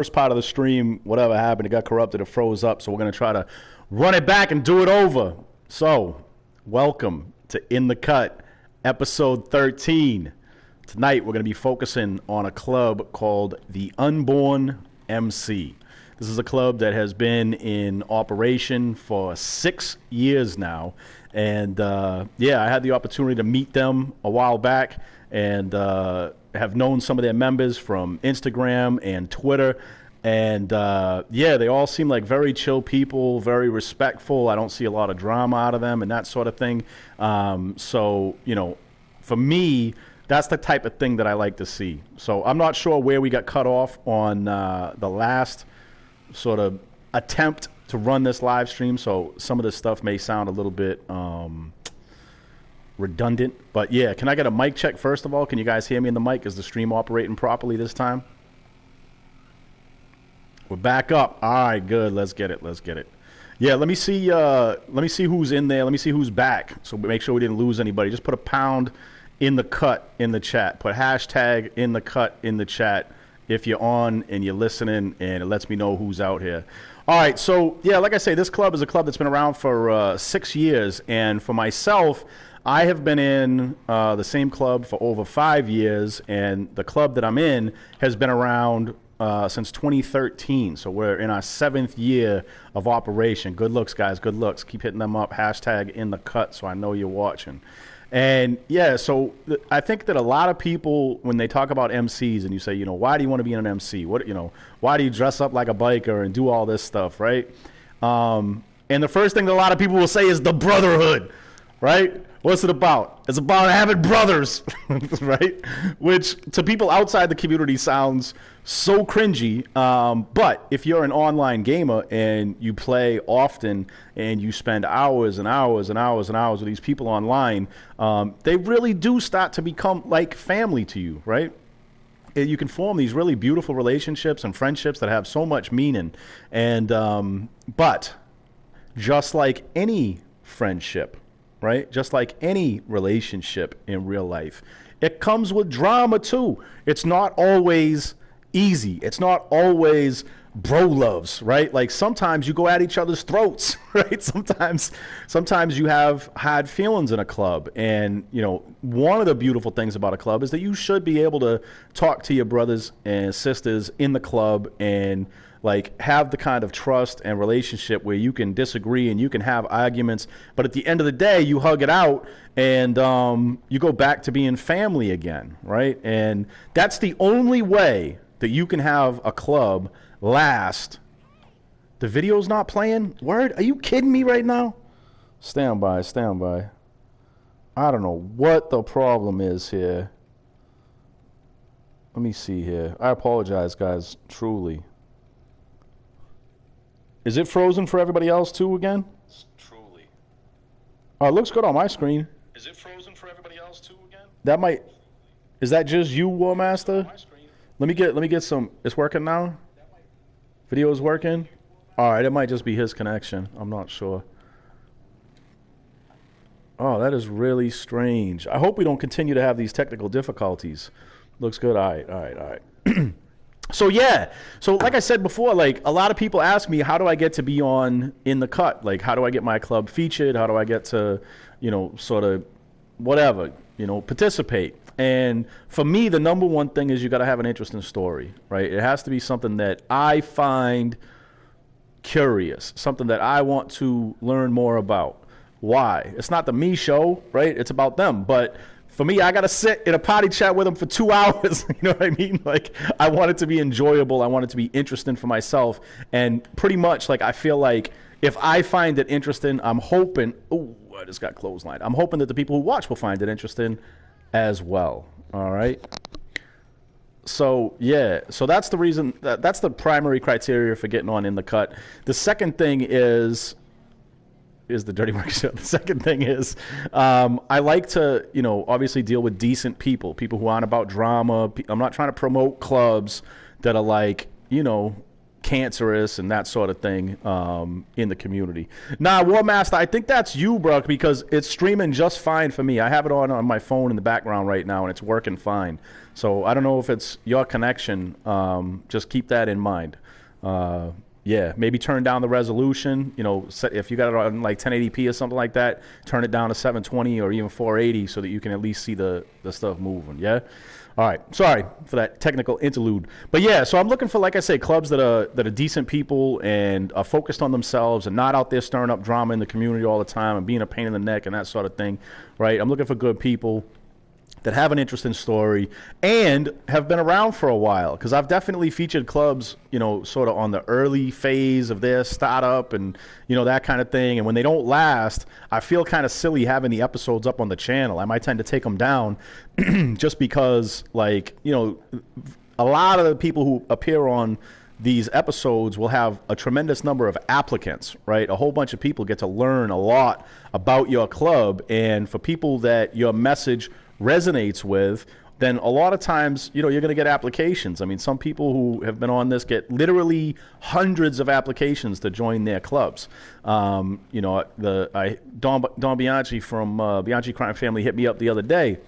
first part of the stream, whatever happened, it got corrupted, it froze up. So we're going to try to run it back and do it over. So, welcome to In the Cut, episode 13. Tonight, we're going to be focusing on a club called the Unborn MC. This is a club that has been in operation for 6 years now. And yeah, I had the opportunity to meet them a while back and have known some of their members from Instagram and Twitter. And yeah, they all seem like very chill people, very respectful. I don't see a lot of drama out of them and that sort of thing. So, you know, for me, that's the type of thing that I like to see. So I'm not sure where we got cut off on the last sort of attempt to run this live stream. So some of this stuff may sound a little bit redundant. But yeah, can I get a mic check first of all? Can you guys hear me in the mic? Is the stream operating properly this time? We're back up. All right, good. Let's get it. Let's get it. Yeah, let me see who's in there. Let me see who's back. So make sure we didn't lose anybody. Just put a pound in the cut in the chat. Put hashtag in the cut in the chat if you're on and you're listening, and it lets me know who's out here. All right, so yeah, like I say, this club is a club that's been around for 6 years, and for myself, I have been in the same club for over 5 years, and the club that I'm in has been around since 2013. So we're in our 7th year of operation. Good looks, guys. Good looks. Keep hitting them up. Hashtag in the cut so I know you're watching. And yeah, so I think that a lot of people, when they talk about MCs and you say, you know, why do you want to be an MC? What, you know, why do you dress up like a biker and do all this stuff, right? And the first thing that a lot of people will say is the brotherhood, right? What's it about? It's about having brothers, right? Which to people outside the community sounds so cringy. But if you're an online gamer and you play often and you spend hours and hours and hours and hours with these people online, they really do start to become like family to you, right? You can form these really beautiful relationships and friendships that have so much meaning. And but just like any friendship, right? Just like any relationship in real life, it comes with drama too. It's not always easy. It's not always bro loves, right? Like sometimes you go at each other's throats, right? Sometimes you have had feelings in a club. And, you know, one of the beautiful things about a club is that you should be able to talk to your brothers and sisters in the club and like have the kind of trust and relationship where you can disagree and you can have arguments, but at the end of the day, you hug it out and you go back to being family again, right? And that's the only way that you can have a club last. The video's not playing? Word? Are you kidding me right now? Stand by, stand by. I don't know what the problem is here. Let me see here. I apologize, guys, truly. Is it frozen for everybody else too again? Truly. Oh, it looks good on my screen. Is it frozen for everybody else too again? That might. Is that just you, War Master? Let me get some. It's working now. Video is working. All right, it might just be his connection. I'm not sure. Oh, that is really strange. I hope we don't continue to have these technical difficulties. Looks good. All right, all right, all right. So yeah, so like I said before, like a lot of people ask me, how do I get to be on In the Cut? Like, how do I get my club featured? How do I get to, you know, sort of whatever, you know, participate? And for me, the number one thing is you got to have an interesting story, right? It has to be something that I find curious, something that I want to learn more about. Why? It's not the me show, right? It's about them, but for me, I got to sit in a potty chat with them for 2 hours. You know what I mean? Like, I want it to be enjoyable. I want it to be interesting for myself. And pretty much, like, I feel like if I find it interesting, I'm hoping, oh, I just got clotheslined. I'm hoping that the people who watch will find it interesting as well. All right? So, yeah. So that's the reason, that's the primary criteria for getting on In the Cut. The second thing is the dirty work show. The second thing is I like to, you know, obviously deal with decent people who aren't about drama. I'm not trying to promote clubs that are like, you know, cancerous and that sort of thing in the community. Nah, War Master, I think that's you, bro, because it's streaming just fine for me. I have it on my phone in the background right now, and it's working fine. So I don't know if it's your connection. Just keep that in mind. Yeah, maybe turn down the resolution. You know, if you got it on like 1080p or something like that, turn it down to 720 or even 480 so that you can at least see the stuff moving. Yeah. All right. Sorry for that technical interlude. But yeah, so I'm looking for, like I say, clubs that are decent people and are focused on themselves and not out there stirring up drama in the community all the time and being a pain in the neck and that sort of thing. Right. I'm looking for good people that have an interesting story and have been around for a while, because I've definitely featured clubs, you know, sort of on the early phase of their startup and, you know, that kind of thing. And when they don't last, I feel kind of silly having the episodes up on the channel. I might tend to take them down just because, like, you know, a lot of the people who appear on these episodes will have a tremendous number of applicants, right? A whole bunch of people get to learn a lot about your club. And for people that your message resonates with, then a lot of times, you know, you're going to get applications. I mean, some people who have been on this get literally hundreds of applications to join their clubs. You know, Don Bianchi from Bianchi Crime Family hit me up the other day,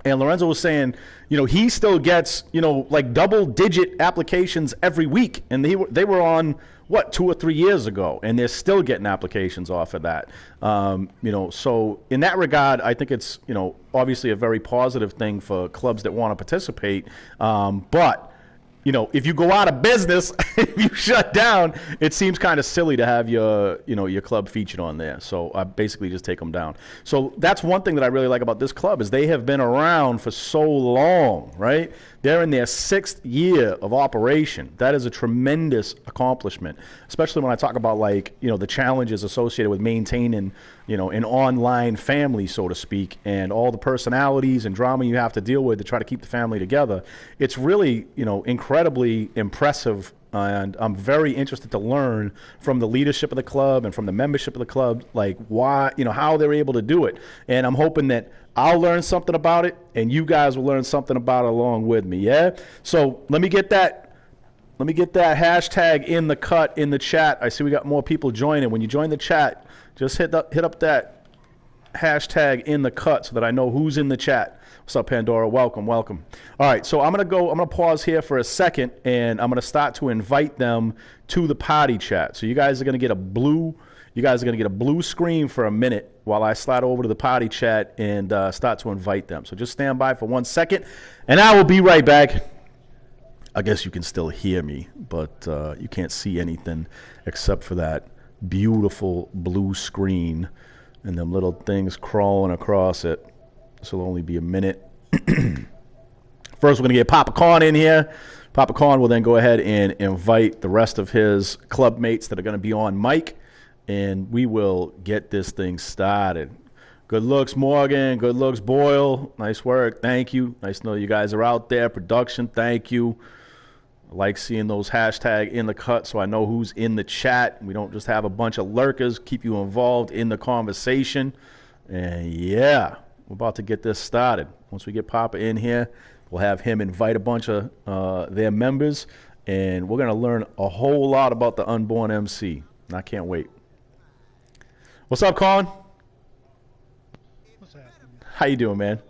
and Lorenzo was saying, you know, he still gets, you know, like double-digit applications every week, and they were on, what, 2 or 3 years ago, and they're still getting applications off of that. You know, so in that regard, I think it's, you know, obviously a very positive thing for clubs that want to participate. But, you know, if you go out of business, if you shut down, it seems kind of silly to have your, you know, your club featured on there. So I basically just take them down. So that's one thing that I really like about this club is they have been around for so long, right? They're in their 6th year of operation. That is a tremendous accomplishment, especially when I talk about, like, you know, the challenges associated with maintaining, you know, an online family, so to speak, and all the personalities and drama you have to deal with to try to keep the family together. It's really, you know, incredibly impressive, and I'm very interested to learn from the leadership of the club and from the membership of the club, like, why, you know, how they're able to do it. And I'm hoping that I'll learn something about it, and you guys will learn something about it along with me, yeah? So let me get that hashtag in the cut in the chat. I see we got more people joining. When you join the chat, just hit up that hashtag in the cut so that I know who's in the chat. What's up, Pandora? Welcome. All right, so I'm gonna pause here for a second, and I'm gonna start to invite them to the party chat. So you guys are gonna get a blue screen for a minute while I slide over to the party chat and start to invite them. So just stand by for 1 second, and I will be right back. I guess you can still hear me, but you can't see anything except for that beautiful blue screen and them little things crawling across it. This will only be a minute. First, we're going to get Papa Khan in here. Papa Khan will then go ahead and invite the rest of his club mates that are going to be on mic, and we will get this thing started. Good looks, Morgan. Good looks, Boyle. Nice work. Thank you. Nice to know you guys are out there. Production, thank you. I like seeing those hashtag in the cut so I know who's in the chat. We don't just have a bunch of lurkers. Keep you involved in the conversation. And yeah, we're about to get this started. Once we get Papa in here, we'll have him invite a bunch of their members, and we're going to learn a whole lot about the Unborn MC. And I can't wait. What's up, Con? What's happening? How you doing, man?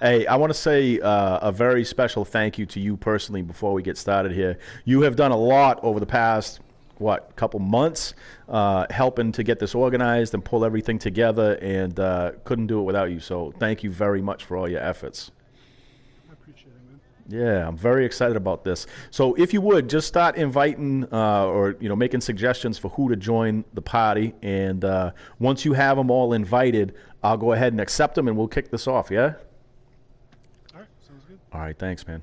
Hey, I want to say a very special thank you to you personally before we get started here. You have done a lot over the past, couple months, helping to get this organized and pull everything together, and couldn't do it without you. So thank you very much for all your efforts. I appreciate it, man. Yeah, I'm very excited about this. So if you would, just start inviting or making suggestions for who to join the party. And once you have them all invited, I'll go ahead and accept them, and we'll kick this off, yeah? All right, sounds good. All right, thanks, man.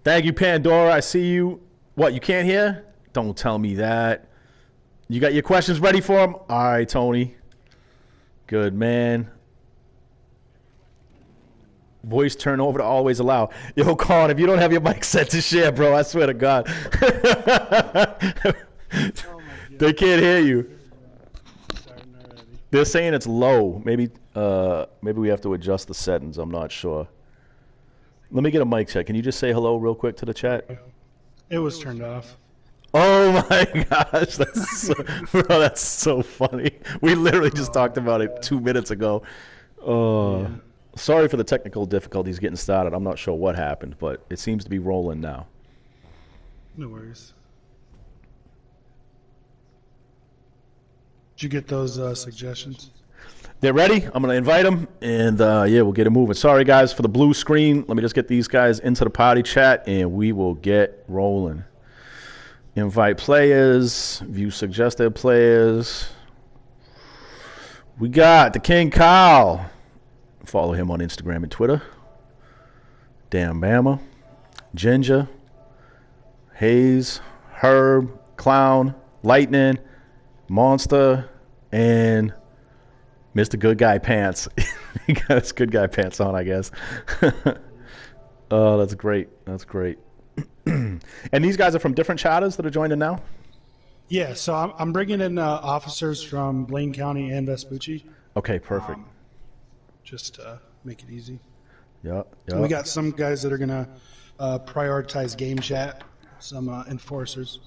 Thank you, Pandora. I see you. What, you can't hear? Don't tell me that. You got your questions ready for him? All right, Tony. Good, man. Voice turnover to always allow. Yo, Con, if you don't have your mic set to share, bro, I swear to God. They can't hear you. They're saying it's low. Maybe we have to adjust the settings. I'm not sure. Let me get a mic check. Can you just say hello real quick to the chat? It was turned off. Oh my gosh, that's so funny. We literally just talked about it 2 minutes ago. Sorry for the technical difficulties getting started. I'm not sure what happened, but it seems to be rolling now. No worries. Did you get those suggestions? They're ready. I'm going to invite them, and yeah, we'll get it moving. Sorry, guys, for the blue screen. Let me just get these guys into the party chat, and we will get rolling. Invite players, view suggested players. We got the King Kyle. Follow him on Instagram and Twitter. Damn Bama. Ginger. Hayes. Herb. Clown. Lightning. Monster. And Mr. Good Guy Pants. He got his Good Guy Pants on, I guess. Oh, that's great. That's great. And these guys are from different charters that are joining now? Yeah, so I'm bringing in officers from Blaine County and Vespucci. Okay, perfect. Just to make it easy. Yep. So we got some guys that are going to prioritize game chat, some enforcers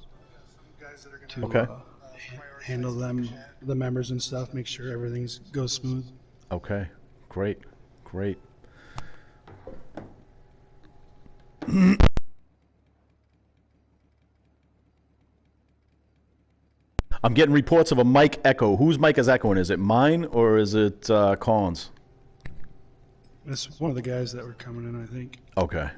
to handle the members and stuff, make sure everything goes smooth. Okay, great. I'm getting reports of a mic echo. Whose mic is echoing? Is it mine or is it Collins? It's one of the guys that were coming in, I think. Okay.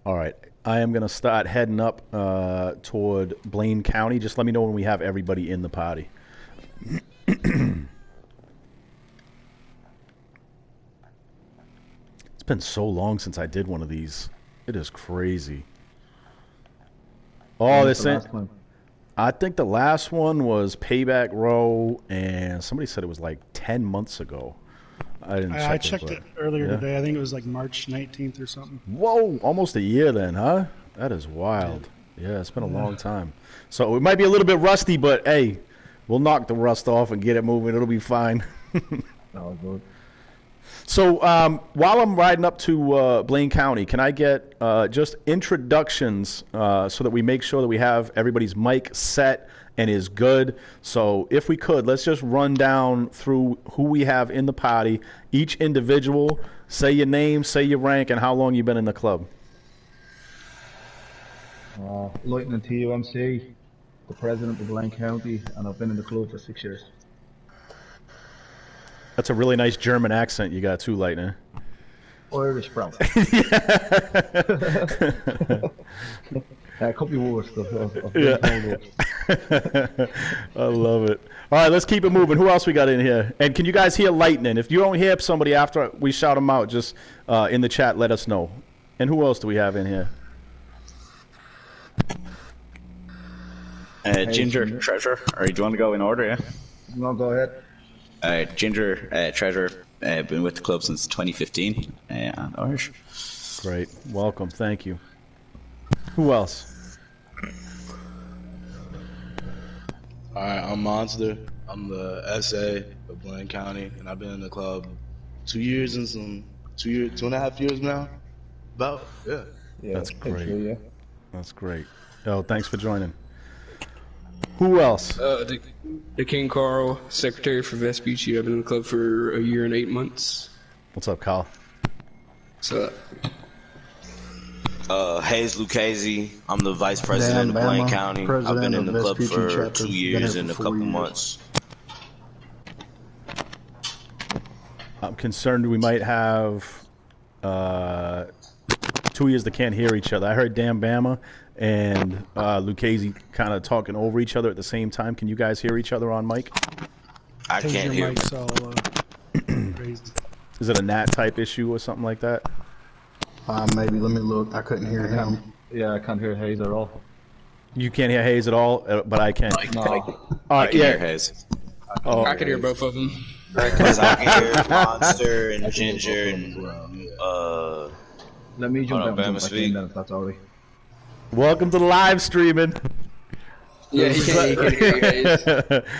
All right. I am going to start heading up toward Blaine County. Just let me know when we have everybody in the party. It's been so long since I did one of these. It is crazy. Oh, this ain't. I think the last one was Payback Row, and somebody said it was like 10 months ago. I checked it earlier today. I think it was like March 19th or something. Whoa, almost a year then, huh? That is wild. Yeah, it's been a long time. So it might be a little bit rusty, but hey, we'll knock the rust off and get it moving. It'll be fine. Oh, good. So while I'm riding up to Blaine County, can I get just introductions so that we make sure that we have everybody's mic set and is good? So if we could, let's just run down through who we have in the party. Each individual, say your name, say your rank, and how long you've been in the club. Lieutenant TUMC, the president of Blaine County, and I've been in the club for 6 years. That's a really nice German accent you got too, Lightning. Irish, bro. Could be worse. Yeah. I love it. All right, let's keep it moving. Who else we got in here? And can you guys hear Lightning? If you don't hear somebody after we shout them out, just in the chat, let us know. And who else do we have in here? Ginger, Treasure. Or do you want to go in order, yeah? No, go ahead. Ginger, Treasure, been with the club since 2015, and Irish. Great. Welcome. Thank you. Who else? Alright, I'm Monster. I'm the SA of Blaine County, and I've been in the club 2 years and 2.5 years now. About, yeah. That's great. True, yeah. That's great. Oh, thanks for joining. Who else? The King Carl, secretary for Vespucci. I've been in the club for 1 year and 8 months. What's up, Kyle? So, Hayes Lucchese. I'm the vice president of Blaine County. I've been in the club for 2 years and a couple months. I'm concerned we might have 2 years that can't hear each other. I heard Dan Bama and Lucchese kind of talking over each other at the same time. Can you guys hear each other on mic? I can't hear. Crazy. Is it a NAT type issue or something like that? Maybe. Let me look. I couldn't hear him. Yeah, I can't hear Hayes at all. You can't hear Hayes at all, but I can. No. I can hear Hayes. I could hear both of them. Because I can hear Monster and Ginger and Let me jump Hold on, down Bama, to speak. then if that's alright. Welcome to the live streaming. Yeah, he can hear you guys.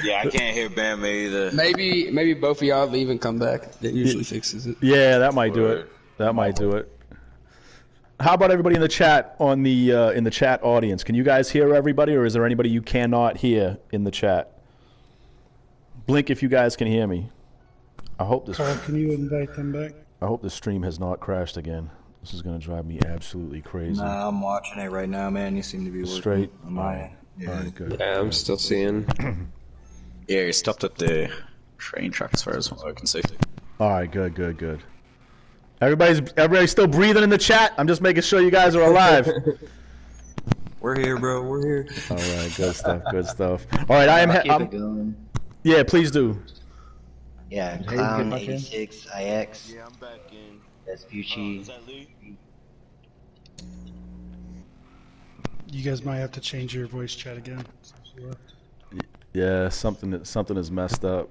Yeah, I can't hear Bama either. Maybe both of y'all leave and come back. That usually fixes it. Yeah, that might do it. That might do it. How about everybody in the chat in the chat audience? Can you guys hear everybody, or is there anybody you cannot hear in the chat? Blink if you guys can hear me. I hope this. Carl, can you invite them back? I hope the stream has not crashed again. This is going to drive me absolutely crazy. Nah, I'm watching it right now, man. You seem to be working straight on my end. Yeah. All right, good. Yeah, I'm still seeing. Yeah, he stopped at the train track as far as I can see. All right, good. Everybody's still breathing in the chat. I'm just making sure you guys are alive. We're here, bro. We're here. All right, good stuff. All right, I'm yeah, please do. Yeah, Clown 86 IX. Yeah, I'm back in. Vespucci. Is that Lee? You guys might have to change your voice chat again. Yeah, something is messed up.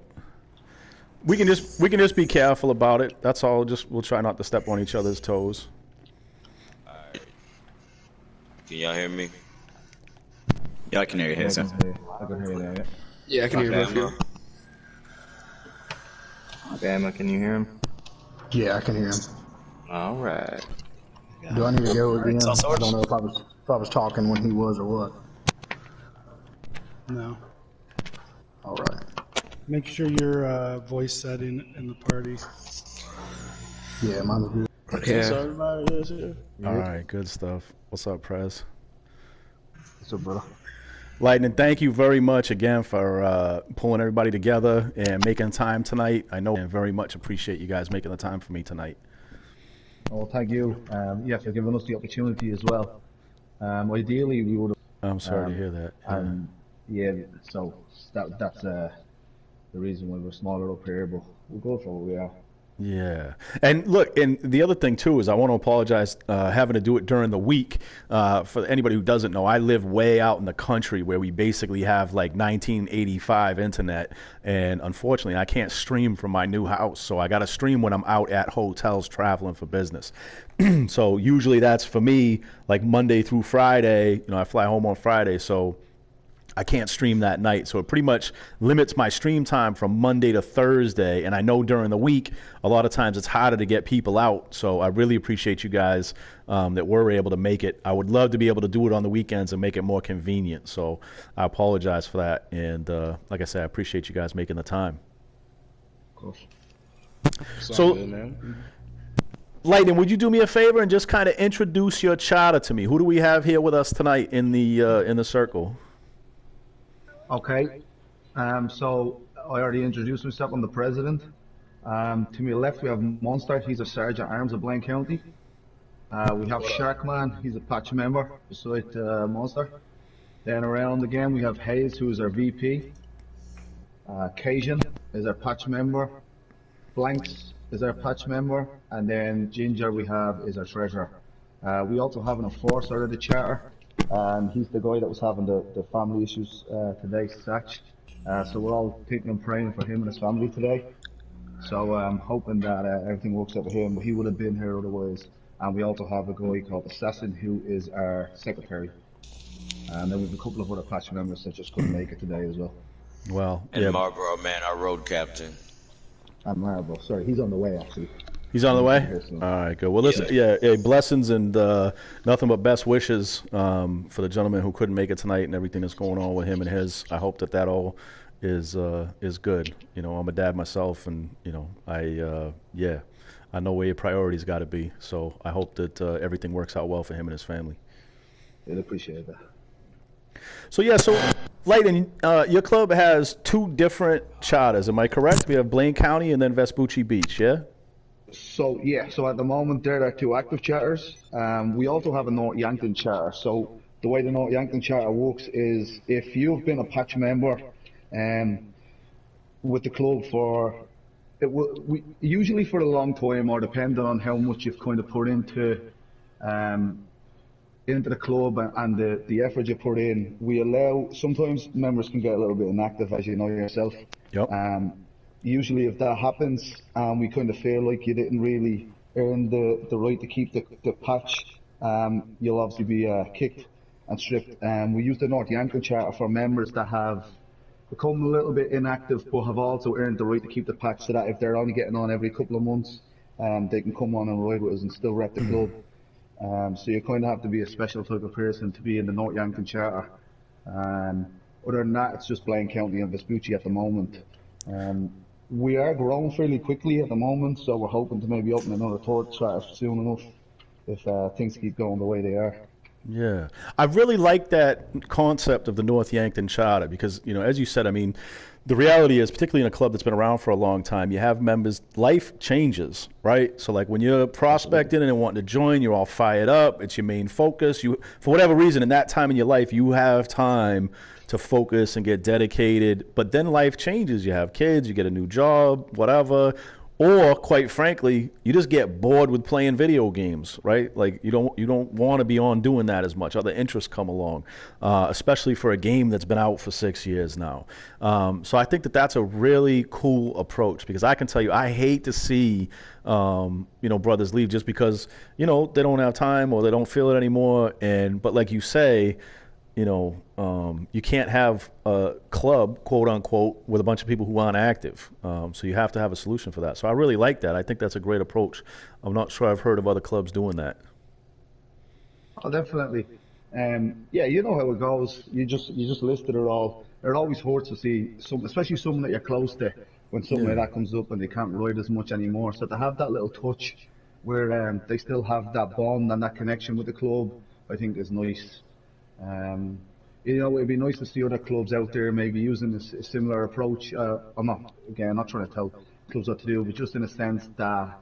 We can just be careful about it. That's all. We'll try not to step on each other's toes. Alright. Can y'all hear me? Yeah, I can hear you, Hazel. I can hear you now, yeah. Yeah, I can hear both of you. Bama, can you hear him? Yeah, I can hear him. All right. Do I need to go again? I don't know if I was talking when he was or what. No. All right. Make sure your voice set in the party. Yeah, mine's good. Okay. All right, good stuff. What's up, Prez? What's up, brother? Lightning, thank you very much again for pulling everybody together and making time tonight. I know and very much appreciate you guys making the time for me tonight. Oh, thank you. Yeah, for giving us the opportunity as well. Ideally, we would have... I'm sorry to hear that. Yeah, so that's the reason why we're smaller up here, but we'll go for what we are. Yeah. And look, and the other thing too is I want to apologize having to do it during the week. For anybody who doesn't know, I live way out in the country where we basically have like 1985 internet, and unfortunately I can't stream from my new house, so I got to stream when I'm out at hotels traveling for business. So usually that's for me like Monday through Friday. I fly home on Friday, so I can't stream that night, so it pretty much limits my stream time from Monday to Thursday. And I know during the week, a lot of times it's harder to get people out. So I really appreciate you guys that were able to make it. I would love to be able to do it on the weekends and make it more convenient. So I apologize for that. And like I said, I appreciate you guys making the time. Of course. So, good, man. Lightning, would you do me a favor and just kind of introduce your charter to me? Who do we have here with us tonight in the circle? Okay, so I already introduced myself. I'm the president. To my left, we have Monster. He's a sergeant at arms of Blaine County. We have Sharkman. He's a patch member beside Monster. Then around again, we have Hayes, who is our VP. Cajun is our patch member. Blanks is our patch member. And then Ginger we have is our treasurer. We also have an enforcer of the charter. And he's the guy that was having the family issues today, Satch. So we're all thinking and praying for him and his family today. So I'm hoping that everything works out for him, but he would have been here otherwise. And we also have a guy called Assassin, who is our secretary. And then we have a couple of other patch members that just couldn't make it today as well. Well, And yeah. Marlboro, man, our road captain. And Marlboro, sorry, he's on the way actually. He's on the way? All right, good. Well, listen, yeah, blessings and nothing but best wishes for the gentleman who couldn't make it tonight and everything that's going on with him and his. I hope that all is good. I'm a dad myself, and I know where your priorities got to be. So I hope that everything works out well for him and his family. I'd appreciate that. So Lightning, your club has two different charters. Am I correct? We have Blaine County and then Vespucci Beach. Yeah. So at the moment there are two active charters. We also have a North Yankton charter. So the way the North Yankton charter works is if you've been a patch member with the club usually for a long time, or depending on how much you've kind of put into the club and the effort you put in, we allow, sometimes members can get a little bit inactive, as you know yourself. Yep. Usually if that happens and we kind of feel like you didn't really earn the right to keep the patch, you'll obviously be kicked. and strict. We use the North Yankton Charter for members that have become a little bit inactive but have also earned the right to keep the patch, so that if they're only getting on every couple of months, they can come on and ride with us and still rep the club. So you kind of have to be a special type of person to be in the North Yankton Charter. Other than that, it's just Blaine County and Vespucci at the moment. We are growing fairly quickly at the moment, so we're hoping to maybe open another third charter soon enough if things keep going the way they are. Yeah, I really like that concept of the North Yankton Charter because, you know, as you said, I mean, the reality is, particularly in a club that's been around for a long time, you have members, life changes, right? So like when you're prospecting and wanting to join, you're all fired up, it's your main focus. You, for whatever reason, in that time in your life, you have time to focus and get dedicated, but then life changes. You have kids, you get a new job, whatever. Or, quite frankly, you just get bored with playing video games, right? Like you don't want to be on doing that as much. Other interests come along, especially for a game that's been out for 6 years now. So I think that that's a really cool approach because I can tell you, I hate to see brothers leave just because they don't have time or they don't feel it anymore. But like you say, you can't have a club, quote unquote, with a bunch of people who aren't active. So you have to have a solution for that. So I really like that. I think that's a great approach. I'm not sure I've heard of other clubs doing that. Oh, definitely. Yeah, you know how it goes. You just listed it all. It always hurts to see especially someone that you're close to, when something like that comes up and they can't ride as much anymore. So to have that little touch where they still have that bond and that connection with the club, I think is nice. It'd be nice to see other clubs out there maybe using a similar approach. I'm not trying to tell clubs what to do, but just in a sense that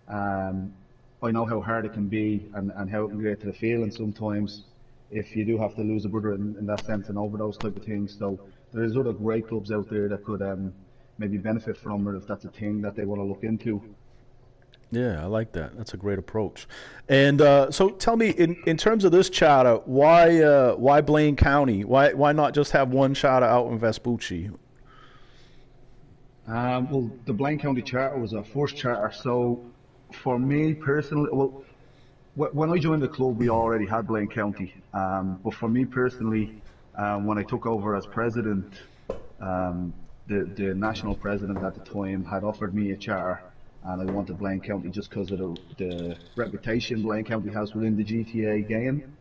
I know how hard it can be and how it can get to the feeling sometimes if you do have to lose a brother in that sense and over those type of things. So there's other great clubs out there that could maybe benefit from it if that's a thing that they want to look into. Yeah, I like that. That's a great approach. And so tell me, in terms of this charter, why Blaine County? Why not just have one charter out in Vespucci? Well, the Blaine County Charter was our first charter. So for me personally, well, when I joined the club, we already had Blaine County. But for me personally, when I took over as president, the national president at the time had offered me a charter. And I wanted Blaine County just because of the reputation Blaine County has within the GTA game.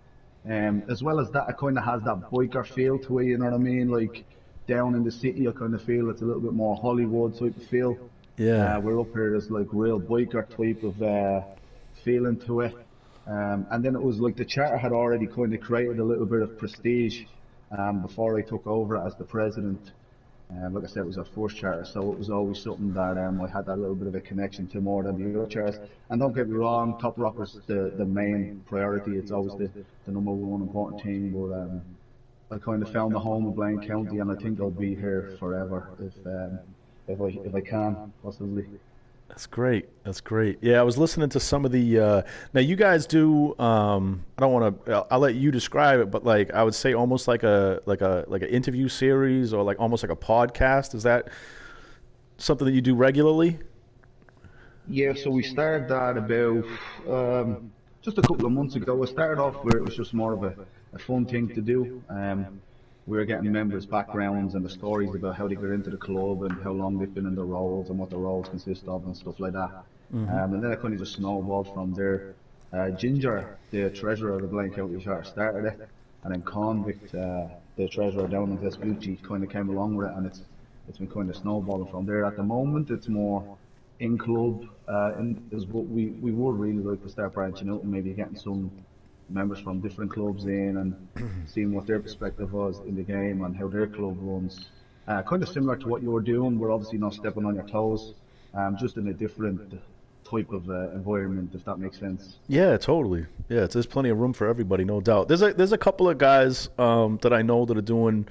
As well as that, it kind of has that biker feel to it, you know what I mean? Like, down in the city, I kind of feel it's a little bit more Hollywood type of feel. Yeah. We're up here, there's like real biker type of feeling to it. And then it was like the charter had already kind of created a little bit of prestige before I took over as the president. Like I said, it was our first charter, so it was always something that I had that little bit of a connection to more than the other charters. And don't get me wrong, Top Rocker's the main priority. It's always the number one important thing. But I kind of found a home in Blaine County, and I think I'll be here forever if I can, possibly. That's great. That's great. Yeah, I was listening to some of the. Now you guys do. I don't want to. I'll let you describe it, but like I would say, almost like an interview series or like almost like a podcast. Is that something that you do regularly? Yeah. So we started that about just a couple of months ago. I started off where it was just more of a fun thing to do. We were getting members' backgrounds and the stories about how they got into the club and how long they've been in the roles and what the roles consist of and stuff like that. And then it kind of just snowballed from there. Ginger, the treasurer of the Blaine County Charter, started it, and then Convict, the treasurer down in Vespucci, kind of came along with it, and it's been kind of snowballing from there. At the moment, it's more in club, is what we would really like to start branching out and maybe getting some members from different clubs in and seeing what their perspective was in the game and how their club runs. Kind of similar to what you're doing. We're obviously not stepping on your toes, just in a different type of environment, if that makes sense. Yeah, totally. Yeah, there's plenty of room for everybody, no doubt. There's a couple of guys that I know that are doing,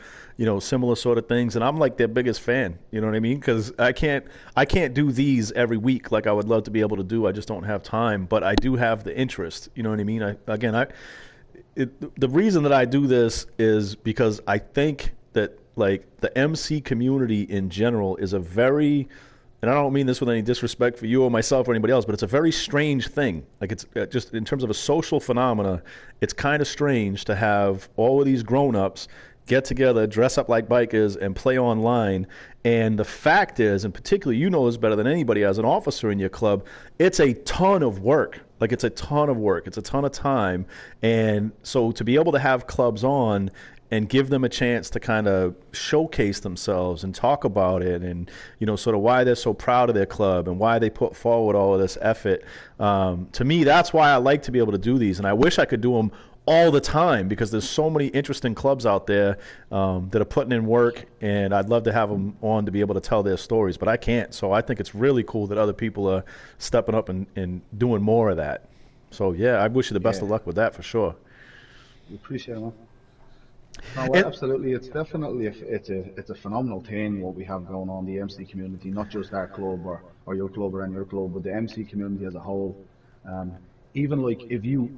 similar sort of things, and I'm like their biggest fan. You know what I mean? Because I can't do these every week like I would love to be able to do. I just don't have time, but I do have the interest. You know what I mean? The reason that I do this is because I think that like the MC community in general is a very and I don't mean this with any disrespect for you or myself or anybody else, but it's a very strange thing. Like, it's just in terms of a social phenomena, it's kind of strange to have all of these grown-ups get together, dress up like bikers, and play online. And the fact is, and particularly you know this better than anybody as an officer in your club, it's a ton of work. Like, it's a ton of work. It's a ton of time. And so to be able to have clubs on and give them a chance to kind of showcase themselves and talk about it and, you know, sort of why they're so proud of their club and why they put forward all of this effort. To me, that's why I like to be able to do these. And I wish I could do them all the time, because there's so many interesting clubs out there that are putting in work, and I'd love to have them on to be able to tell their stories, but I can't. So I think it's really cool that other people are stepping up and doing more of that. So, yeah, I wish you the best of luck with that for sure. We appreciate it, man. No, well, absolutely. It's definitely it's a phenomenal thing what we have going on in the MC community, not just our club or your club or any other club, but the MC community as a whole. Even like if you,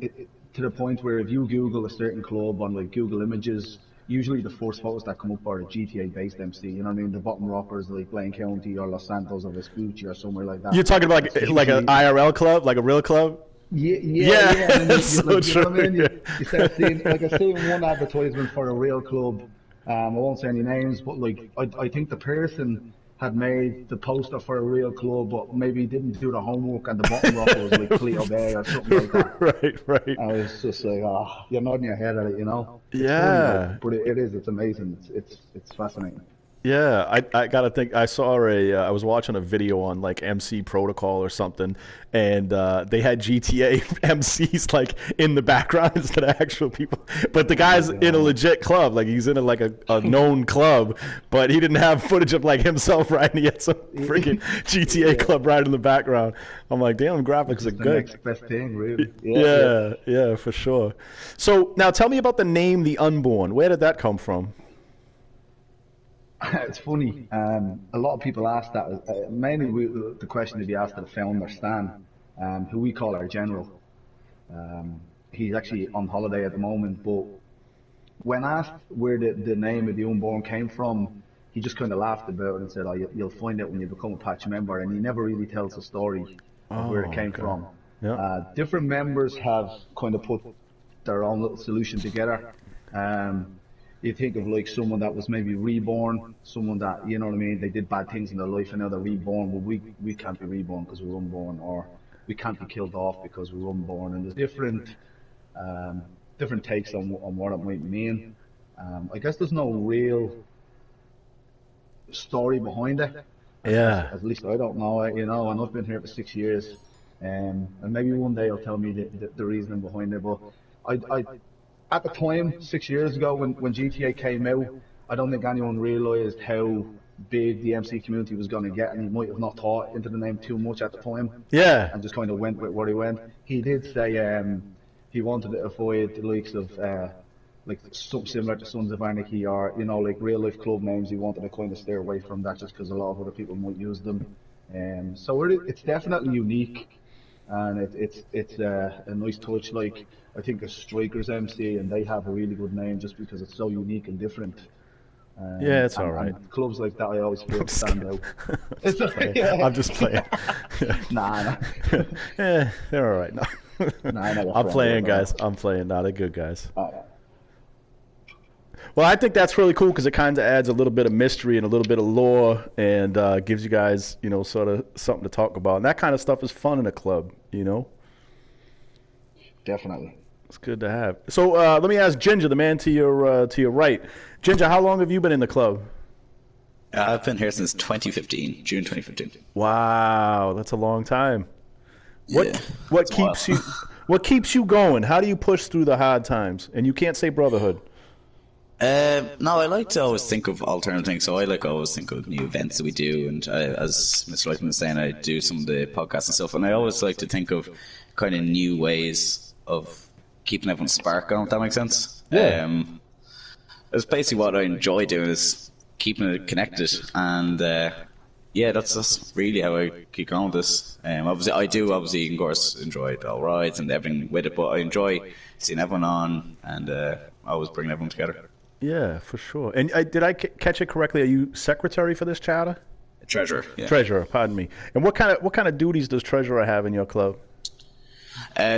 to the point where if you Google a certain club on like Google Images, usually the first photos that come up are a GTA-based MC. You know what I mean? The bottom rockers like Blaine County or Los Santos or Vespucci or somewhere like that. You're talking about like an IRL club, like a real club? Yeah. That's so true. You know what I mean? You start seeing, like, I seen one advertisement for a real club. I won't say any names, but like I think the person had made the poster for a real club, but maybe didn't do the homework, and the bottom rocker was like Cleo Bay or something like that. Right. I was just like, you're nodding your head at it, you know? It's yeah. Funny, but it's amazing. It's fascinating. Yeah, I gotta think. I saw I was watching a video on like MC Protocol or something, and they had GTA MCs like in the background instead of actual people. But the guy's in a legit club, like he's in a known club, but he didn't have footage of like himself riding. He had some freaking GTA club right in the background. I'm like, damn, graphics are good. The next best thing, really. Yeah, for sure. So now tell me about the name The Unborn. Where did that come from? It's funny. A lot of people ask that. Mainly the question to be asked to the founder, Stan, who we call our general. He's actually on holiday at the moment, but when asked where the name of The Unborn came from, he just kind of laughed about it and said, you'll find out when you become a patch member, and he never really tells the story of where it came from. Yeah. Different members have kind of put their own little solution together. You think of like someone that was maybe reborn, someone that, you know what I mean, they did bad things in their life and now they're reborn. Well, we can't be reborn because we're unborn, or we can't be killed off because we're unborn. And there's different takes on what it might mean. I guess there's no real story behind it. Yeah. At least I don't know it, you know, and I've been here for 6 years. And maybe one day I'll tell me the reasoning behind it. But I at the time, 6 years ago, when GTA came out, I don't think anyone realised how big the MC community was going to get, and he might have not thought into the name too much at the time. Yeah. And just kind of went with where he went. He did say he wanted to avoid the likes of like something similar to Sons of Anarchy, or, you know, like real life club names. He wanted to kind of steer away from that just because a lot of other people might use them. So it's definitely unique, and it's a nice touch. Like, I think a Strikers MC, and they have a really good name just because it's so unique and different. Yeah, it's all right. Clubs like that, I always feel stand out. I'm just playing. Nah. Yeah, they're all right. No. I'm playing, guys. I'm playing. They're good guys. Well, I think that's really cool because it kind of adds a little bit of mystery and a little bit of lore, and gives you guys, you know, sort of something to talk about. And that kind of stuff is fun in a club, you know? Definitely. It's good to have. So let me ask Ginger, the man to your right. Ginger, how long have you been in the club? I've been here since 2015, June 2015. Wow, that's a long time. Yeah, what keeps you going? How do you push through the hard times? And you can't say brotherhood. No, I like to always think of alternative things. So I always think of new events that we do, and as Mr. Lightman was saying, I do some of the podcasts and stuff, and I always like to think of kind of new ways of keeping everyone's spark going, if that makes sense. Yeah. It's basically what I enjoy doing, is keeping it connected, and that's really how I keep going with this. Obviously, of course, enjoy the all rides and everything with it, but I enjoy seeing everyone on and always bringing everyone together. Yeah, for sure. And did I catch it correctly? Are you secretary for this charter? Treasurer. Yeah. Treasurer, pardon me. And what kind of duties does treasurer have in your club?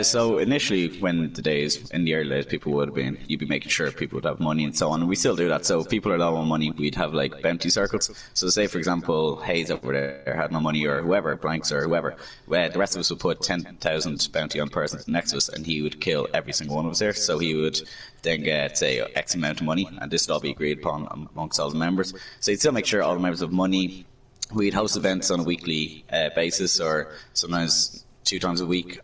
So initially, when the days, in the early days, people would have been, you'd be making sure people would have money and so on, and we still do that. So if people are low on money, we'd have like bounty circles. So say, for example, Hayes over there had no money, or whoever, Blanks or whoever, the rest of us would put 10,000 bounty on the person next to us, and he would kill every single one of us there. So he would then get, say, X amount of money, and this would all be agreed upon amongst all the members. So you'd still make sure all the members have money. We'd host events on a weekly basis, or sometimes 2 times a week.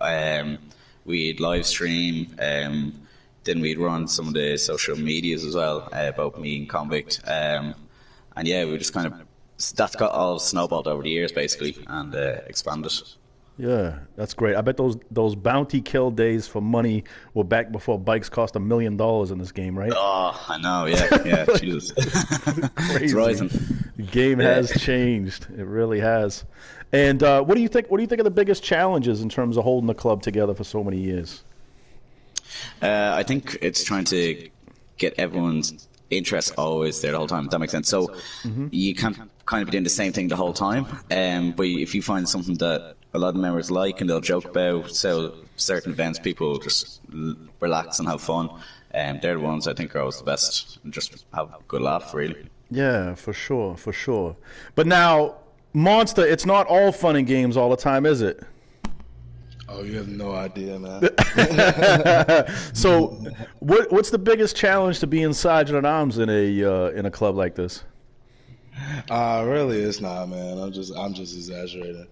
We'd live stream. Then we'd run some of the social medias as well, both me and Convict. And yeah, we just kind of, that's got all snowballed over the years basically, and expanded. Yeah, that's great. I bet those bounty kill days for money were back before bikes cost $1 million in this game, right? Oh, I know. Yeah, Jesus. It's rising. The game has changed. It really has. And what do you think? What do you think are the biggest challenges in terms of holding the club together for so many years? I think it's trying to get everyone's interest always there the whole time. If that makes sense. So you can't kind of be doing the same thing the whole time. But if you find something that a lot of members like and they'll joke about, so certain events, people just relax and have fun. They're the ones I think are always the best, and just have a good laugh, really. Yeah, for sure. But now, Monster, it's not all fun and games all the time, is it? Oh, you have no idea, man. So, what's the biggest challenge to being Sergeant at Arms in a club like this? Really, it's not, man. I'm just exaggerating.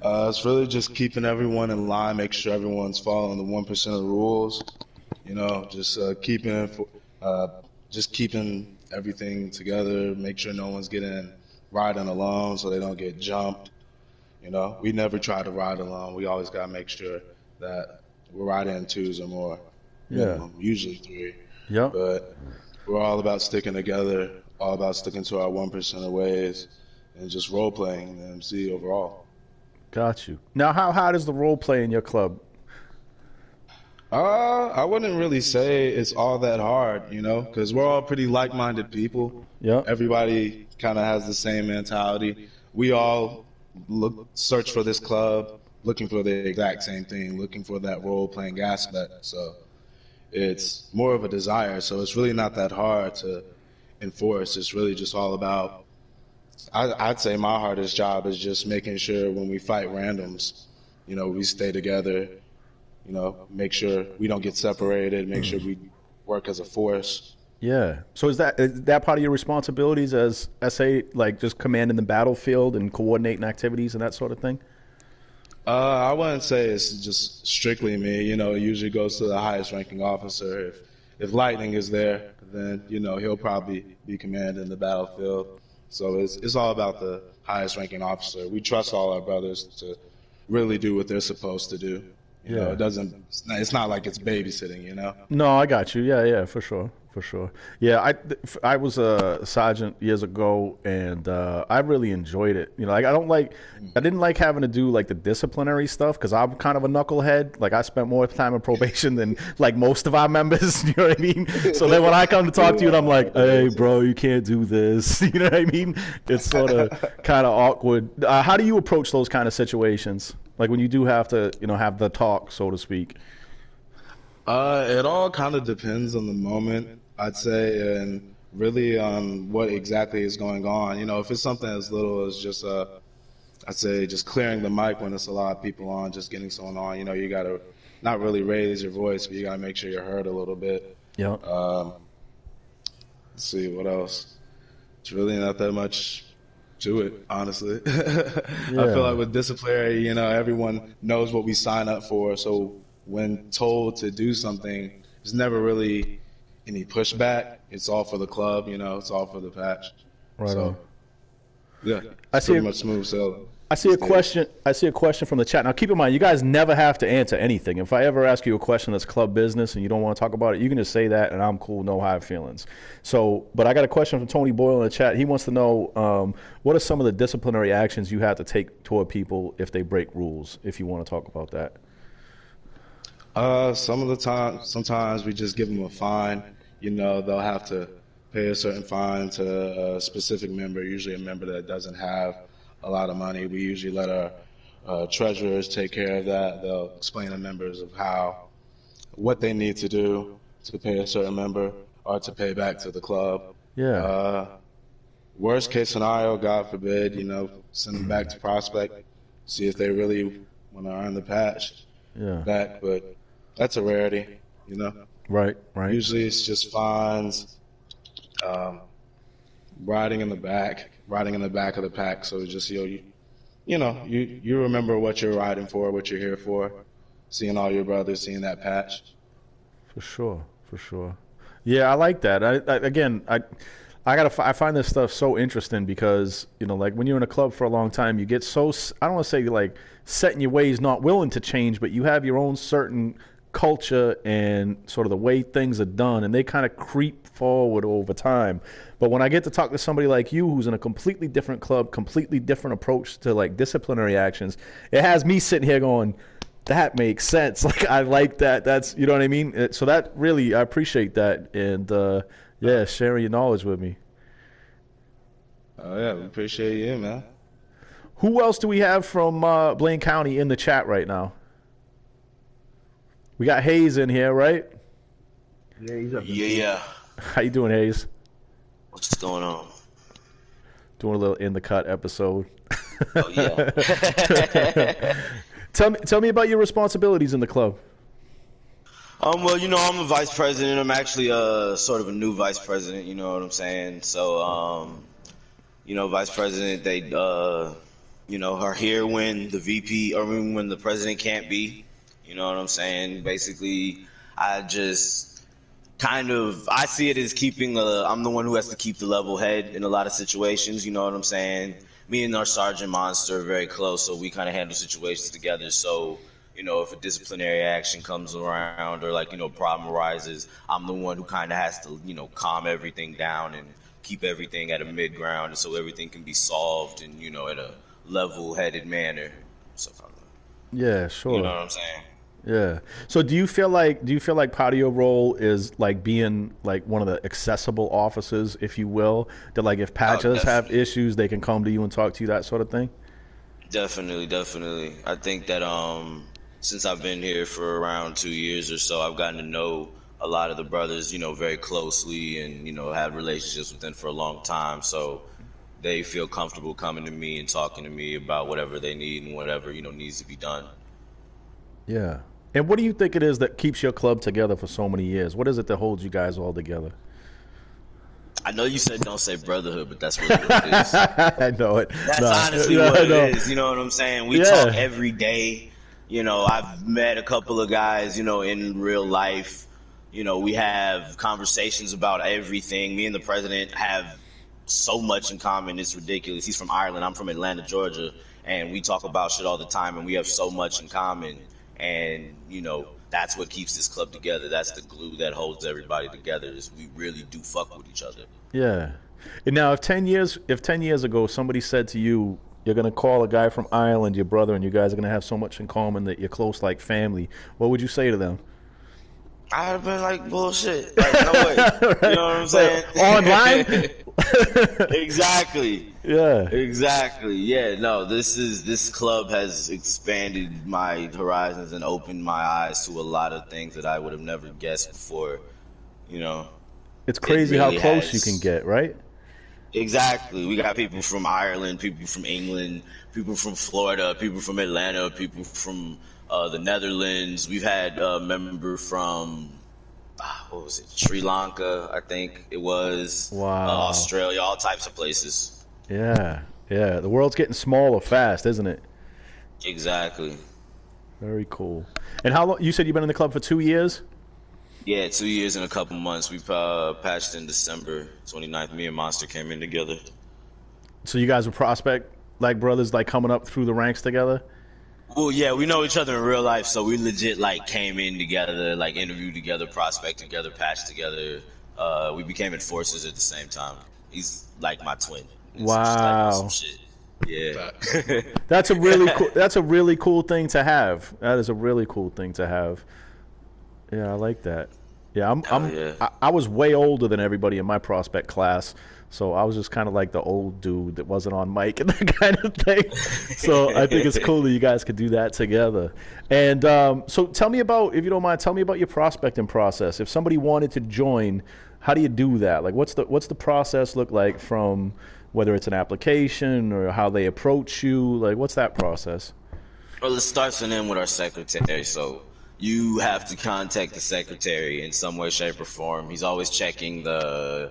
It's really just keeping everyone in line, make sure everyone's following the 1% of the rules. You know, just keeping everything together, make sure no one's riding alone so they don't get jumped. You know, we never try to ride alone. We always got to make sure that we're riding in 2s or more. Yeah. Usually 3. Yeah. But we're all about sticking together, all about sticking to our 1% of ways, and just role playing the MC overall. Got you. Now, how hard is the role play in your club? I wouldn't really say it's all that hard, you know, because we're all pretty like-minded people. Yeah. Everybody kind of has the same mentality. We all search for this club, looking for the exact same thing, looking for that role-playing aspect. So it's more of a desire. So it's really not that hard to enforce. It's really just all about, I'd say my hardest job is just making sure when we fight randoms, you know, we stay together, you know, make sure we don't get separated, make sure we work as a force. Yeah. So is that part of your responsibilities as SA, like just commanding the battlefield and coordinating activities and that sort of thing? I wouldn't say it's just strictly me. You know, it usually goes to the highest ranking officer. If Lightning is there, then, you know, he'll probably be commanding the battlefield. So it's all about the highest ranking officer. We trust all our brothers to really do what they're supposed to do. You know, it's not like it's babysitting, you know? No, I got you. Yeah, for sure. Yeah, I was a sergeant years ago, and I really enjoyed it. You know, like I didn't like having to do like the disciplinary stuff because I'm kind of a knucklehead. Like I spent more time in probation than like most of our members. You know what I mean? So then when I come to talk to you, and I'm like, hey, bro, you can't do this. You know what I mean? It's sort of kind of awkward. How do you approach those kind of situations? Like when you do have to, you know, have the talk, so to speak. It all kind of depends on the moment, I'd say, and really on what exactly is going on. You know, if it's something as little as just, I'd say, just clearing the mic when there's a lot of people on, just getting someone on. You know, you got to not really raise your voice, but you got to make sure you're heard a little bit. Yeah. Let's see, what else? It's really not that much to it, honestly. I feel like with disciplinary, you know, everyone knows what we sign up for, so when told to do something, there's never really any pushback. It's all for the club, you know, it's all for the patch. Right. So, yeah, I see pretty much smooth sailing. I see a question from the chat. Now, keep in mind, you guys never have to answer anything. If I ever ask you a question that's club business and you don't want to talk about it, you can just say that, and I'm cool, no hard feelings. So, but I got a question from Tony Boyle in the chat. He wants to know what are some of the disciplinary actions you have to take toward people if they break rules, if you want to talk about that. Sometimes we just give them a fine. You know, they'll have to pay a certain fine to a specific member, usually a member that doesn't have a lot of money. We usually let our treasurers take care of that. They'll explain to members of what they need to do to pay a certain member or to pay back to the club. Yeah. Worst case scenario, God forbid, send them back to Prospect, see if they really want to earn the patch back. But that's a rarity, Right. Usually it's just fines, riding in the back of the pack. So it's just you remember what you're riding for, what you're here for, seeing all your brothers, seeing that patch. For sure. Yeah, I like that. I find this stuff so interesting because, like when you're in a club for a long time, you get so, I don't want to say like set in your ways, not willing to change, but you have your own certain culture and sort of the way things are done, and they kind of creep forward over time. But when I get to talk to somebody like you who's in a completely different club, completely different approach to like disciplinary actions, it has me sitting here going, that makes sense. Like, I like that. That's, you know what I mean? So that really, I appreciate that. And sharing your knowledge with me. Oh yeah, we appreciate you, man. Who else do we have from Blaine County in the chat right now? We got Hayes in here, right? Yeah, he's up. Yeah. How you doing, Hayes? What's going on? Doing a little in the cut episode. Oh yeah. Tell me about your responsibilities in the club. Well, I'm a vice president. I'm actually sort of a new vice president. You know what I'm saying? So, vice president, they are here when the VP or when the president can't be. You know what I'm saying? Basically, I see it as I'm the one who has to keep the level head in a lot of situations. You know what I'm saying? Me and our Sergeant Monster are very close, so we kind of handle situations together. So, if a disciplinary action comes around or problem arises, I'm the one who kind of has to, calm everything down and keep everything at a mid-ground so everything can be solved in, in a level-headed manner. So, yeah, sure. You know what I'm saying? Yeah. So do you feel like part of your role is like being like one of the accessible officers, if you will, that like if patches have issues, they can come to you and talk to you, that sort of thing? Definitely. I think that since I've been here for around 2 years or so, I've gotten to know a lot of the brothers, very closely and, have relationships with them for a long time. So they feel comfortable coming to me and talking to me about whatever they need and whatever, needs to be done. Yeah. And what do you think it is that keeps your club together for so many years? What is it that holds you guys all together? I know you said don't say brotherhood, but that's really what it is. I know it. That's honestly what it is. You know what I'm saying? We talk every day. I've met a couple of guys, in real life. We have conversations about everything. Me and the president have so much in common. It's ridiculous. He's from Ireland. I'm from Atlanta, Georgia. And we talk about shit all the time, and we have so much in common. And, that's what keeps this club together. That's the glue that holds everybody together, is we really do fuck with each other. Yeah. And now, if 10 years ago somebody said to you, you're going to call a guy from Ireland your brother and you guys are going to have so much in common that you're close like family, what would you say to them? I'd have been like, bullshit. Like, no way. Right. You know what I'm saying? Online? Exactly. Yeah. Exactly. Yeah. No, this club has expanded my horizons and opened my eyes to a lot of things that I would have never guessed before. It's crazy how close you can get, right? Exactly. We got people from Ireland, people from England, people from Florida, people from Atlanta, people from the Netherlands. We've had a member from Sri Lanka, I think it was. Wow. Australia, all types of places. Yeah. The world's getting smaller fast, isn't it? Exactly. Very cool. And how long? You said you've been in the club for 2 years? Yeah, 2 years and a couple months. We patched in December 29th. Me and Monster came in together. So you guys were Prospect like brothers, like coming up through the ranks together? Well, yeah, we know each other in real life, so we legit like came in together, like interviewed together, prospect together, patched together. We became enforcers at the same time. He's like my twin. Wow. Yeah. That's a really cool thing to have. That is a really cool thing to have. Yeah, I like that. Yeah, I was way older than everybody in my prospect class, So I was just kind of like the old dude that wasn't on mic and that kind of thing. So I think it's cool that you guys could do that together. And so tell me about, if you don't mind, tell me about your prospecting process. If somebody wanted to join, how do you do that? Like, what's the process look like, from whether it's an application or how they approach you? Like, what's that process? Well, it starts and ends with our secretary. So you have to contact the secretary in some way, shape, or form. He's always checking the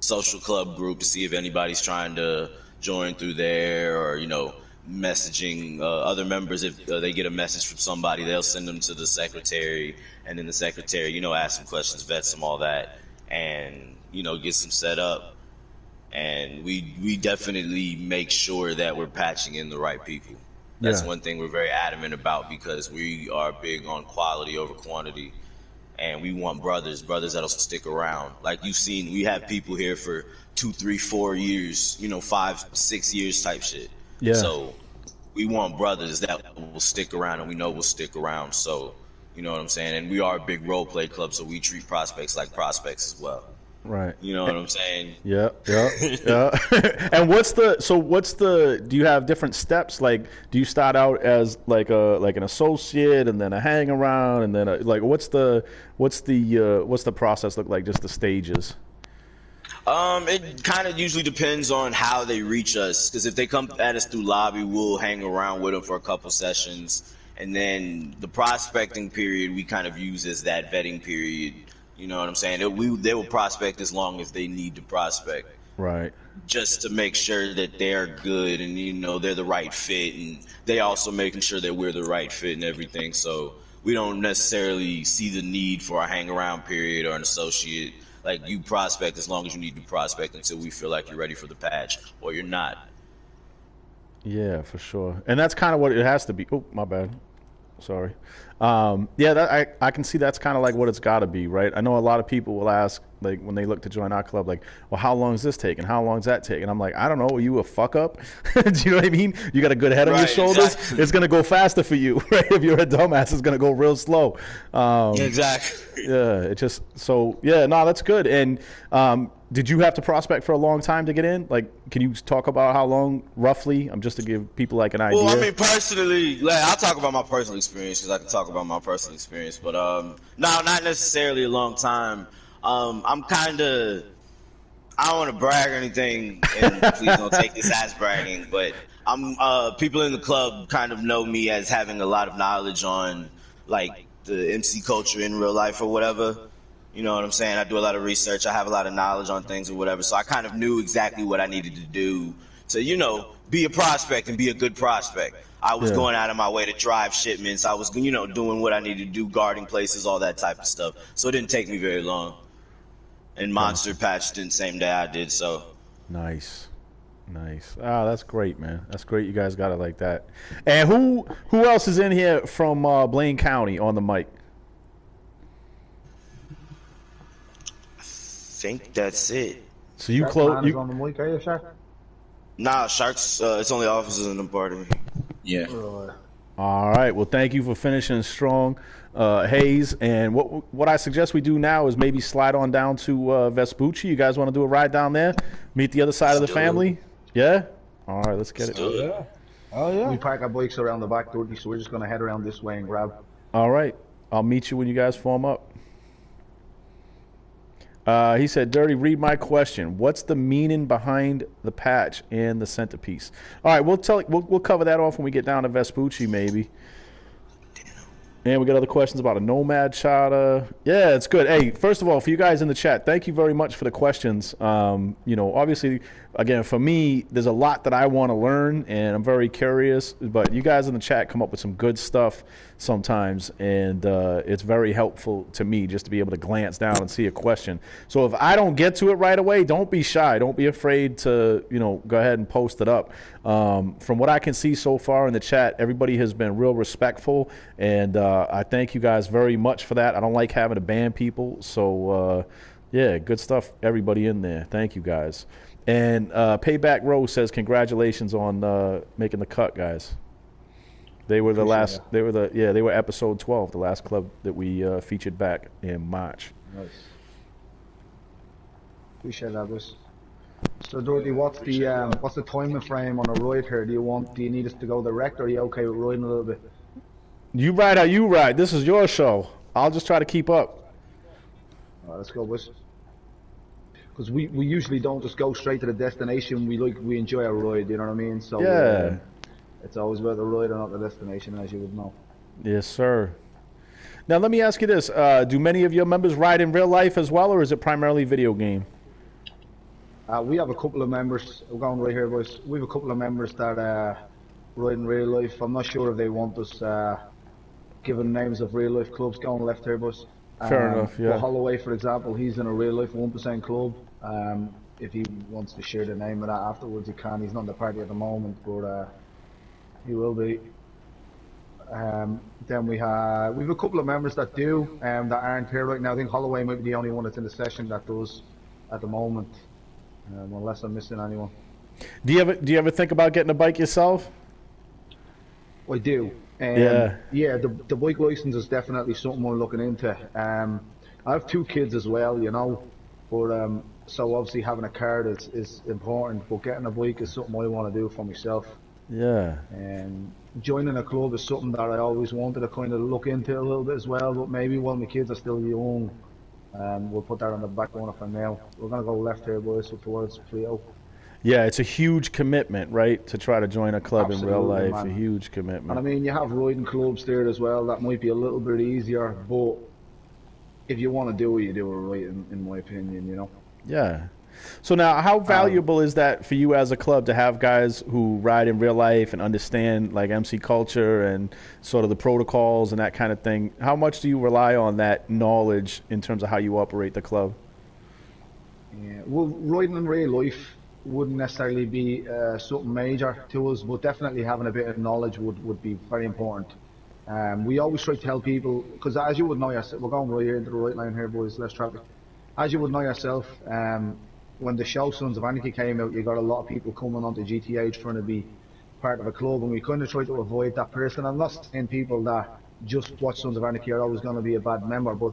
social club group to see if anybody's trying to join through there, or messaging other members. If they get a message from somebody, they'll send them to the secretary, and then the secretary, asks some questions, vets them, all that, and gets them set up. And we definitely make sure that we're patching in the right people. That's one thing we're very adamant about, because we are big on quality over quantity. And we want brothers that'll stick around. Like you've seen, we have people here for 2, 3, 4 years, 5, 6 years type shit. Yeah. So we want brothers that will stick around, and we know will stick around. So, you know what I'm saying? And we are a big role play club, so we treat prospects like prospects as well. Right. You know what I'm saying? Yeah. And do you have different steps? Like, do you start out as like an associate, and then a hang around, and then what's the process look like? Just the stages. It kind of usually depends on how they reach us, because if they come at us through lobby, we'll hang around with them for a couple sessions, and then the prospecting period we kind of use as that vetting period. You know what I'm saying? They will prospect as long as they need to prospect. Right. Just to make sure that they're good, and they're the right fit, and they also making sure that we're the right fit and everything. So we don't necessarily see the need for a hang around period or an associate. Like, you prospect as long as you need to prospect until we feel like you're ready for the patch, or you're not. Yeah, for sure. And that's kind of what it has to be. Oh, my bad. Sorry. I can see that's kind of like what it's got to be, right? I know a lot of people will ask, like, when they look to join our club, like, well, how long is this taking? How long is that taking? I'm like, I don't know. Are you a fuck up? Do you know what I mean? You got a good head on your shoulders. Exactly. It's going to go faster for you, right? If you're a dumbass, it's going to go real slow. Exactly. Yeah, that's good. And did you have to prospect for a long time to get in? Like, can you talk about how long, roughly? Just to give people like an idea. Well, I mean, personally, I'll talk about my personal experience, because I can talk about my personal experience. But no, not necessarily a long time. I'm kind of, I don't want to brag or anything, and please don't take this as bragging, but people in the club kind of know me as having a lot of knowledge on, like, the MC culture in real life or whatever. You know what I'm saying? I do a lot of research. I have a lot of knowledge on things or whatever. So I kind of knew exactly what I needed to do to, be a prospect and be a good prospect. I was going out of my way to drive shipments. I was, doing what I needed to do, guarding places, all that type of stuff. So it didn't take me very long. And Monster patched in the same day I did, so. Nice. Oh, that's great, man. That's great you guys got it like that. And who else is in here from Blaine County on the mic? I think that's it. So you close. On the mic, are you, Shark? Nah, Sharks. It's only officers in the party. Yeah. All right. Well, thank you for finishing strong, Hayes. And what I suggest we do now is maybe slide on down to Vespucci. You guys want to do a ride down there? Meet the other side of the family? Yeah. All right. Let's get it. Yeah. Oh yeah. We park our bikes around the back door, so we're just gonna head around this way and grab. All right. I'll meet you when you guys form up. He said, Dirty, read my question. What's the meaning behind the patch and the centerpiece? All right, we'll cover that off when we get down to Vespucci, maybe. And we got other questions about a nomad charter. Yeah, it's good. Hey, first of all, for you guys in the chat, thank you very much for the questions. Obviously, again, for me, there's a lot that I want to learn, and I'm very curious. But you guys in the chat come up with some good stuff sometimes, and it's very helpful to me just to be able to glance down and see a question. So if I don't get to it right away, don't be shy. Don't be afraid to, go ahead and post it up. From what I can see so far in the chat, everybody has been real respectful, and I thank you guys very much for that. I don't like having to ban people, so yeah, good stuff, everybody in there. Thank you guys. And Payback Rose says congratulations on making the cut, guys. They were the last. They were episode 12, the last club that we featured back in March. Nice. Appreciate that, boys. So, Dorothy, what's the timing frame on a ride here? Do you need us to go direct, or are you okay with riding a little bit? You ride how you ride. This is your show. I'll just try to keep up. All right, let's go, boys. Because we usually don't just go straight to the destination. We enjoy our ride. You know what I mean? So yeah, it's always about the ride and not the destination, as you would know. Yes, sir. Now let me ask you this: do many of your members ride in real life as well, or is it primarily video game? We have a couple of members. We're going right here, boys. We have a couple of members that ride in real life. I'm not sure if they want us giving names of real life clubs going left here, boys. Fair enough, yeah. But Holloway, for example, he's in a real life 1% club. If he wants to share the name of that afterwards, he can. He's not in the party at the moment, but he will be. Then we have a couple of members that do that aren't here right now. I think Holloway might be the only one that's in the session that does at the moment, unless I'm missing anyone. Do you ever think about getting a bike yourself? I do. Yeah. Yeah, the bike license is definitely something we're looking into. I have 2 kids as well, you know, but so obviously having a card is important, but getting a bike is something I want to do for myself. Yeah. Joining a club is something that I always wanted to kind of look into a little bit as well, but maybe while my kids are still young, we'll put that on the back burner for now. We're going to go left here, boys, so towards freeaim. Yeah, it's a huge commitment, right, to try to join a club Absolutely, in real life. man. A huge commitment. And I mean, you have riding clubs there as well. That might be a little bit easier, but if you want to do it, you do it right, in my opinion, you know. Yeah. So now, how valuable is that for you as a club to have guys who ride in real life and understand like MC culture and sort of the protocols and that kind of thing? How much do you rely on that knowledge in terms of how you operate the club? Yeah, well, riding in real life wouldn't necessarily be something major to us, but definitely having a bit of knowledge would be very important. We always try to tell people, because as you would know yourself, we're going right here into the right line here, boys, less traffic. As you would know yourself, when the show Sons of Anarchy came out, you got a lot of people coming onto GTH trying to be part of a club, and we kind of try to avoid that person. I'm not saying people that just watch Sons of Anarchy are always going to be a bad member, but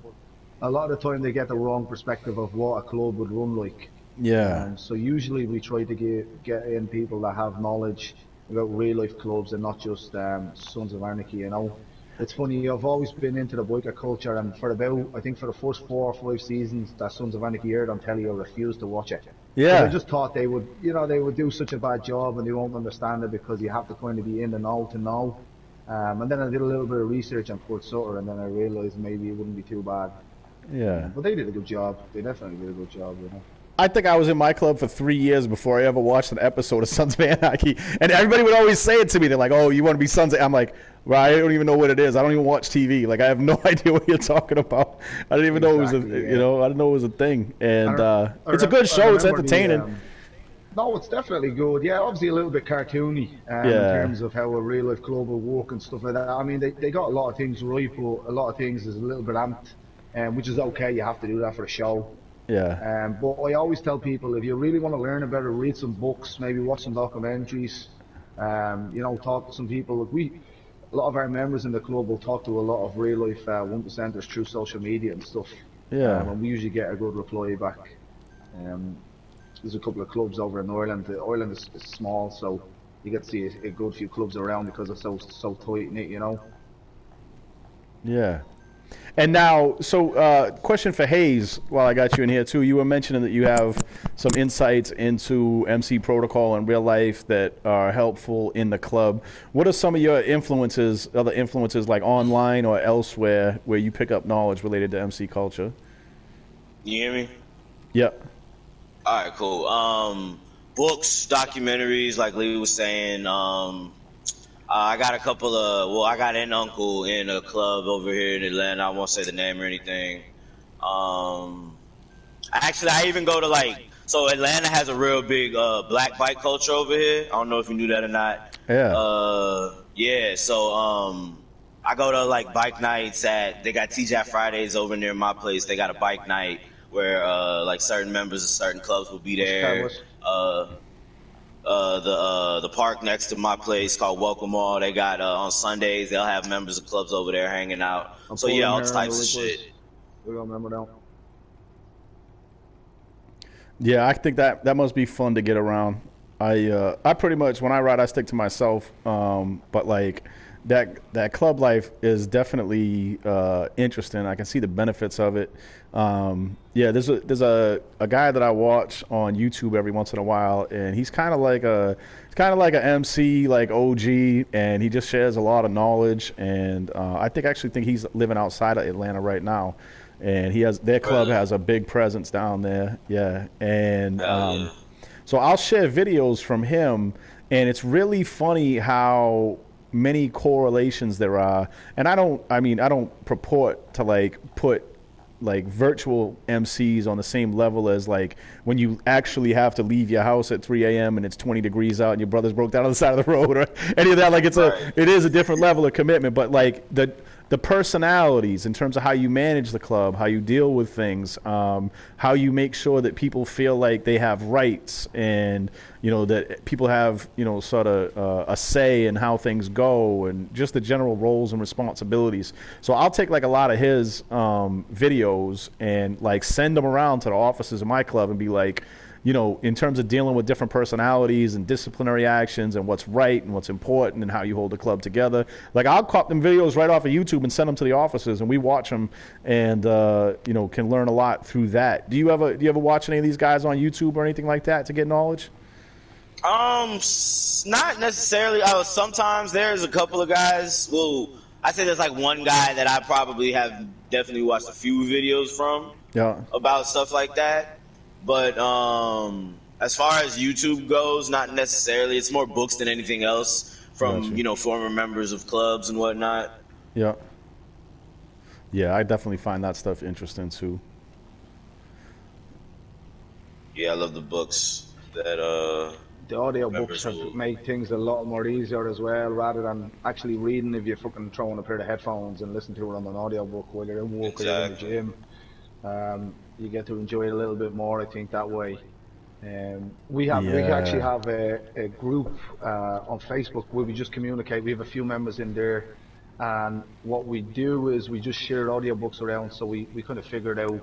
a lot of the time they get the wrong perspective of what a club would run like. Yeah. So usually we try to get in people that have knowledge about real life clubs and not just Sons of Anarchy, you know. It's funny, I've always been into the biker culture, and for I think for the first 4 or 5 seasons that Sons of Anarchy aired on telly, I refused to watch it. Yeah. I just thought they would do such a bad job and they won't understand it because you have to kind of be in the know to know. And then I did a little bit of research on Fort Sutter, and then I realised maybe it wouldn't be too bad. Yeah. But they did a good job. They definitely did a good job, you know. I think I was in my club for 3 years before I ever watched an episode of Sons of Anarchy. And everybody would always say it to me. They're like, oh, you want to be Sons of... I'm like, well, I don't even know what it is. I don't even watch TV. Like, I have no idea what you're talking about. I didn't even know it was a, you know, I didn't know it was a thing. And it's a good show. It's entertaining. No, it's definitely good. Yeah, obviously a little bit cartoony in terms of how a real life club will work and stuff like that. I mean, they got a lot of things right, but a lot of things is a little bit amped, which is okay. You have to do that for a show. Yeah. But I always tell people, if you really want to learn about it, read some books, maybe watch some documentaries, you know, talk to some people. Like a lot of our members in the club will talk to a lot of real life 1%ers through social media and stuff. Yeah. And we usually get a good reply back. There's a couple of clubs over in Ireland. Ireland is small, so you get to see a good few clubs around because it's so tight knit, you know. Yeah. And now, so question for Hayes, while I got you in here too. You were mentioning that you have some insights into MC protocol in real life that are helpful in the club. What are some of your influences, other influences like online or elsewhere, where you pick up knowledge related to MC culture? You hear me? Yep. All right, cool. Books, documentaries, like Lee was saying. I got a couple of, well, I got an uncle in a club over here in Atlanta. I won't say the name or anything. Actually, I even go to so Atlanta has a real big black bike culture over here. I don't know if you knew that or not. Yeah. Yeah, so I go to bike nights they got TJ Fridays over near my place. They got a bike night where certain members of certain clubs will be there. The park next to my place called Welcome All. They got on Sundays they'll have members of clubs over there hanging out. So yeah, all types of shit. We don't remember that. Yeah, I think that must be fun to get around. I pretty much when I ride I stick to myself. But like that club life is definitely interesting. I can see the benefits of it. Yeah, there's a guy that I watch on YouTube every once in a while, and he's kind of like a MC, like OG, and he just shares a lot of knowledge. And I actually think he's living outside of Atlanta right now, and their club has a big presence down there. Yeah, and so I'll share videos from him, and it's really funny how many correlations there are. And I don't purport to like put like virtual MCs on the same level as like when you actually have to leave your house at 3 a.m. and it's 20 degrees out and your brother's broke down on the side of the road or any of that. Like it is a different level of commitment, but like the personalities in terms of how you manage the club, how you deal with things, how you make sure that people feel like they have rights, and that people have sort of a say in how things go, and just the general roles and responsibilities. So I'll take like a lot of his videos and like send them around to the offices of my club and be like, in terms of dealing with different personalities and disciplinary actions and what's right and what's important and how you hold the club together. Like I'll cop them videos right off of YouTube and send them to the offices, and we watch them and can learn a lot through that. Do you ever watch any of these guys on YouTube or anything like that to get knowledge? Not necessarily. Sometimes there's a couple of guys. Well, I say there's like one guy that I probably have definitely watched a few videos from. Yeah. About stuff like that. But as far as YouTube goes, not necessarily. It's more books than anything else from former members of clubs and whatnot. Yeah. Yeah, I definitely find that stuff interesting too. Yeah, I love the books that the audio books make things a lot more easier as well, rather than actually reading. If you're fucking throwing a pair of headphones and listen to it on an audio book while you're in work or you're in the gym. You get to enjoy it a little bit more, I think, that way. We actually have a group on Facebook where we just communicate. We have a few members in there, and what we do is we just share audiobooks around, so we kind of figured out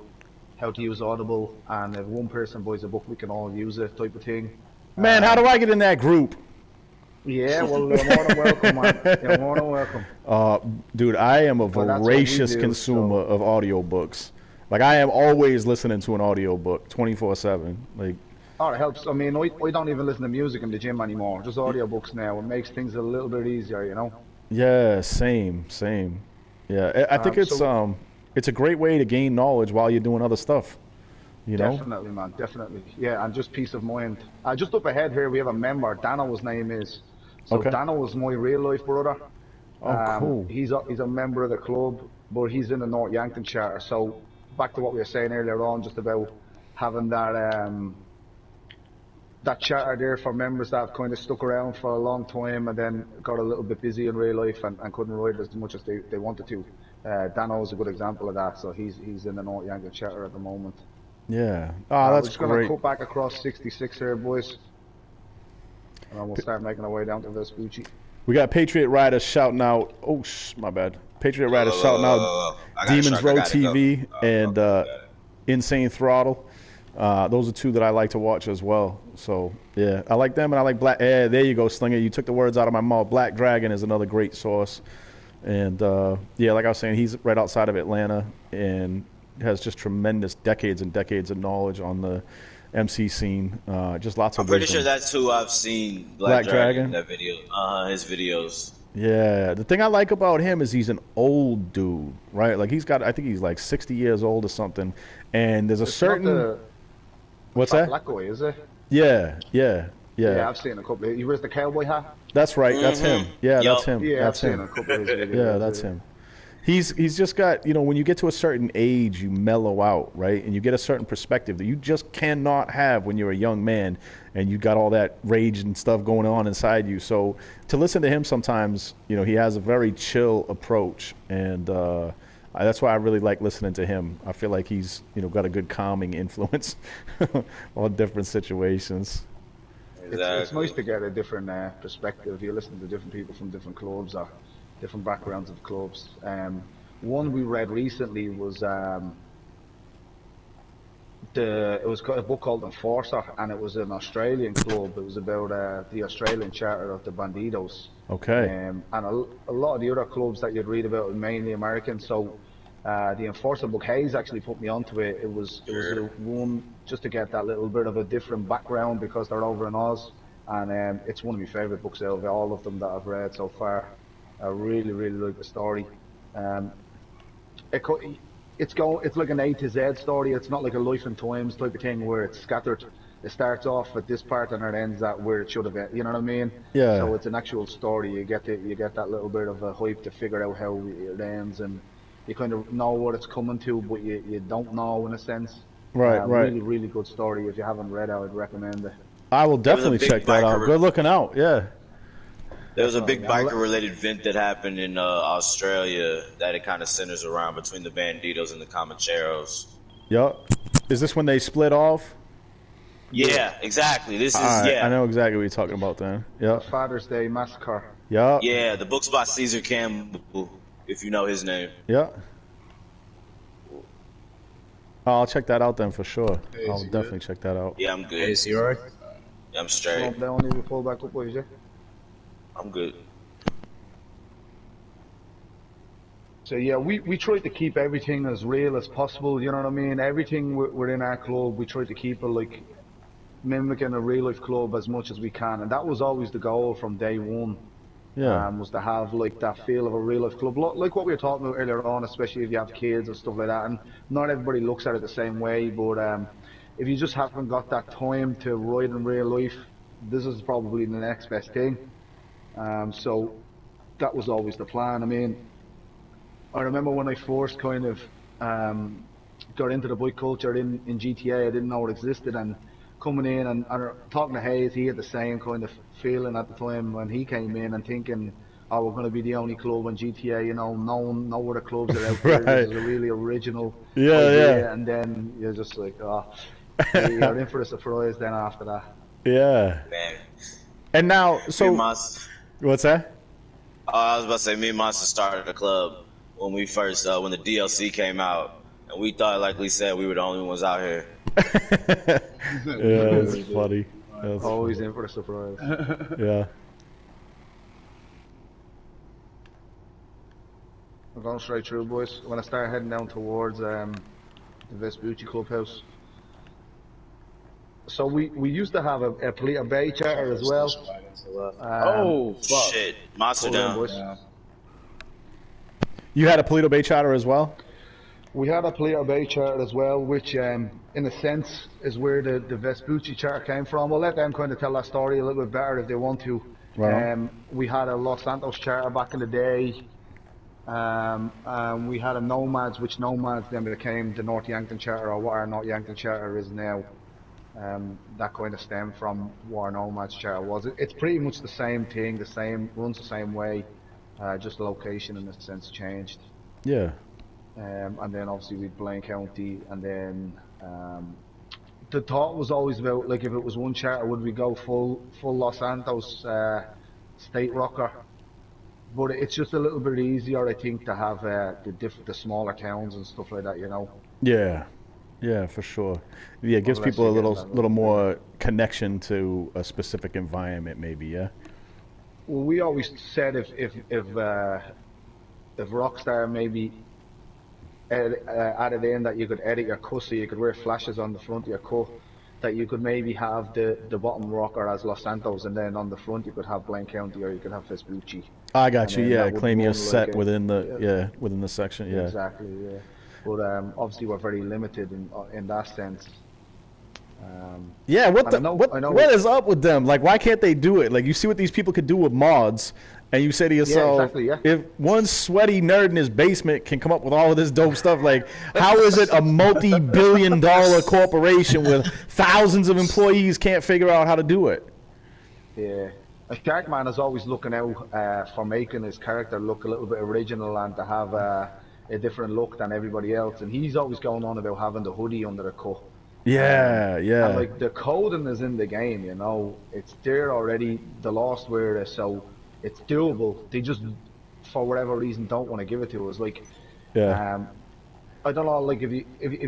how to use Audible, and if one person buys a book, we can all use it, type of thing. Man, how do I get in that group? Yeah, well, you're more than welcome, man. You're more than welcome. Dude, I am a voracious consumer of audiobooks. Like, I am always listening to an audiobook 24/7. Like, oh, it helps. I mean, I don't even listen to music in the gym anymore. Just audiobooks now. It makes things a little bit easier, Yeah, same. Yeah, I think it's a great way to gain knowledge while you're doing other stuff. Definitely, man. Definitely. Yeah, and just peace of mind. Just up ahead here, we have a member. Dano, his name is. So Dano is my real life brother. Oh, cool. He's a member of the club, but he's in the North Yankton charter. So back to what we were saying earlier on, just about having that charter there for members that have kind of stuck around for a long time and then got a little bit busy in real life and couldn't ride as much as they wanted to. Dano is a good example of that. So he's in the North Yankton charter at the moment. Yeah. Oh, that's we're just going to cut back across 66 here, boys. And then we'll start making our way down to Vespucci. We got Patriot Riders shouting out. Oh, my bad. Patriot Riders shouting out Demons Row TV and Insane Throttle. Those are two that I like to watch as well. So, yeah, I like them, and I like Black. There you go, Slinger. You took the words out of my mouth. Black Dragon is another great source. And, yeah, like I was saying, he's right outside of Atlanta and has just tremendous decades and decades of knowledge on the MC scene. Just lots of I'm pretty sure that's who I've seen, Black Dragon. That video, his videos. Yeah, the thing I like about him is he's an old dude, right? Like I think he's like 60 years old or something. And there's a certain... What's that? Black boy, is it? Yeah. Yeah, I've seen a couple. He wears the cowboy hat. That's right. That's him. Yeah, that's him. Yeah, that's I've him. seen a couple of his videos. Yeah, that's him. He's just got, when you get to a certain age, you mellow out, right? And you get a certain perspective that you just cannot have when you're a young man and you got all that rage and stuff going on inside you. So to listen to him sometimes, he has a very chill approach. And that's why I really like listening to him. I feel like he's, got a good calming influence on different situations. It's nice to get a different perspective. You listen to different people from different clubs or different backgrounds of clubs. One we read recently was It was a book called Enforcer, and it was an Australian club. It was about the Australian charter of the Bandidos. Okay. And a lot of the other clubs that you'd read about are mainly American. So the Enforcer book, Hayes actually put me onto it. It was one just to get that little bit of a different background because they're over in Oz, and it's one of my favourite books out of all of them that I've read so far. I really, really like the story. It's like an A to Z story. It's not like a life and times type of thing where it's scattered. It starts off at this part and it ends at where it should have been. You know what I mean? Yeah. So it's an actual story. You get that little bit of a hype to figure out how it ends, and you kind of know what it's coming to, but you don't know in a sense. Right. Really, really good story. If you haven't read it, I would recommend it. I will definitely check that out. Good looking out. Yeah. There was a big biker-related event that happened in Australia that it kind of centers around between the Bandidos and the Comancheros. Yup. Is this when they split off? Yeah, exactly. This is right. I know exactly what you're talking about then. Yep. Father's Day Massacre. Yep. Yeah, the book's by Caesar Campbell, if you know his name. Yep. I'll check that out then for sure. Hey, I'll definitely check that out. Yeah, I'm good. Is he alright? Yeah, I'm straight. They don't need to pull back up, boys, yeah? I'm good. So yeah, we tried to keep everything as real as possible, you know what I mean? Everything within our club, we tried to keep it like mimicking a real life club as much as we can, and that was always the goal from day one. Yeah. Was to have like that feel of a real life club, like what we were talking about earlier on, especially if you have kids and stuff like that. And not everybody looks at it the same way, but if you just haven't got that time to ride in real life, this is probably the next best thing. So that was always the plan. I mean, I remember when I first kind of got into the bike culture in GTA, I didn't know it existed, and coming in and talking to Hayes, he had the same kind of feeling at the time when he came in and thinking, oh, we're going to be the only club in GTA, you know, no other clubs are out there. This is a really original idea. Yeah. And then you're just like, oh, you're in for a surprise then after that. Yeah. Man. And now, so... What's that? I was about to say, me and Monster started a club when we first, when the DLC came out, and we thought, like we said, we were the only ones out here. Yeah, that's funny. That's always in for a surprise. Yeah. We're going straight through, boys. When I start heading down towards the Vespucci clubhouse. So we used to have a Polito Bay charter as well. Shit. Monster down. Boys. Yeah. You had a Polito Bay charter as well? We had a Polito Bay charter as well, which in a sense is where the Vespucci charter came from. We'll let them kind of tell that story a little bit better if they want to. Right. We had a Los Santos charter back in the day. We had a Nomads, which Nomads then became the North Yankton charter, or what our North Yankton charter is now. That kind of stemmed from what our Nomads charter was. It's pretty much the same thing, runs the same way, just the location in a sense changed. Yeah. And then obviously with Blaine County, and then the thought was always about, like, if it was one charter, would we go full Los Santos state rocker? But it's just a little bit easier, I think, to have the smaller towns and stuff like that, you know. Yeah. Yeah, for sure. Yeah, it gives people a little more connection to a specific environment, maybe. Yeah. Well, we always said if Rockstar maybe added in that you could edit your cut, so you could wear flashes on the front of your cut, that you could maybe have the bottom rocker as Los Santos, and then on the front you could have Blaine County, or you could have Vespucci. I got you. Yeah, claim your set within the within the section. Yeah. Exactly. Yeah. But obviously we're very limited in that sense. Yeah, what is up with them? Like, why can't they do it? Like, you see what these people could do with mods, and you say to yourself, if one sweaty nerd in his basement can come up with all of this dope stuff, like, how is it a multi-billion-dollar corporation with thousands of employees can't figure out how to do it? Yeah. Sharkman is always looking out for making his character look a little bit original and to have a different look than everybody else, and he's always going on about having the hoodie under the cut. Yeah, yeah. And like, the coding is in the game, you know, it's there already. The Lost wear it, so it's doable. They just, for whatever reason, don't want to give it to us. Like, I don't know, like if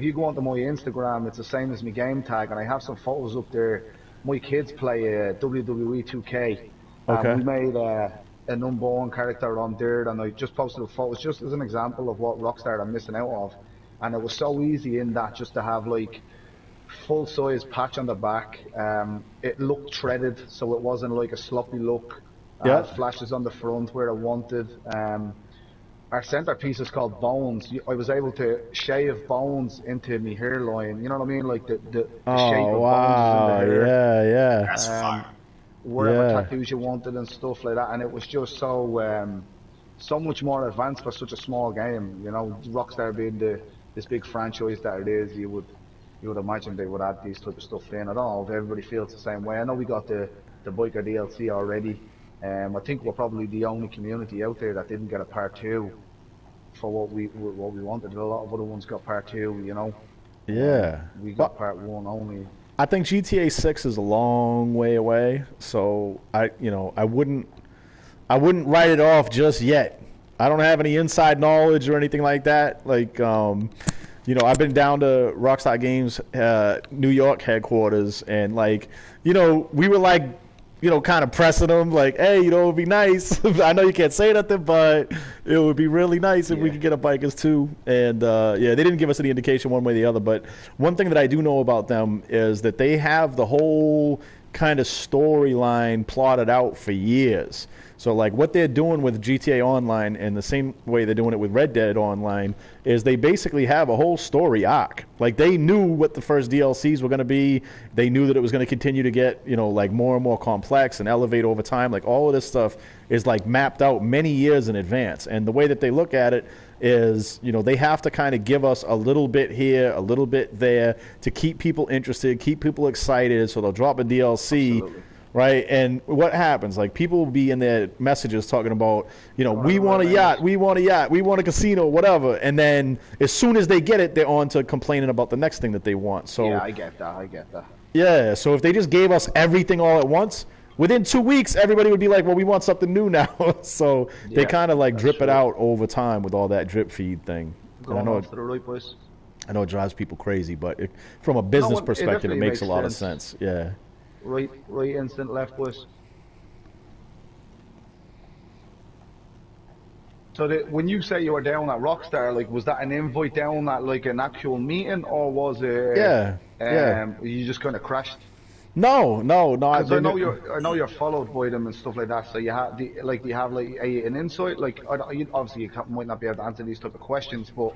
you go onto my Instagram, it's the same as my game tag, and I have some photos up there. My kids play WWE 2K. Okay. We made an Unborn character on there, and I just posted the photos just as an example of what Rockstar are missing out of. And it was so easy in that just to have like full size patch on the back. It looked threaded, so it wasn't like a sloppy look. Yeah. Flashes on the front where I wanted. Our centerpiece is called Bones. I was able to shave bones into my hairline. You know what I mean? Like the shape of bones in the hair. Yeah. That's fire. Wherever tattoos you wanted and stuff like that. And it was just so much more advanced for such a small game. You know, Rockstar being this big franchise that it is, you would imagine they would add these type of stuff in. I don't know if everybody feels the same way. I know we got the biker DLC already. I think we're probably the only community out there that didn't get a part 2 for what we wanted. A lot of other ones got part 2, you know. Yeah. We got part 1 only. I think GTA 6 is a long way away, so I wouldn't write it off just yet. I don't have any inside knowledge or anything like that. Like, I've been down to Rockstar Games New York headquarters, and like, we were like, kind of pressing them, like, hey, it would be nice. I know you can't say nothing, but it would be really nice if we could get a bikers too. And they didn't give us any indication one way or the other. But one thing that I do know about them is that they have the whole kind of storyline plotted out for years. So like what they're doing with GTA Online and the same way they're doing it with Red Dead Online is they basically have a whole story arc. Like they knew what the first DLCs were going to be. They knew that it was going to continue to get, like more and more complex and elevate over time. Like all of this stuff is like mapped out many years in advance. And the way that they look at it is, they have to kind of give us a little bit here, a little bit there to keep people interested, keep people excited. So they'll drop a DLC. Absolutely. Right, and what happens? Like people will be in their messages talking about, we want a yacht, we want a casino, whatever. And then as soon as they get it, they're on to complaining about the next thing that they want. So yeah, I get that. Yeah, so if they just gave us everything all at once, within 2 weeks, everybody would be like, well, we want something new now. So they kind of like drip it out over time with all that drip feed thing. I know it drives people crazy, but from a business perspective, it makes a lot of sense. Yeah. Right, instant, left, boys. So when you say you were down at Rockstar, like, was that an invite down at like an actual meeting, or was it? Yeah. You just kind of crashed. No. Because I know you're followed by them and stuff like that. So you have do you have like an insight? Like, obviously you might not be able to answer these type of questions, but.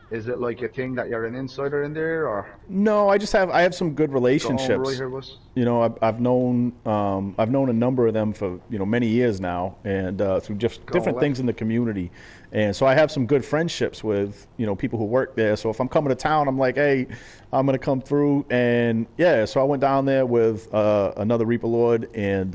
Is it like a thing that you're an insider in there, or? No, I have some good relationships. I've known a number of them for many years now, and through just different things in the community, and so I have some good friendships with people who work there. So if I'm coming to town, I'm like, hey, I'm gonna come through, and so I went down there with another Reaper Lord, and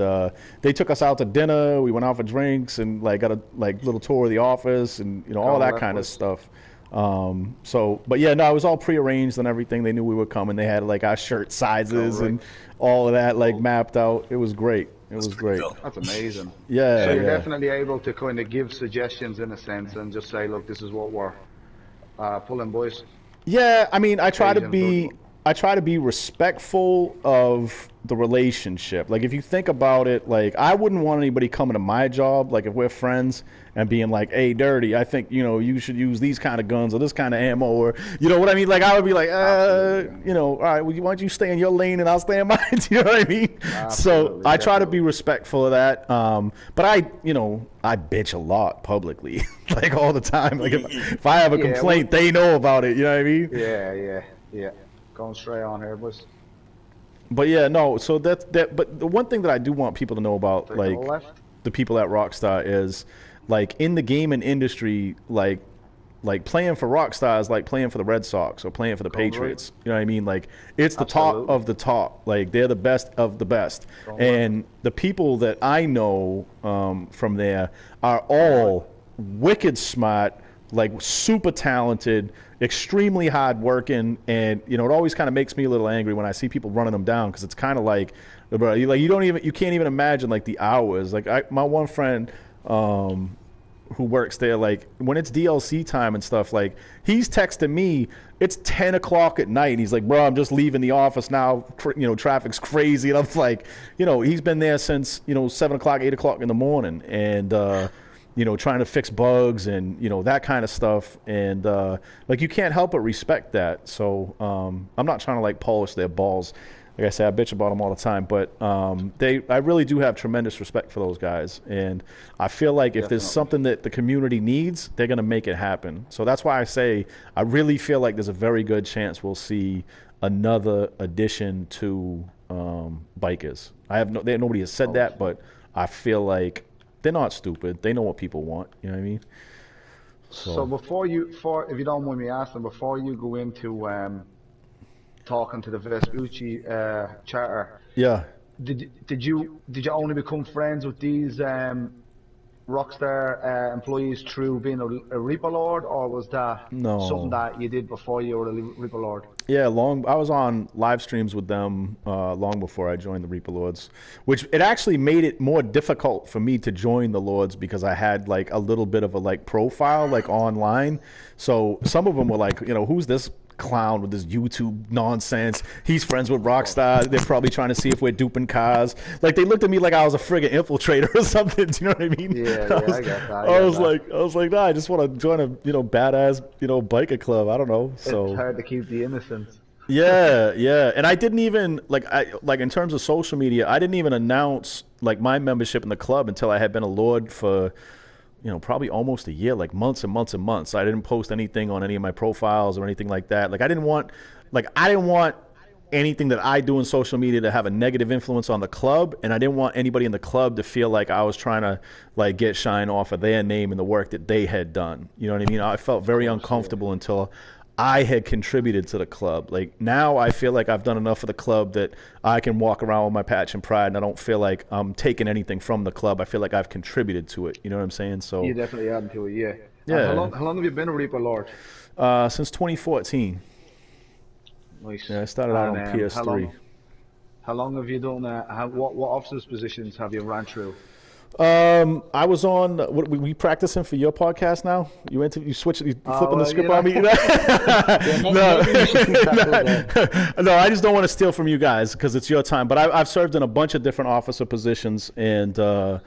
they took us out to dinner. We went out for drinks and like got a little tour of the office and all that kind of stuff. But yeah, no, it was all prearranged and everything. They knew we were coming. They had like our shirt sizes and all of that like mapped out. It was great. That's amazing. Yeah. So you're definitely able to kind of give suggestions in a sense and just say, look, this is what we're pulling, boys. Yeah, I mean, I try to be respectful of the relationship. Like, if you think about it, like, I wouldn't want anybody coming to my job, like, if we're friends, and being like, hey, Dirty, I think, you should use these kind of guns or this kind of ammo, or, you know what I mean? Like, I would be like, all right, well, why don't you stay in your lane and I'll stay in mine? You know what I mean? So I try to be respectful of that. But I bitch a lot publicly, like, all the time. Like, if I have a complaint, they know about it. You know what I mean? Yeah. Going straight on here, boys. But yeah, no. So that. But the one thing that I do want people to know about, like, the people at Rockstar is, like, in the gaming industry, like playing for Rockstar is like playing for the Red Sox or playing for the Patriots. You know what I mean? Like, it's the top of the top. Like, they're the best of the best. And the people that I know from there are all wicked smart, like super talented, extremely hardworking, and it always kind of makes me a little angry when I see people running them down, because it's kind of like, bro, you can't even imagine like the hours. Like my one friend, who works there, like when it's DLC time and stuff, like he's texting me. It's 10 o'clock at night. And he's like, bro, I'm just leaving the office now. Traffic's crazy. And I'm like, he's been there since 7 o'clock, 8 o'clock in the morning, and trying to fix bugs and that kind of stuff. And like you can't help but respect that. So I'm not trying to like polish their balls. Like I say, I bitch about them all the time, but I really do have tremendous respect for those guys, and I feel like if there's something that the community needs, they're gonna make it happen. So that's why I say I really feel like there's a very good chance we'll see another addition to bikers. Nobody has said that, but I feel like they're not stupid. They know what people want. You know what I mean? So if you don't mind me asking, before you go into talking to the Vespucci charter. Yeah. Did you only become friends with these Rockstar employees through being a Reaper Lord, or was that something that you did before you were a Reaper Lord? Yeah, I was on live streams with them long before I joined the Reaper Lords, which it actually made it more difficult for me to join the Lords because I had like a little bit of a like profile like online. So some of them were like, who's this clown with this YouTube nonsense? He's friends with Rockstar. They're probably trying to see if we're duping cars. Like they looked at me like I was a friggin' infiltrator or something. Do you know what I mean? Yeah, I got that. I was like, nah, I just want to join a badass biker club. I don't know. So it's hard to keep the innocence. Yeah, and I didn't even like in terms of social media, I didn't even announce like my membership in the club until I had been a Lord for probably almost a year, like months and months and months. I didn't post anything on any of my profiles or anything like that. Like I didn't want anything that I do in social media to have a negative influence on the club, and I didn't want anybody in the club to feel like I was trying to like get shine off of their name and the work that they had done. You know what I mean? I felt very uncomfortable until I had contributed to the club. Like now I feel like I've done enough for the club that I can walk around with my patch and pride, and I don't feel like I'm taking anything from the club. I feel like I've contributed to it. You know what I'm saying? So you definitely added to it, yeah. Yeah. How long have you been a Reaper Lord? Since 2014. Nice. Yeah, I started out on PS3. How long have you done? What officers positions have you ran through? I was on. What we practicing for your podcast now? You flipping the script on me? No, I just don't want to steal from you guys because it's your time. But I've served in a bunch of different officer positions, and I've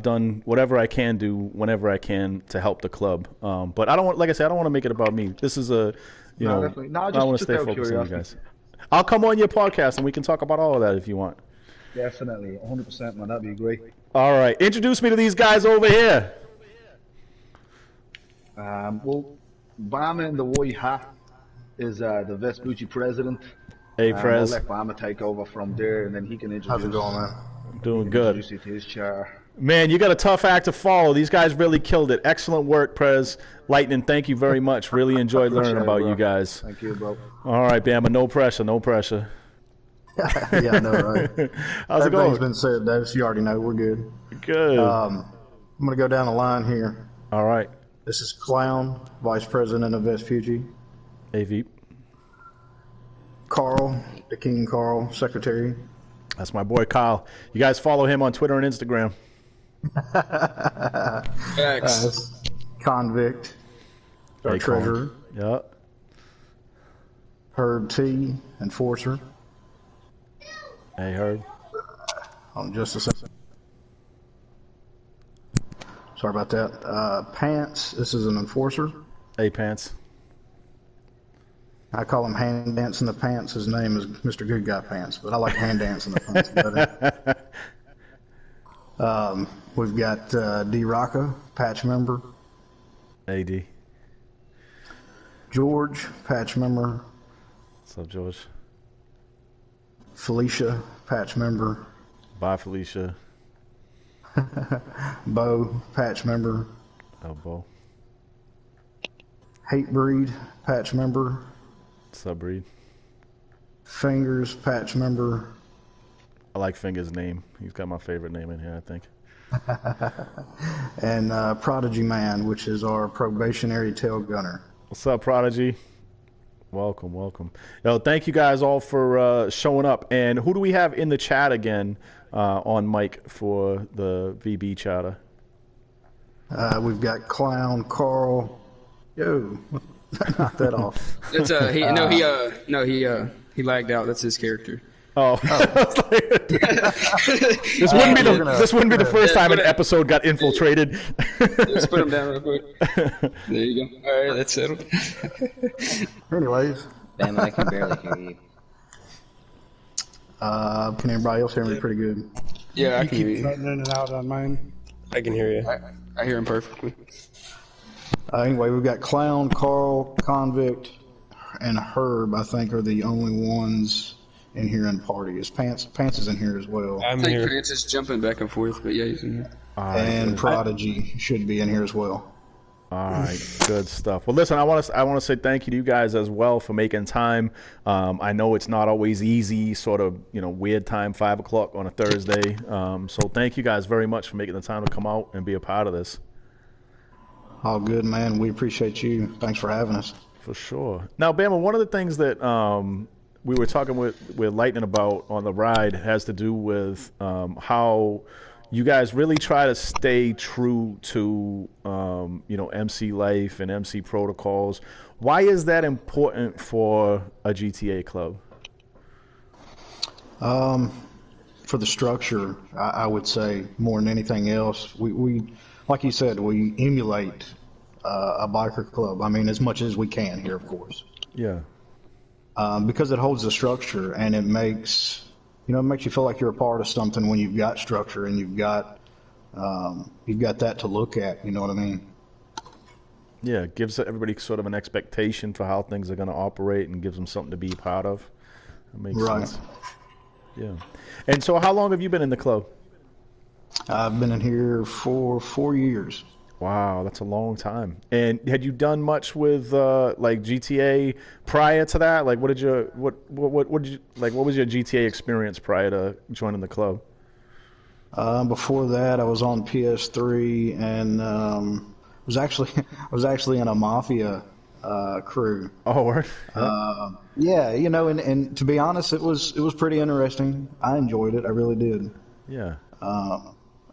done whatever I can do whenever I can to help the club. But I don't want, like I said, I don't want to make it about me. This is I want to stay focused on you guys. I'll come on your podcast and we can talk about all of that if you want. Definitely, 100%, man. That'd be great. All right, introduce me to these guys over here. Well, Bama in the white hat is the Vespucci president. Hey, Prez. I'll let Bama take over from there, and then he can introduce. How's it going, man? Doing good. Introduce you to his chair. Man, you got a tough act to follow. These guys really killed it. Excellent work, Prez. Lightning, thank you very much. Really enjoyed learning about you guys. Thank you, bro. All right, Bama, no pressure, no pressure. Yeah, I know, right? How's it going? Everything's been said, Davis. You already know we're good. Good. I'm going to go down the line here. All right. This is Clown, Vice President of Vespucci. Hey, Veep. Carl, the King Carl, Secretary. That's my boy Kyle. You guys follow him on Twitter and Instagram. Convict, our treasurer. Yeah. Herb T, Enforcer. Hey, Herb. Hold on just a second. Sorry about that. Pants, this is an Enforcer. Hey, Pants. I call him Hand Dance in the Pants. His name is Mr. Good Guy Pants, but I like Hand Dance in the Pants better. We've got D. Rocca, patch member. Hey, D. George, patch member. What's up, George? Felicia, patch member. Bye, Felicia. Bo, patch member. Oh, Bo. Hatebreed, patch member. What's up, Breed? Fingers, patch member. I like Fingers' name. He's got my favorite name in here, I think. And Prodigy Man, which is our probationary tail gunner. What's up, Prodigy? Welcome, welcome. Yo, thank you guys all for showing up. And who do we have in the chat again on mic for the VB chatter? We've got Clown Carl. Yo, knock that off. That's he lagged out. That's his character. Oh, this wouldn't be the first time an episode got infiltrated. Let's put him down real quick. There you go. All right, that's settled. Anyways, Bam, I can barely hear you. can anybody else hear me pretty good? Yeah, I You can hear keep you. cutting in and out on mine. I can hear you. I hear him perfectly. Anyway, we've got Clown, Carl, Convict, and Herb. I think are the only ones in here in party. Is Pants is in here as well. I I'm think here. Pants is jumping back and forth, but yeah, he's in here. And Prodigy should be in here as well. All right, good stuff. Well, listen, I want to say thank you to you guys as well for making time. I know it's not always easy, sort of weird time, 5 o'clock on a Thursday. So thank you guys very much for making the time to come out and be a part of this. All good, man. We appreciate you. Thanks for having us. For sure. Now, Bama, one of the things that we were talking with Lightning about on the ride has to do with how you guys really try to stay true to MC life and MC protocols. Why is that important for a GTA club? For the structure, I would say more than anything else, we like you said, we emulate a biker club. I mean, as much as we can here, of course. Yeah. Because it holds the structure, and it makes you feel like you're a part of something when you've got structure and you've got that to look at. You know what I mean? Yeah, it gives everybody sort of an expectation for how things are going to operate and gives them something to be a part of. That makes sense. Yeah. And so how long have you been in the club? I've been in here for 4 years. Wow, that's a long time. And had you done much with like GTA prior to that? Like, what was your GTA experience prior to joining the club? Before that, I was on PS3 and was actually in a mafia crew. Oh, word? Yeah, and to be honest, it was pretty interesting. I enjoyed it. I really did. Yeah.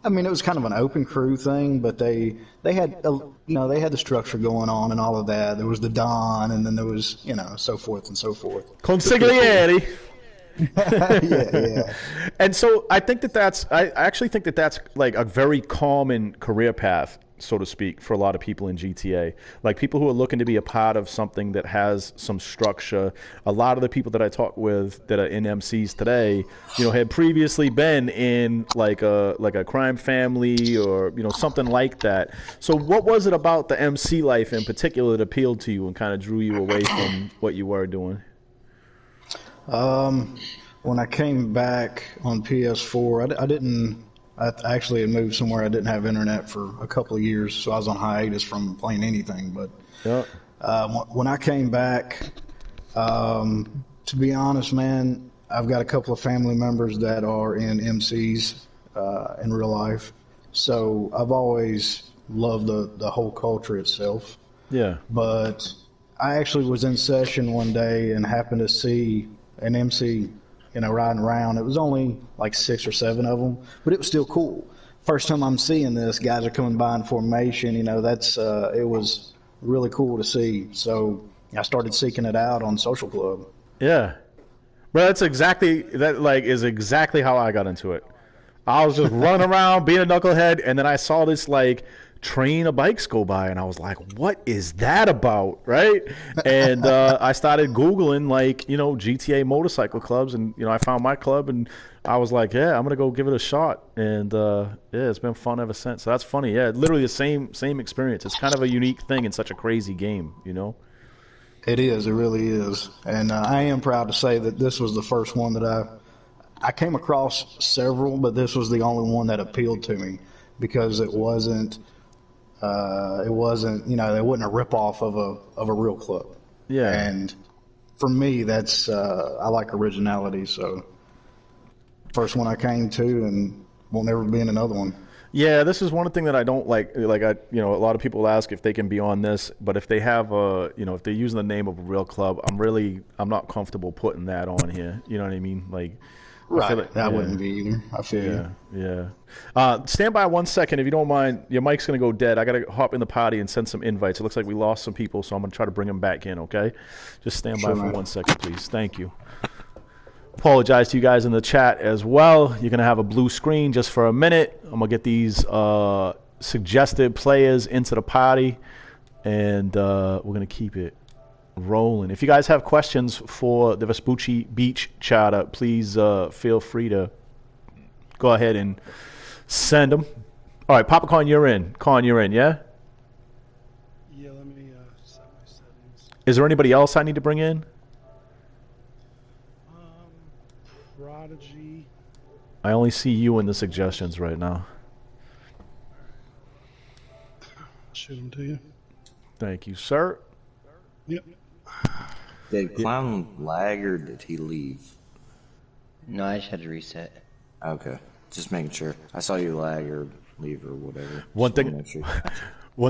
I mean, it was kind of an open crew thing, but they had they had the structure going on and all of that. There was the Don, and then there was so forth and so forth. Consigliere. yeah. And so I actually think that's like a very common career path, so to speak, for a lot of people in GTA. Like people who are looking to be a part of something that has some structure. A lot of the people that I talk with that are in MCs today, had previously been in like a crime family or something like that. So what was it about the MC life in particular that appealed to you and kind of drew you away from what you were doing? When I came back on PS4, I actually had moved somewhere I didn't have internet for a couple of years, so I was on hiatus from playing anything. But when I came back, to be honest, man, I've got a couple of family members that are in MCs in real life, so I've always loved the whole culture itself. Yeah. But I actually was in session one day and happened to see an MC riding around. It was only like 6 or 7 of them, but it was still cool. First time I'm seeing this, guys are coming by in formation. It was really cool to see. So I started seeking it out on Social Club. Yeah, but is exactly how I got into it. I was just running around being a knucklehead, and then I saw this train of bikes go by, and I was like, what is that about, right? And I started Googling GTA motorcycle clubs, and I found my club, and I was like, yeah, I'm gonna go give it a shot. And it's been fun ever since. So that's funny. Yeah, literally the same experience. It's kind of a unique thing in such a crazy game. It is. It really is. And I am proud to say that this was the first one that I came across several, but this was the only one that appealed to me because it wasn't it wasn't a ripoff of a real club. Yeah. And for me, that's I like originality. So first one I came to, and won't never be in another one. Yeah, this is one thing that I don't like. A lot of people ask if they can be on this, but if they have if they're using the name of a real club, I'm not comfortable putting that on here. You know what I mean? Right. That wouldn't be either. I feel you. Yeah. Stand by 1 second if you don't mind. Your mic's going to go dead. I got to hop in the potty and send some invites. It looks like we lost some people, so I'm going to try to bring them back in, okay? Just stand by for 1 second, please. Thank you. Apologize to you guys in the chat as well. You're going to have a blue screen just for a minute. I'm going to get these suggested players into the potty, and we're going to keep it rolling. If you guys have questions for the Vespucci Beach chatter, please feel free to go ahead and send them. All right, Papa Con, you're in. Con, you're in, yeah? Yeah, let me set my settings. Is there anybody else I need to bring in? Prodigy. I only see you in the suggestions right now. Shoot them to you. Thank you, sir. Yep. Did Clown lag or did he leave? No, I just had to reset. Okay, just making sure. I saw you lag or leave or whatever. One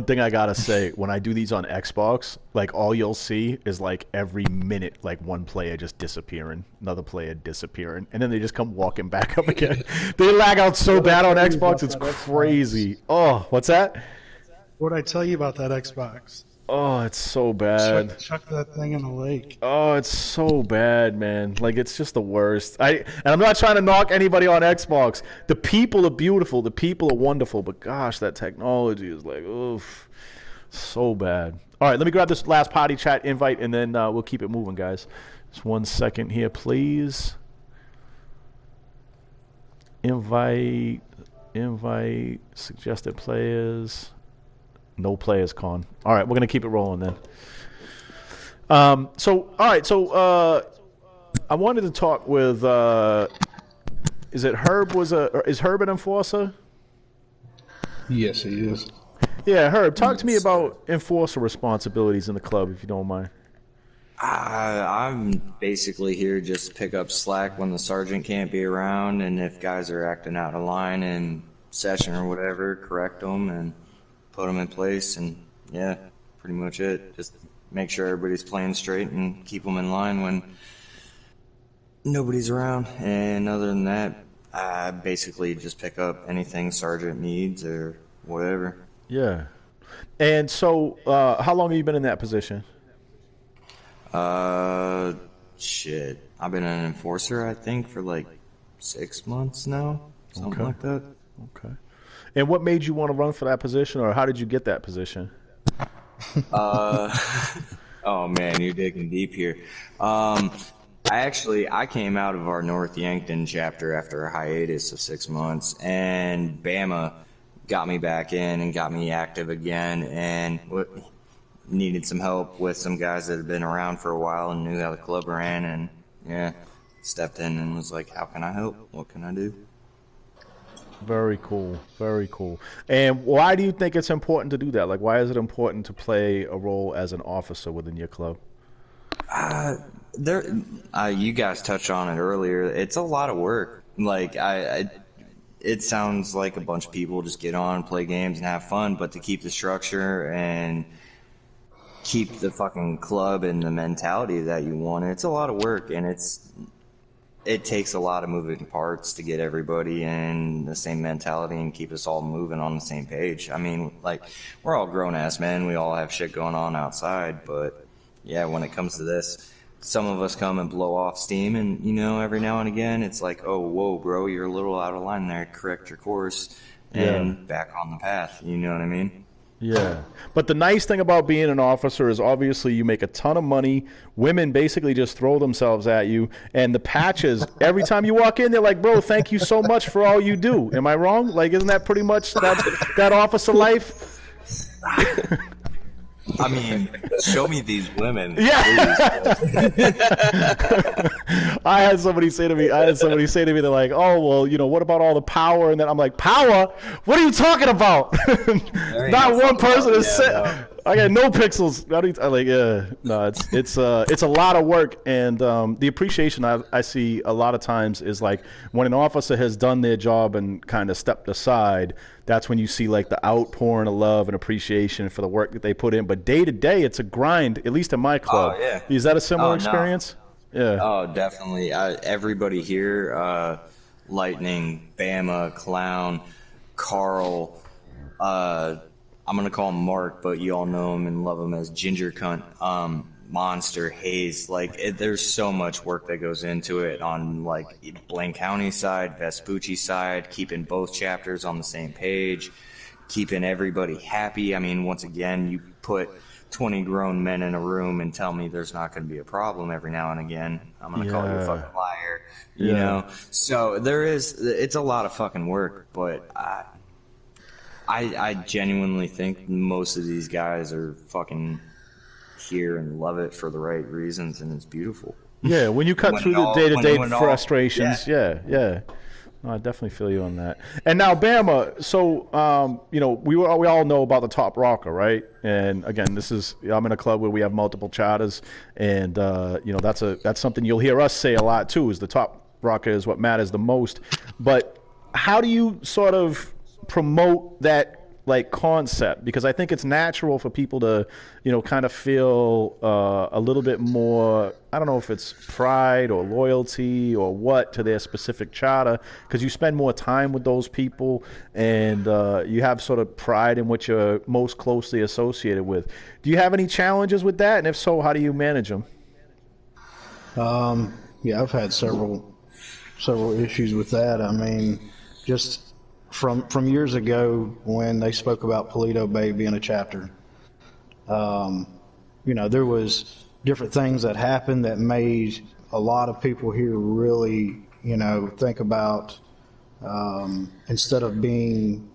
thing I gotta say, when I do these on Xbox, like all you'll see is like every minute, like one player just disappearing, another player disappearing, and then they just come walking back up again. They lag out so bad on Xbox, it's crazy. Oh, what's that? What'd I tell you about that Xbox? Oh, it's so bad. Chuck that thing in the lake. Oh, it's so bad, man. Like, it's just the worst. And I'm not trying to knock anybody on Xbox. The people are beautiful. The people are wonderful. But gosh, that technology is like, oof, so bad. All right, let me grab this last potty chat invite, and then we'll keep it moving, guys. Just 1 second here, please. Invite, suggested players. No players, Con. All right, we're going to keep it rolling then. All right, I wanted to talk with, is it Herb is Herb an enforcer? Yes, he is. Yeah, Herb, talk to me about enforcer responsibilities in the club, if you don't mind. I'm basically here just to pick up slack when the sergeant can't be around, and if guys are acting out of line in session or whatever, correct them and put them in place, and yeah, pretty much it. Just make sure everybody's playing straight and keep them in line when nobody's around. And other than that, I basically just pick up anything sergeant needs or whatever. Yeah. And so, how long have you been in that position? Shit. I've been an enforcer, I think, for like 6 months now, something like that. Okay. And what made you want to run for that position, or how did you get that position? Oh man, you're digging deep here. I came out of our North Yankton chapter after a hiatus of 6 months, and Bama got me back in and got me active again, and needed some help with some guys that had been around for a while and knew how the club ran, and yeah, stepped in and was like, how can I help? What can I do? Very cool. Very cool. And why do you think it's important to do that? Like, why is it important to play a role as an officer within your club? You guys touched on it earlier. It's a lot of work. Like, it sounds like a bunch of people just get on, play games, and have fun, but to keep the structure and keep the fucking club and the mentality that you want, it's a lot of work, and it takes a lot of moving parts to get everybody in the same mentality and keep us all moving on the same page. I mean, like, we're all grown-ass men. We all have shit going on outside, but yeah, when it comes to this, some of us come and blow off steam, and, you know, every now and again, it's like, oh, whoa, bro, you're a little out of line there. Correct your course and back on the path. You know what I mean? Yeah. But the nice thing about being an officer is obviously you make a ton of money. Women basically just throw themselves at you. And the patches, every time you walk in, they're like, bro, thank you so much for all you do. Am I wrong? Like, isn't that pretty much that officer life? I mean, show me these women. Yeah. I had somebody say to me, they're like, oh, well, you know, what about all the power? And then I'm like, power? What are you talking about? Not one person is said. I got no pixels. It's a lot of work, and the appreciation I see a lot of times is like when an officer has done their job and kind of stepped aside. That's when you see like the outpouring of love and appreciation for the work that they put in. But day to day, it's a grind. At least in my club. Oh, yeah. Is that a similar experience? Yeah. Oh, definitely. Everybody here, Lightning, Bama, Clown, Carl, I'm going to call him Mark, but you all know him and love him as Ginger Cunt, Monster, Hayes. Like, there's so much work that goes into it on, like, Blaine County side, Vespucci side, keeping both chapters on the same page, keeping everybody happy. I mean, once again, you put 20 grown men in a room and tell me there's not going to be a problem every now and again, I'm going to call you a fucking liar, you know? So it's a lot of fucking work, but I genuinely think most of these guys are fucking here and love it for the right reasons, and it's beautiful. Yeah, when you cut through the day-to-day frustrations, yeah. No, I definitely feel you on that. And now, Bama, so, we all know about the Top Rocker, right? And again, I'm in a club where we have multiple charters, and, that's something you'll hear us say a lot, too, is the Top Rocker is what matters the most. But how do you sort of promote that concept? Because I think it's natural for people to kind of feel a little bit more, I don't know if it's pride or loyalty or what, to their specific charter, because you spend more time with those people and you have sort of pride in what you're most closely associated with. Do you have any challenges with that, and if so, how do you manage them? Yeah, I've had several issues with that. I mean, just from years ago when they spoke about Polito Bay being a chapter, there was different things that happened that made a lot of people here really, think about, instead of being,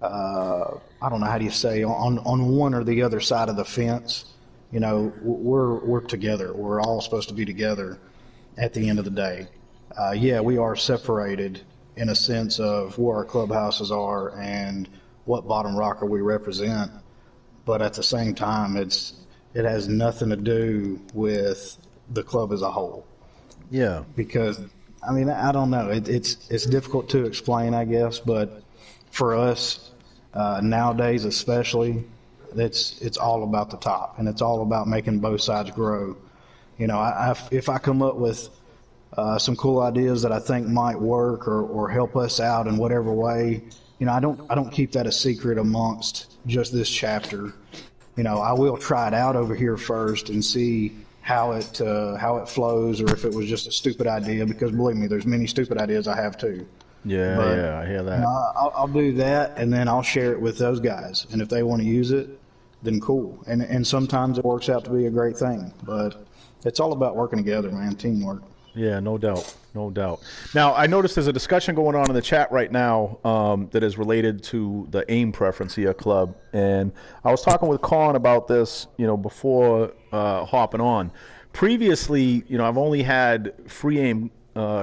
I don't know, how do you say, on one or the other side of the fence, we're together. We're all supposed to be together at the end of the day. Yeah, we are separated in a sense of where our clubhouses are and what bottom rocker we represent. But at the same time, it has nothing to do with the club as a whole. Yeah. Because, I mean, I don't know. It's difficult to explain, I guess, but for us, nowadays especially, it's all about the top, and it's all about making both sides grow. If I come up with some cool ideas that I think might work or help us out in whatever way, I don't keep that a secret amongst just this chapter. I will try it out over here first and see how it flows, or if it was just a stupid idea, because believe me, there's many stupid ideas I have too. Yeah, I hear that. I'll do that, and then I'll share it with those guys, and if they want to use it, then cool. And sometimes it works out to be a great thing, but it's all about working together, man, teamwork. Yeah, no doubt. Now, I noticed there's a discussion going on in the chat right now that is related to the AIM preference here, club. And I was talking with Colin about this, before hopping on. Previously, I've only had freeaim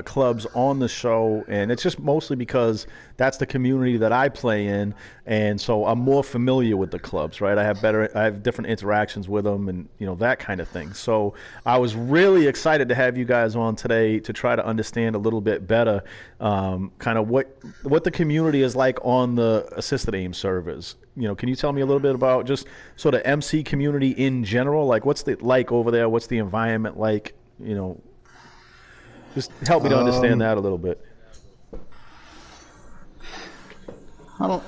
clubs on the show, and it's just mostly because that's the community that I play in, and so I'm more familiar with the clubs, right? I have different interactions with them, and that kind of thing. So I was really excited to have you guys on today to try to understand a little bit better, kind of what the community is like on the assisted aim servers. Can you tell me a little bit about just sort of MC community in general? Like, what's it like over there? What's the environment like? Just help me to understand that a little bit.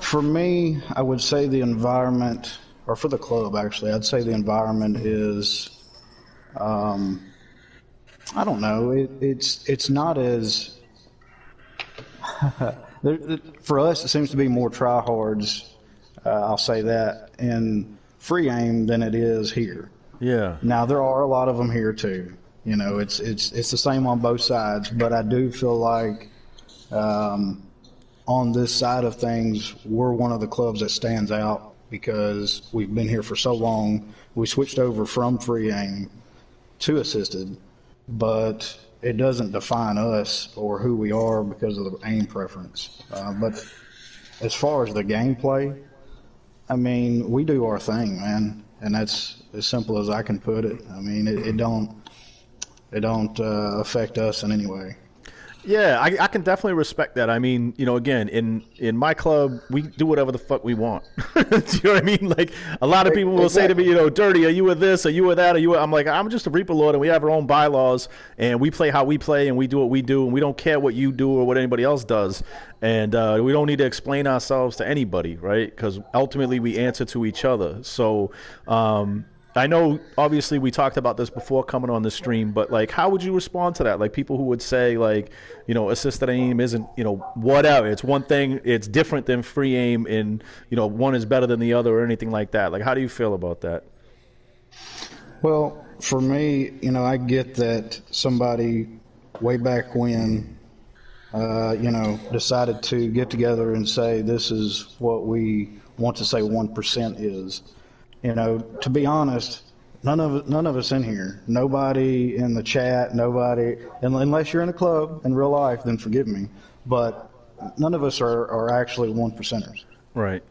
For me, I would say the environment, or for the club actually, I'd say the environment is, I don't know, it's not as, for us it seems to be more tryhards, I'll say that, in freeaim than it is here. Yeah. Now there are a lot of them here too. It's the same on both sides, but I do feel like on this side of things, we're one of the clubs that stands out because we've been here for so long. We switched over from freeaim to assisted, but it doesn't define us or who we are because of the aim preference. But as far as the gameplay, I mean, we do our thing, man, and that's as simple as I can put it. I mean, it don't affect us in any way. Yeah, I can definitely respect that. I mean, you know, again, in my club, we do whatever the fuck we want. Do you know what I mean? Like, a lot of people will say to me, you know, Dirty, are you with this? Are you with that? I'm like, I'm just a Reaper Lord, and we have our own bylaws, and we play how we play, and we do what we do, and we don't care what you do or what anybody else does. And we don't need to explain ourselves to anybody, right? Because ultimately we answer to each other. So, I know, obviously, we talked about this before coming on the stream, but, like, how would you respond to that? Like, people who would say, like, you know, assisted aim isn't, you know, whatever. It's one thing. It's different than free aim, and, you know, one is better than the other or anything like that. Like, how do you feel about that? Well, for me, you know, I get that somebody way back when, you know, decided to get together and say this is what we want to say 1% is. You know, to be honest, none of us in here, nobody in the chat, nobody, unless you're in a club in real life, then forgive me, but none of us are actually 1%ers. Right.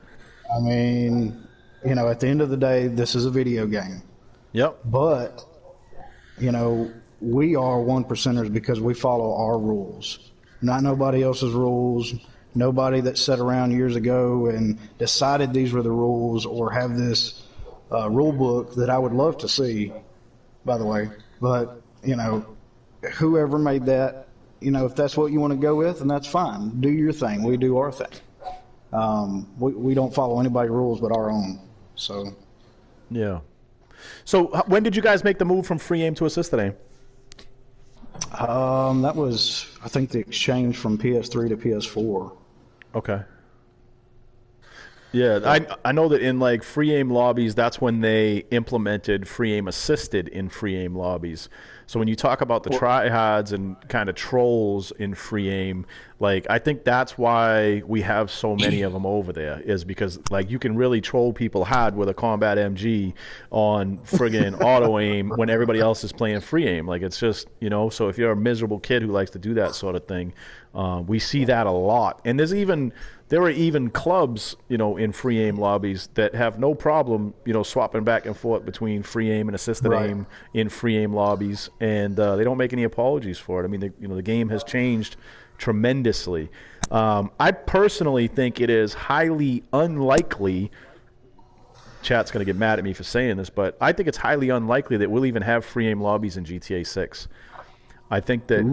I mean, you know, at the end of the day, this is a video game. Yep. But, you know, we are 1%ers because we follow our rules, not nobody else's rules. Nobody that sat around years ago and decided these were the rules or have this rule book that I would love to see, by the way. But, you know, whoever made that, you know, if that's what you want to go with, then that's fine. Do your thing. We do our thing. We don't follow anybody's rules but our own. So, yeah. So when did you guys make the move from free aim to assisted aim? That was, I think, the exchange from PS3 to PS4. Okay. Yeah, I know that in, like, free aim lobbies, that's when they implemented free aim assisted in free aim lobbies. So when you talk about the tryhards and kind of trolls in free aim, like, I think that's why we have so many of them over there, is because, like, you can really troll people hard with a combat MG on friggin' auto aim when everybody else is playing free aim. Like, it's just, you know, so if you're a miserable kid who likes to do that sort of thing, we see that a lot. And there are even clubs, you know, in free aim lobbies that have no problem, you know, swapping back and forth between free aim and assisted aim in free aim lobbies, and they don't make any apologies for it. I mean, the game has changed tremendously. I personally think it is highly unlikely. Chat's going to get mad at me for saying this, but I think it's highly unlikely that we'll even have free aim lobbies in GTA 6. I think that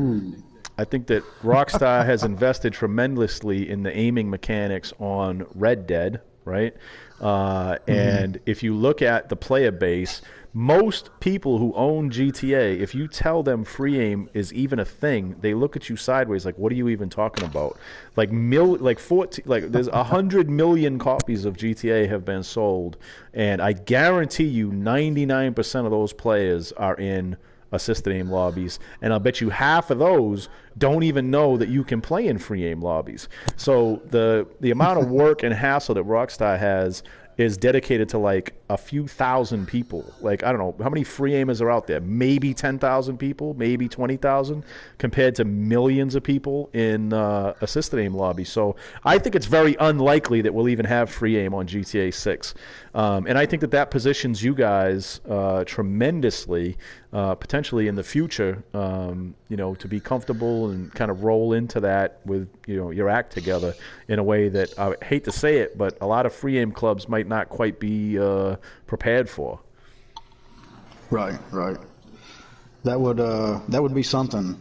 Rockstar has invested tremendously in the aiming mechanics on Red Dead, right? And if you look at the player base, most people who own GTA, if you tell them free aim is even a thing, they look at you sideways like, what are you even talking about? Like, there's 100 million copies of GTA have been sold, and I guarantee you 99% of those players are in assisted aim lobbies, and I'll bet you half of those don't even know that you can play in free aim lobbies. So the amount of work and hassle that Rockstar has is dedicated to, like, a few thousand people. Like, I don't know, how many free aimers are out there? Maybe 10,000 people, maybe 20,000, compared to millions of people in assisted aim lobbies. So I think it's very unlikely that we'll even have free aim on GTA 6. And I think that positions you guys tremendously, potentially in the future, you know, to be comfortable and kind of roll into that with, you know, your act together in a way that, I hate to say it, but a lot of free aim clubs might not quite be prepared for. Right. That would be something.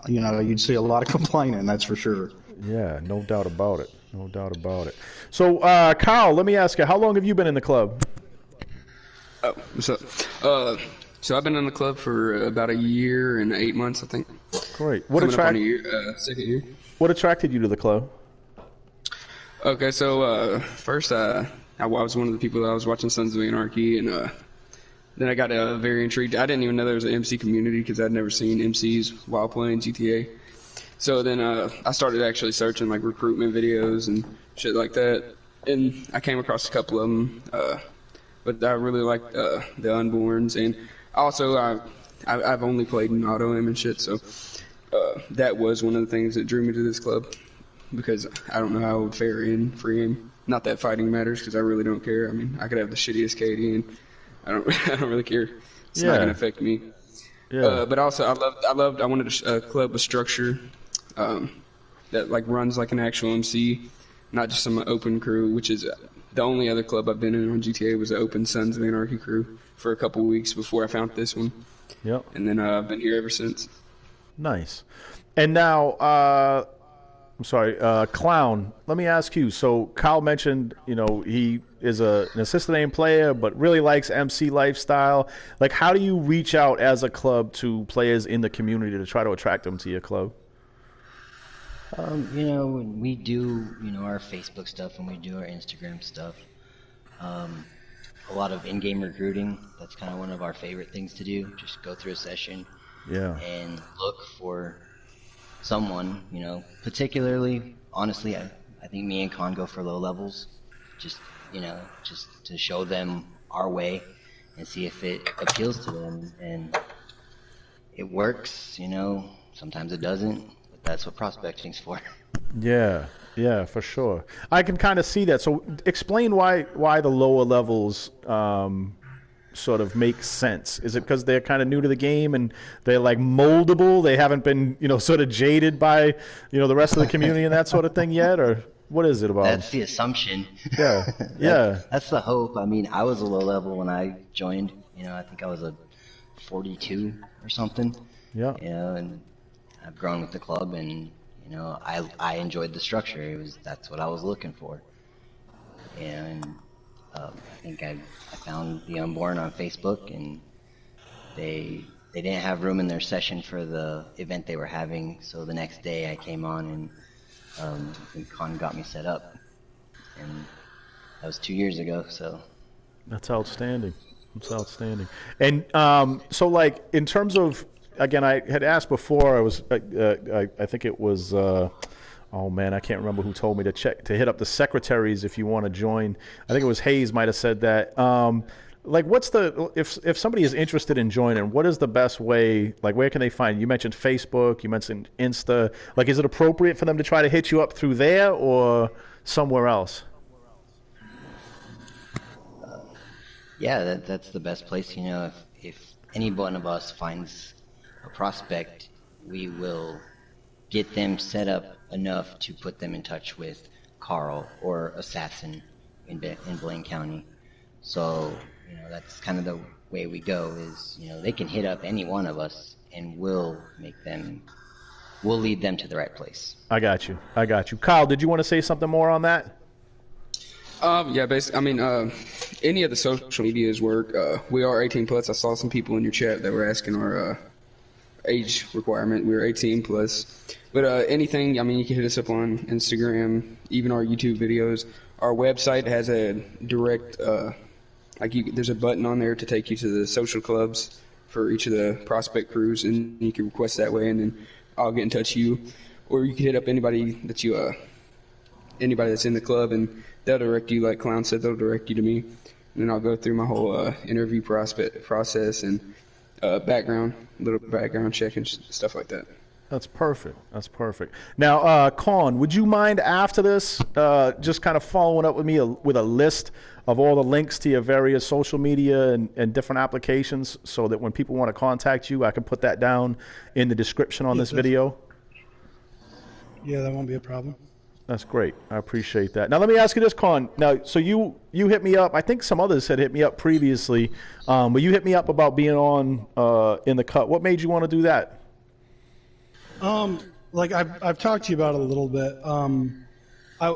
You know, you'd see a lot of complaining, that's for sure. Yeah, no doubt about it. So, Kyle, let me ask you, how long have you been in the club? Oh, what's up? So I've been in the club for about a year and 8 months, I think. Great. Second year. What attracted you to the club? Okay, so first I was one of the people that was watching Sons of Anarchy, and then I got very intrigued. I didn't even know there was an MC community because I'd never seen MCs while playing GTA. So then I started actually searching, like, recruitment videos and shit like that, and I came across a couple of them. But I really liked the Unborns, and also I've only played in auto aim and shit, so that was one of the things that drew me to this club, because I don't know how I would fare in free aim. Not that fighting matters, because I really don't care. I mean, I could have the shittiest KD, and I don't really care. It's not gonna affect me. Yeah. But also, I wanted a club with structure that like runs like an actual MC, not just some open crew. Which is the only other club I've been in on GTA was the Open Sons of Anarchy crew for a couple of weeks before I found this one. Yep. And then I've been here ever since. Nice. And now, I'm sorry, Clown, let me ask you. So Kyle mentioned, he is an assistant aim player, but really likes MC lifestyle. Like, how do you reach out as a club to players in the community to try to attract them to your club? When we do, our Facebook stuff and we do our Instagram stuff, a lot of in-game recruiting, that's kind of one of our favorite things to do. Just go through a session and look for someone, particularly, honestly, I think me and Con go for low levels, just to show them our way and see if it appeals to them. And it works, sometimes it doesn't, but that's what prospecting's for. Yeah, for sure. I can kind of see that. So explain why the lower levels sort of make sense. Is it because they're kind of new to the game and they're like moldable? They haven't been, sort of jaded by, the rest of the community and that sort of thing yet? Or what is it about? That's the assumption. Yeah. That's the hope. I mean, I was a low level when I joined. I think I was a 42 or something. Yeah. And I've grown with the club, and I enjoyed the structure. That's what I was looking for. And I think I found the Unborn on Facebook, and they didn't have room in their session for the event they were having. So the next day I came on, and Con got me set up, and that was 2 years ago. So that's outstanding. And so, like, in terms of, again, I had asked before. I think it was. Oh man, I can't remember who told me to hit up the secretaries if you want to join. I think it was Hayes might have said that. Like, what's if somebody is interested in joining, what is the best way? Like, where can they find you? You mentioned Facebook, you mentioned Insta. Like, is it appropriate for them to try to hit you up through there or somewhere else? Yeah, that's the best place. If any one of us finds a prospect, we will get them set up enough to put them in touch with Carl or Assassin in Blaine County. So, that's kind of the way we go is, they can hit up any one of us and we'll lead them to the right place. I got you. Kyle, did you want to say something more on that? Yeah, basically, I mean, any of the social medias work. We are 18 plus. I saw some people in your chat that were asking our age requirement. We're 18 plus. But anything, I mean, you can hit us up on Instagram, even our YouTube videos. Our website has a direct, there's a button on there to take you to the social clubs for each of the prospect crews, and you can request that way, and then I'll get in touch with you. Or you can hit up anybody that's in the club, and they'll direct you, like Clown said, they'll direct you to me. And then I'll go through my whole interview process and little background check and stuff like that. That's perfect. Now, Con, would you mind after this just kind of following up with me with a list of all the links to your various social media and different applications so that when people want to contact you, I can put that down in the description on this video? Yeah, that won't be a problem. That's great. I appreciate that. Now, let me ask you this, Con. Now, so you hit me up. I think some others had hit me up previously, but you hit me up about being on in the cut. What made you want to do that? Like I've talked to you about it a little bit.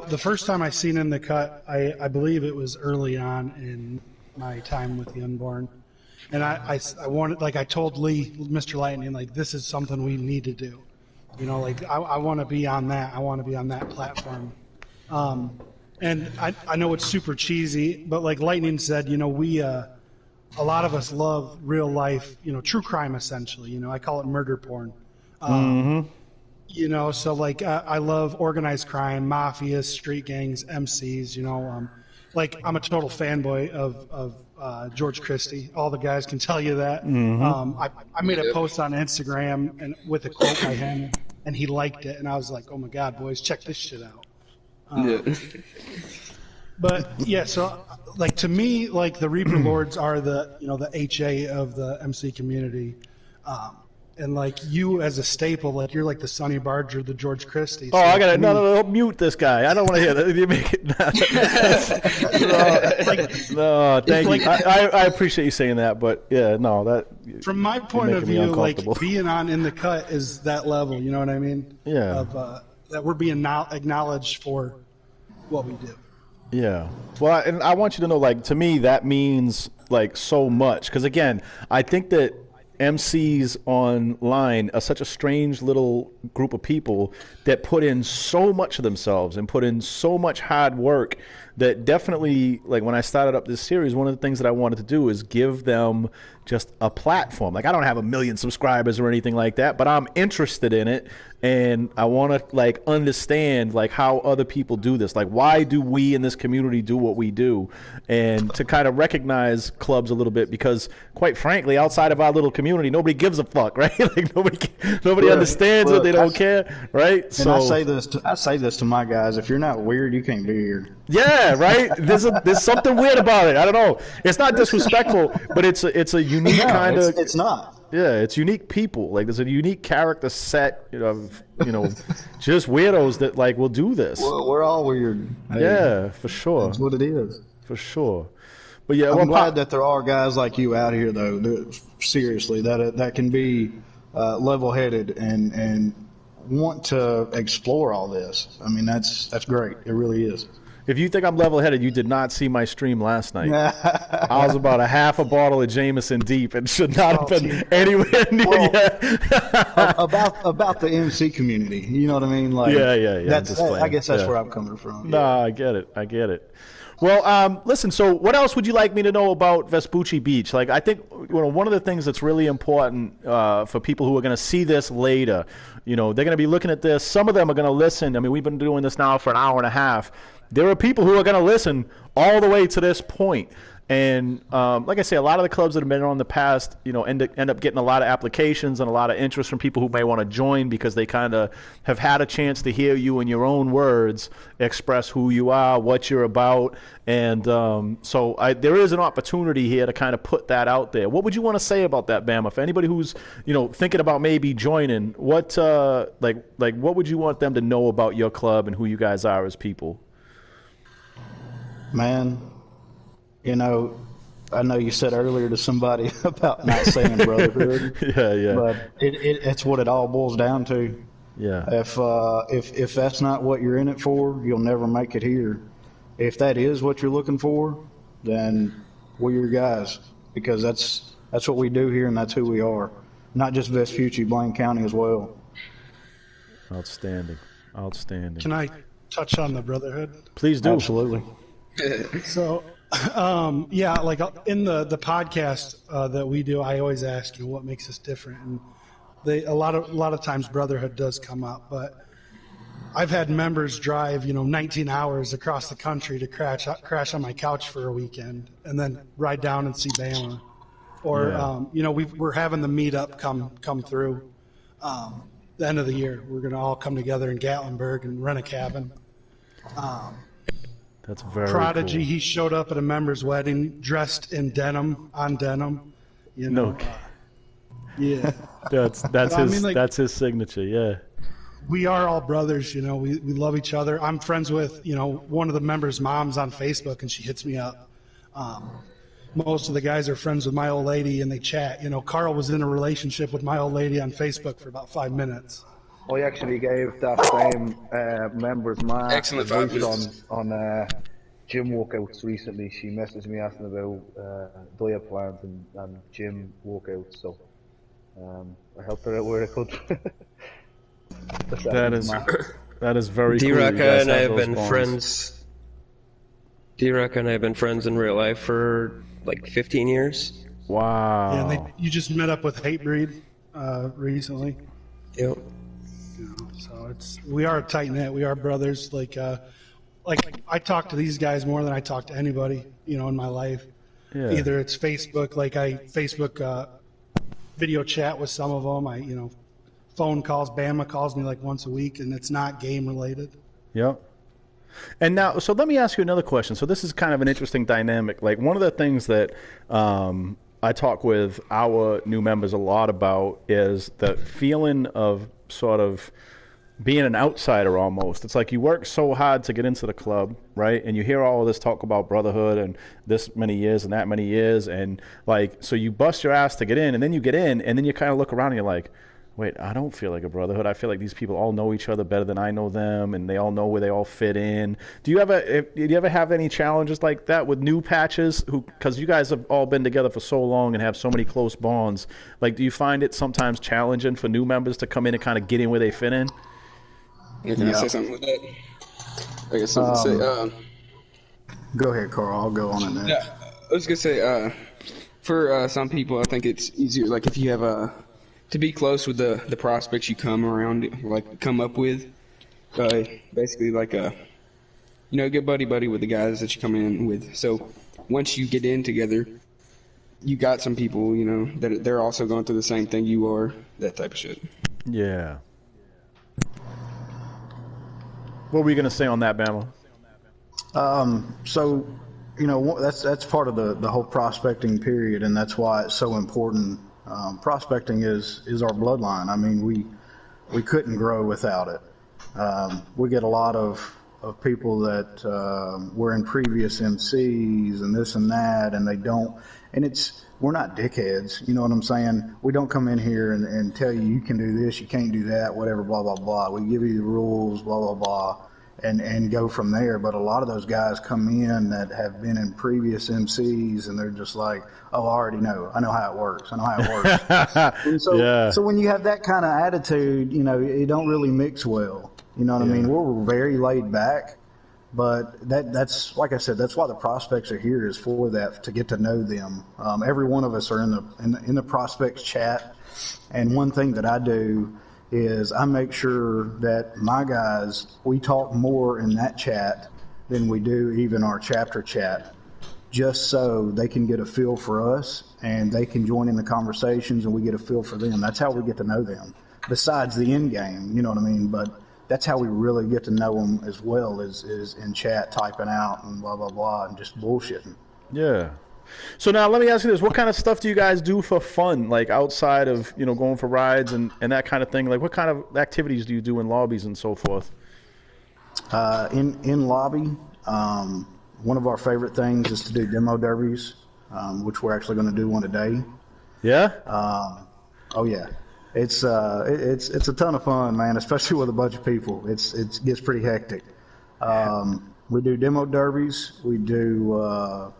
The first time I seen in the cut, I believe it was early on in my time with the Unborn, and I wanted, like I told Lee, Mr. Lightning, like this is something we need to do. Like I want to be on that. I want to be on that platform. And I know it's super cheesy, but like Lightning said, we a lot of us love real life, true crime essentially. I call it murder porn. So like I love organized crime, mafias, street gangs, MCs. Like I'm a total fanboy of George Christie. All the guys can tell you that. I made a post on Instagram and with a quote by him, and he liked it, and I was like, oh my God, boys, check this shit out. But yeah, so like to me, like the Reaper Lords are the the HA of the MC community. And like you as a staple, like you're like the Sonny Barger, the George Christie. Oh, I got it. No, mute this guy. I don't want to hear that. You make it. No, thank you. I appreciate you saying that, but yeah, no, that. From my point of view, like being on In the Cut is that level. You know what I mean? Yeah. Of that we're being acknowledged for what we do. Yeah. Well, and I want you to know, like, to me, that means like so much. Because again, I think that MCs online are such a strange little group of people that put in so much of themselves and put in so much hard work that definitely, like when I started up this series, one of the things that I wanted to do is give them just a platform. Like I don't have 1 million subscribers or anything like that, but I'm interested in it. And I want to like understand like how other people do this. Like why do we in this community do what we do? And to kind of recognize clubs a little bit, because quite frankly, outside of our little community, nobody gives a fuck, right? Like nobody understands it. They don't care, right? And so I say this to my guys: if you're not weird, you can't be here. Yeah, right. There's something weird about it. I don't know. It's not disrespectful, but it's a unique kind of. It's not. Yeah, it's unique people. Like there's a unique character set of just weirdos that like will do this. We're all weird. Yeah, for sure. That's what it is. For sure. But yeah, I'm glad that there are guys like you out here, though. Seriously, that can be level-headed and want to explore all this. I mean, that's great. It really is. If you think I'm level-headed, you did not see my stream last night. I was about a half a bottle of Jameson deep and should not have been anywhere near about the MC community. You know what I mean? Like, yeah. I guess that's where I'm coming from. No, I get it. Well, listen, so what else would you like me to know about Vespucci Beach? Like, I think one of the things that's really important for people who are going to see this later, they're going to be looking at this. Some of them are going to listen. I mean, we've been doing this now for an hour and a half. There are people who are going to listen all the way to this point. And like I say, a lot of the clubs that have been on in the past, end up getting a lot of applications and a lot of interest from people who may want to join because they kind of have had a chance to hear you in your own words express who you are, what you're about. And so there is an opportunity here to kind of put that out there. What would you want to say about that, Bama? For anybody who's thinking about maybe joining, what what would you want them to know about your club and who you guys are as people? Man, I know you said earlier to somebody about not saying brotherhood. Yeah. But it's what it all boils down to. Yeah. If that's not what you're in it for, you'll never make it here. If that is what you're looking for, then we're your guys, because that's what we do here and that's who we are. Not just Vespucci, Blaine County as well. Outstanding. Can I touch on the brotherhood? Please do. Absolutely. So, like in the podcast that we do, I always ask what makes us different, and a lot of times brotherhood does come up, but I've had members drive 19 hours across the country to crash on my couch for a weekend and then ride down and see Bama, or we're having the meetup come through the end of the year. We're gonna all come together in Gatlinburg and rent a cabin. That's very Prodigy. cool. He showed up at a member's wedding dressed in denim on denim. No. Yeah. That's his signature. Yeah. We are all brothers. We love each other. I'm friends with one of the members' moms on Facebook, and she hits me up. Most of the guys are friends with my old lady, and they chat. Carl was in a relationship with my old lady on Facebook for about 5 minutes. I actually gave that same member's mom Excellent on gym workouts recently. She messaged me asking about diet plans and gym workouts, so I helped her out where I could. That is very cool. D-Rock and I have been friends. D-Rock and I have been friends in real life for like 15 years. Wow. Yeah, you just met up with Hatebreed recently. Yep. So we are tight knit. We are brothers. Like I talk to these guys more than I talk to anybody, in my life. Yeah. Either it's Facebook, like I Facebook video chat with some of them. Phone calls. Bama calls me like once a week, and it's not game related. Yep. And now, so let me ask you another question. So this is kind of an interesting dynamic. Like one of the things that I talk with our new members a lot about is the feeling of sort of being an outsider almost. It's like you work so hard to get into the club, right? And you hear all of this talk about brotherhood and this many years and that many years. And like, so you bust your ass to get in, and then you get in, and then you kind of look around and you're like, wait, I don't feel like a brotherhood. I feel like these people all know each other better than I know them, and they all know where they all fit in. Do you ever have any challenges like that with new patches? Because you guys have all been together for so long and have so many close bonds. Like, do you find it sometimes challenging for new members to come in and kind of get in where they fit in? Yeah, can I say something with that? I guess something to say. Go ahead, Carl. I'll go on it now. Yeah, I was gonna say, for some people, I think it's easier. Like if you have to be close with the prospects you come up with, basically like a good buddy with the guys that you come in with. So once you get in together, you got some people that they're also going through the same thing you are, that type of shit. Yeah. What were you gonna say on that, Bama? So, that's part of the whole prospecting period, and that's why it's so important. Prospecting is our bloodline. I mean, we couldn't grow without it. We get a lot of people that were in previous MCs and this and that, and they don't. And we're not dickheads. You know what I'm saying? We don't come in here and tell you can do this, you can't do that, whatever, blah, blah, blah. We give you the rules, blah, blah, blah, and go from there. But a lot of those guys come in that have been in previous MCs, and they're just like, oh, I already know. I know how it works. And so when you have that kind of attitude, it don't really mix well. You know what I mean? We're very laid back. But that's like I said, that's why the prospects are here, is for that, to get to know them. Every one of us are in the prospects chat, and one thing that I do is I make sure that my guys, we talk more in that chat than we do even our chapter chat, just so they can get a feel for us and they can join in the conversations and we get a feel for them. That's how we get to know them. Besides the end game, you know what I mean? But that's how we really get to know them as well, is in chat, typing out and blah, blah, blah, and just bullshitting. Yeah. So now let me ask you this. What kind of stuff do you guys do for fun, like outside of, going for rides and that kind of thing? Like what kind of activities do you do in lobbies and so forth? In lobby, one of our favorite things is to do demo derbies, which we're actually going to do one today. Yeah? Oh, yeah. It's a ton of fun, man, especially with a bunch of people. It gets pretty hectic. We do demo derbies. We do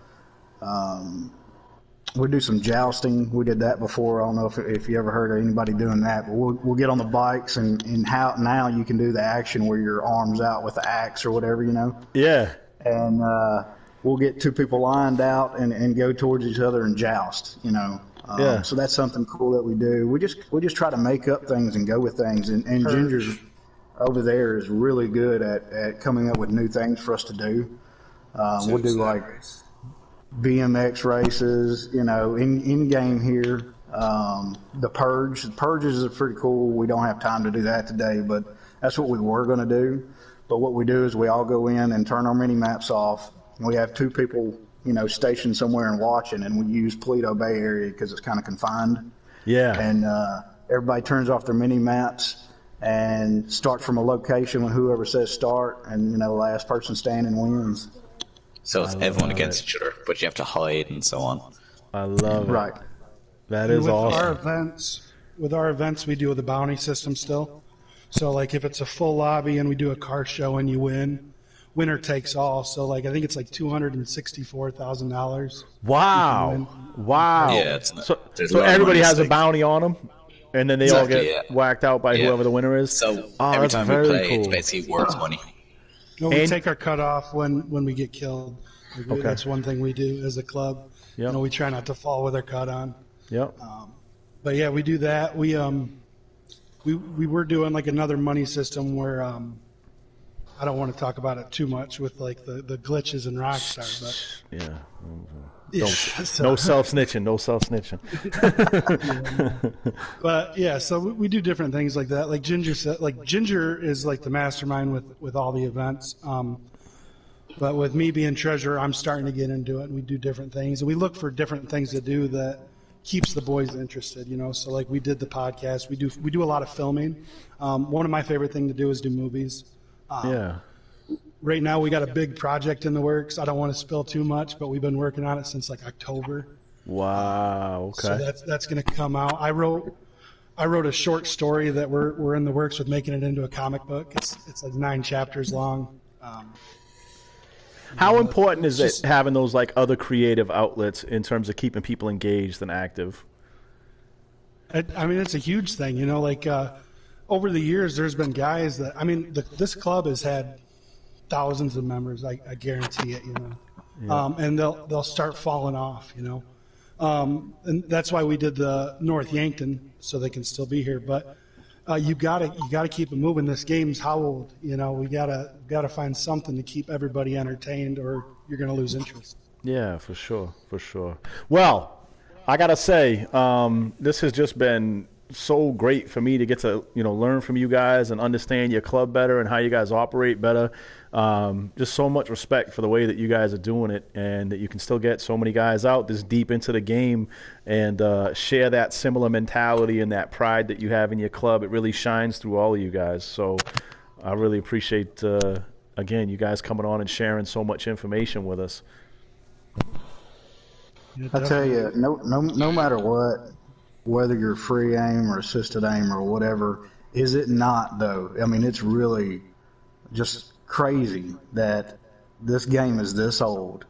some jousting. We did that before. I don't know if you ever heard of anybody doing that, but we'll get on the bikes and how now you can do the action where your arms out with the axe or whatever, Yeah. And we'll get two people lined out and go towards each other and joust, Yeah. So that's something cool that we do. We just try to make up things and go with things. And Ginger over there is really good at coming up with new things for us to do. We'll do like BMX races, in game here. The Purge. The Purges are pretty cool. We don't have time to do that today, but that's what we were going to do. But what we do is we all go in and turn our mini maps off. We have two people stationed somewhere and watching, and we use Paleto Bay area because it's kind of confined. Yeah. And everybody turns off their mini maps and starts from a location when whoever says start, and the last person standing wins. So it's everyone against each other, but you have to hide and so on. I love it. Right. That is awesome. With our events, we do the bounty system still. So like if it's a full lobby and we do a car show and you win, winner takes all. So like I think it's like $264,000. Wow. Wow. Yeah, so everybody has a bounty on them, and then they all get whacked out by whoever the winner is. So every time we play, it's basically worth money. No, we take our cut off when we get killed. That's one thing we do as a club. Yep. We try not to fall with our cut on. Yep. But yeah, we do that. We were doing like another money system where I don't want to talk about it too much with like the glitches and Rockstar, but yeah. Yeah, no self-snitching, no self-snitching. But yeah, so we do different things like that. Like Ginger said, like Ginger is like the mastermind with all the events. But with me being treasurer, I'm starting to get into it, and we do different things. And we look for different things to do that keeps the boys interested, you know. So like we did the podcast. We do a lot of filming. One of my favorite things to do is do movies. Yeah. Right now we got a big project in the works. I don't want to spill too much, but we've been working on it since like October. Wow. Okay. So that's going to come out. I wrote a short story that we're in the works with making it into a comic book. It's like 9 chapters long. How important is it having those like other creative outlets in terms of keeping people engaged and active? I mean, it's a huge thing, you know. Like over the years, there's been guys that this club has had thousands of members. I guarantee it, you know. Yeah. And they'll start falling off, you know. And that's why we did the North Yankton, so they can still be here. But you gotta keep it moving. This game's how old, you know. We gotta find something to keep everybody entertained, or you're gonna lose interest. Yeah, for sure. Well, I gotta say, this has just been so great for me to get to learn from you guys and understand your club better and how you guys operate better. Just so much respect for the way that you guys are doing it, and that you can still get so many guys out this deep into the game and share that similar mentality and that pride that you have in your club. It really shines through all of you guys. So I really appreciate, again, you guys coming on and sharing so much information with us. I tell you, no matter what, whether you're free aim or assisted aim or whatever, is it not though? I mean, it's really just crazy that this game is this old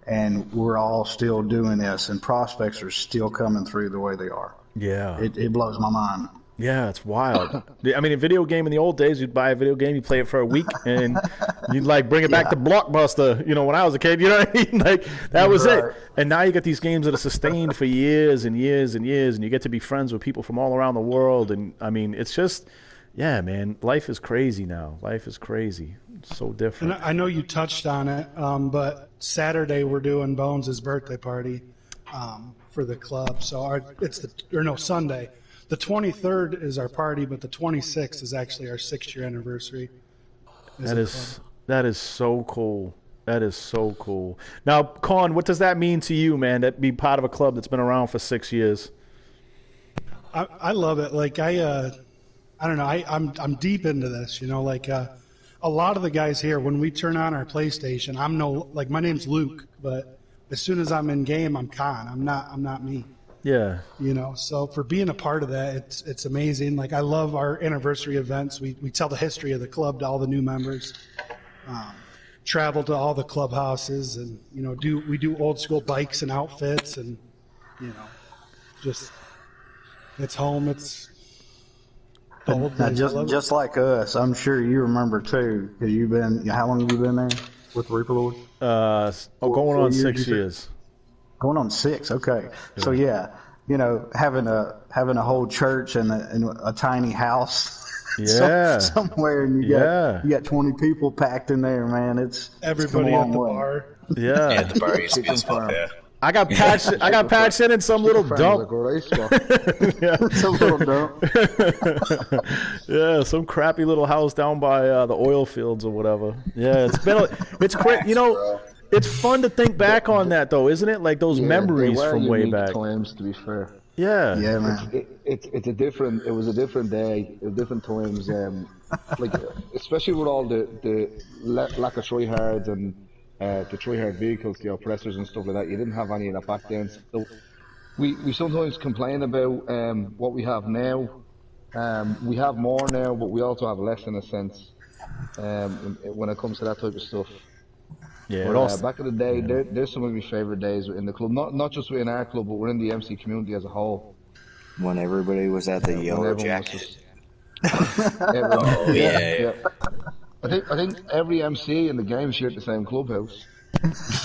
and we're all still doing this and prospects are still coming through the way they are. Yeah. It blows my mind. Yeah, it's wild. I mean, a video game in the old days, you'd buy a video game, you play it for a week, and you'd like bring it back to Blockbuster. You know, when I was a kid, you know what I mean? Like that was it. And now you get these games that are sustained for years and years and years, and you get to be friends with people from all around the world. And I mean, it's just, yeah, man, life is crazy now. Life is crazy. It's so different. And I know you touched on it, but Saturday we're doing Bones' birthday party for the club. So Sunday. The 23rd is our party, but the 26th is actually our 6-year anniversary. That is so cool. That is so cool. Now, Con, what does that mean to you, man, that be part of a club that's been around for 6 years? I love it. Like I don't know. I'm deep into this. You know, like a lot of the guys here, when we turn on our PlayStation, my name's Luke, but as soon as I'm in game, I'm Con. I'm not me. Yeah. You know, so for being a part of that, it's amazing. Like I love our anniversary events. We tell the history of the club to all the new members. Travel to all the clubhouses, and we do old school bikes and outfits, and just it's home. It's the old now, just like us. I'm sure you remember too, because how long have you been there with Reaper Lord? Going on 6 years. Going on 6, okay. So yeah, having a whole church and a tiny house, somewhere, and you got 20 people packed in there, man. It's everybody at the bar. Yeah, yeah, the bar used to be a spot there. I got patched in some little dump. Some little dump. Yeah, some crappy little house down by the oil fields or whatever. Yeah, it's crazy. It's fun to think back on that, though, isn't it? Like those memories from way back. Times, to be fair. Yeah. Yeah, man. It was a different day, different times. Like especially with all the lack of tryhards and the tryhard vehicles, the oppressors and stuff like that. You didn't have any of that back then. So we sometimes complain about what we have now. We have more now, but we also have less in a sense when it comes to that type of stuff. Yeah, but, back in the day, there's some of my favorite days in the club. Not just within our club, but within the MC community as a whole. When everybody was at the Yellow Jacket. Yeah. I think every MC in the game shared the same clubhouse.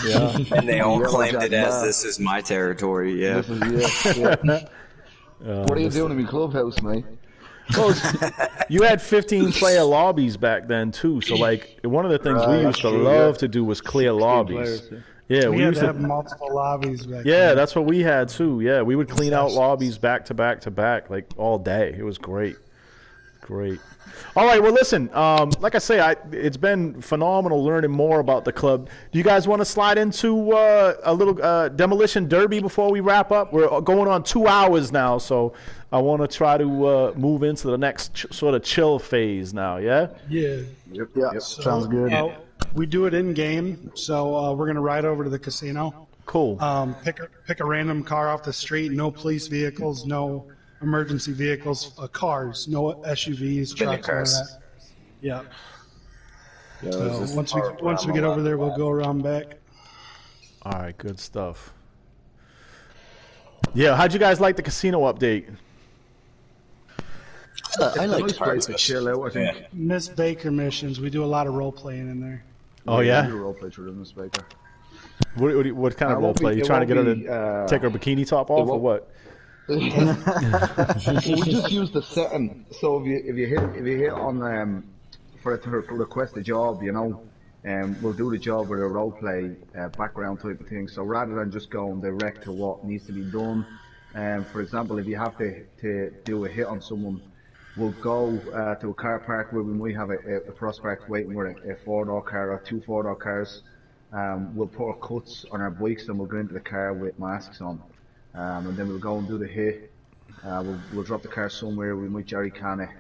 Yeah, and they all claimed it as this is my territory. Yeah. What are you doing in my clubhouse, mate? Well, you had 15-player lobbies back then too. So like one of the things we used to love to do was clear lobbies. Yeah, we used to have multiple lobbies back then. That's what we had too. Yeah, we would clean out lobbies back to back to back like all day. It was great. Great. All right. Well, listen. Like I say, it's been phenomenal learning more about the club. Do you guys want to slide into a little demolition derby before we wrap up? We're going on 2 hours now, so I want to try to move into the next sort of chill phase now. Yeah. Yeah. Yep. So, sounds good. We do it in game, so we're gonna ride over to the casino. Cool. Pick a random car off the street. No police vehicles. No emergency vehicles. Cars. No SUVs. Trucks. Cars. Yeah. So once we get over there, we'll go around back. All right. Good stuff. Yeah. How'd you guys like the casino update? I like cars to chill out. I think. Miss Baker missions. We do a lot of role playing in there. Oh yeah. We do role play through Miss Baker. What kind of role play? You trying to get her to take her bikini top off or what? We just use the setting. So if you hit on for it to request a job, we'll do the job with a role play background type of thing. So rather than just going direct to what needs to be done, for example, if you have to do a hit on someone, we'll go to a car park where we might have a prospect waiting with a 4-door car or 2 4-door cars. We'll put our cuts on our bikes and we'll go into the car with masks on. And then we'll go and do the hit. We'll drop the car somewhere. We might jerry can it.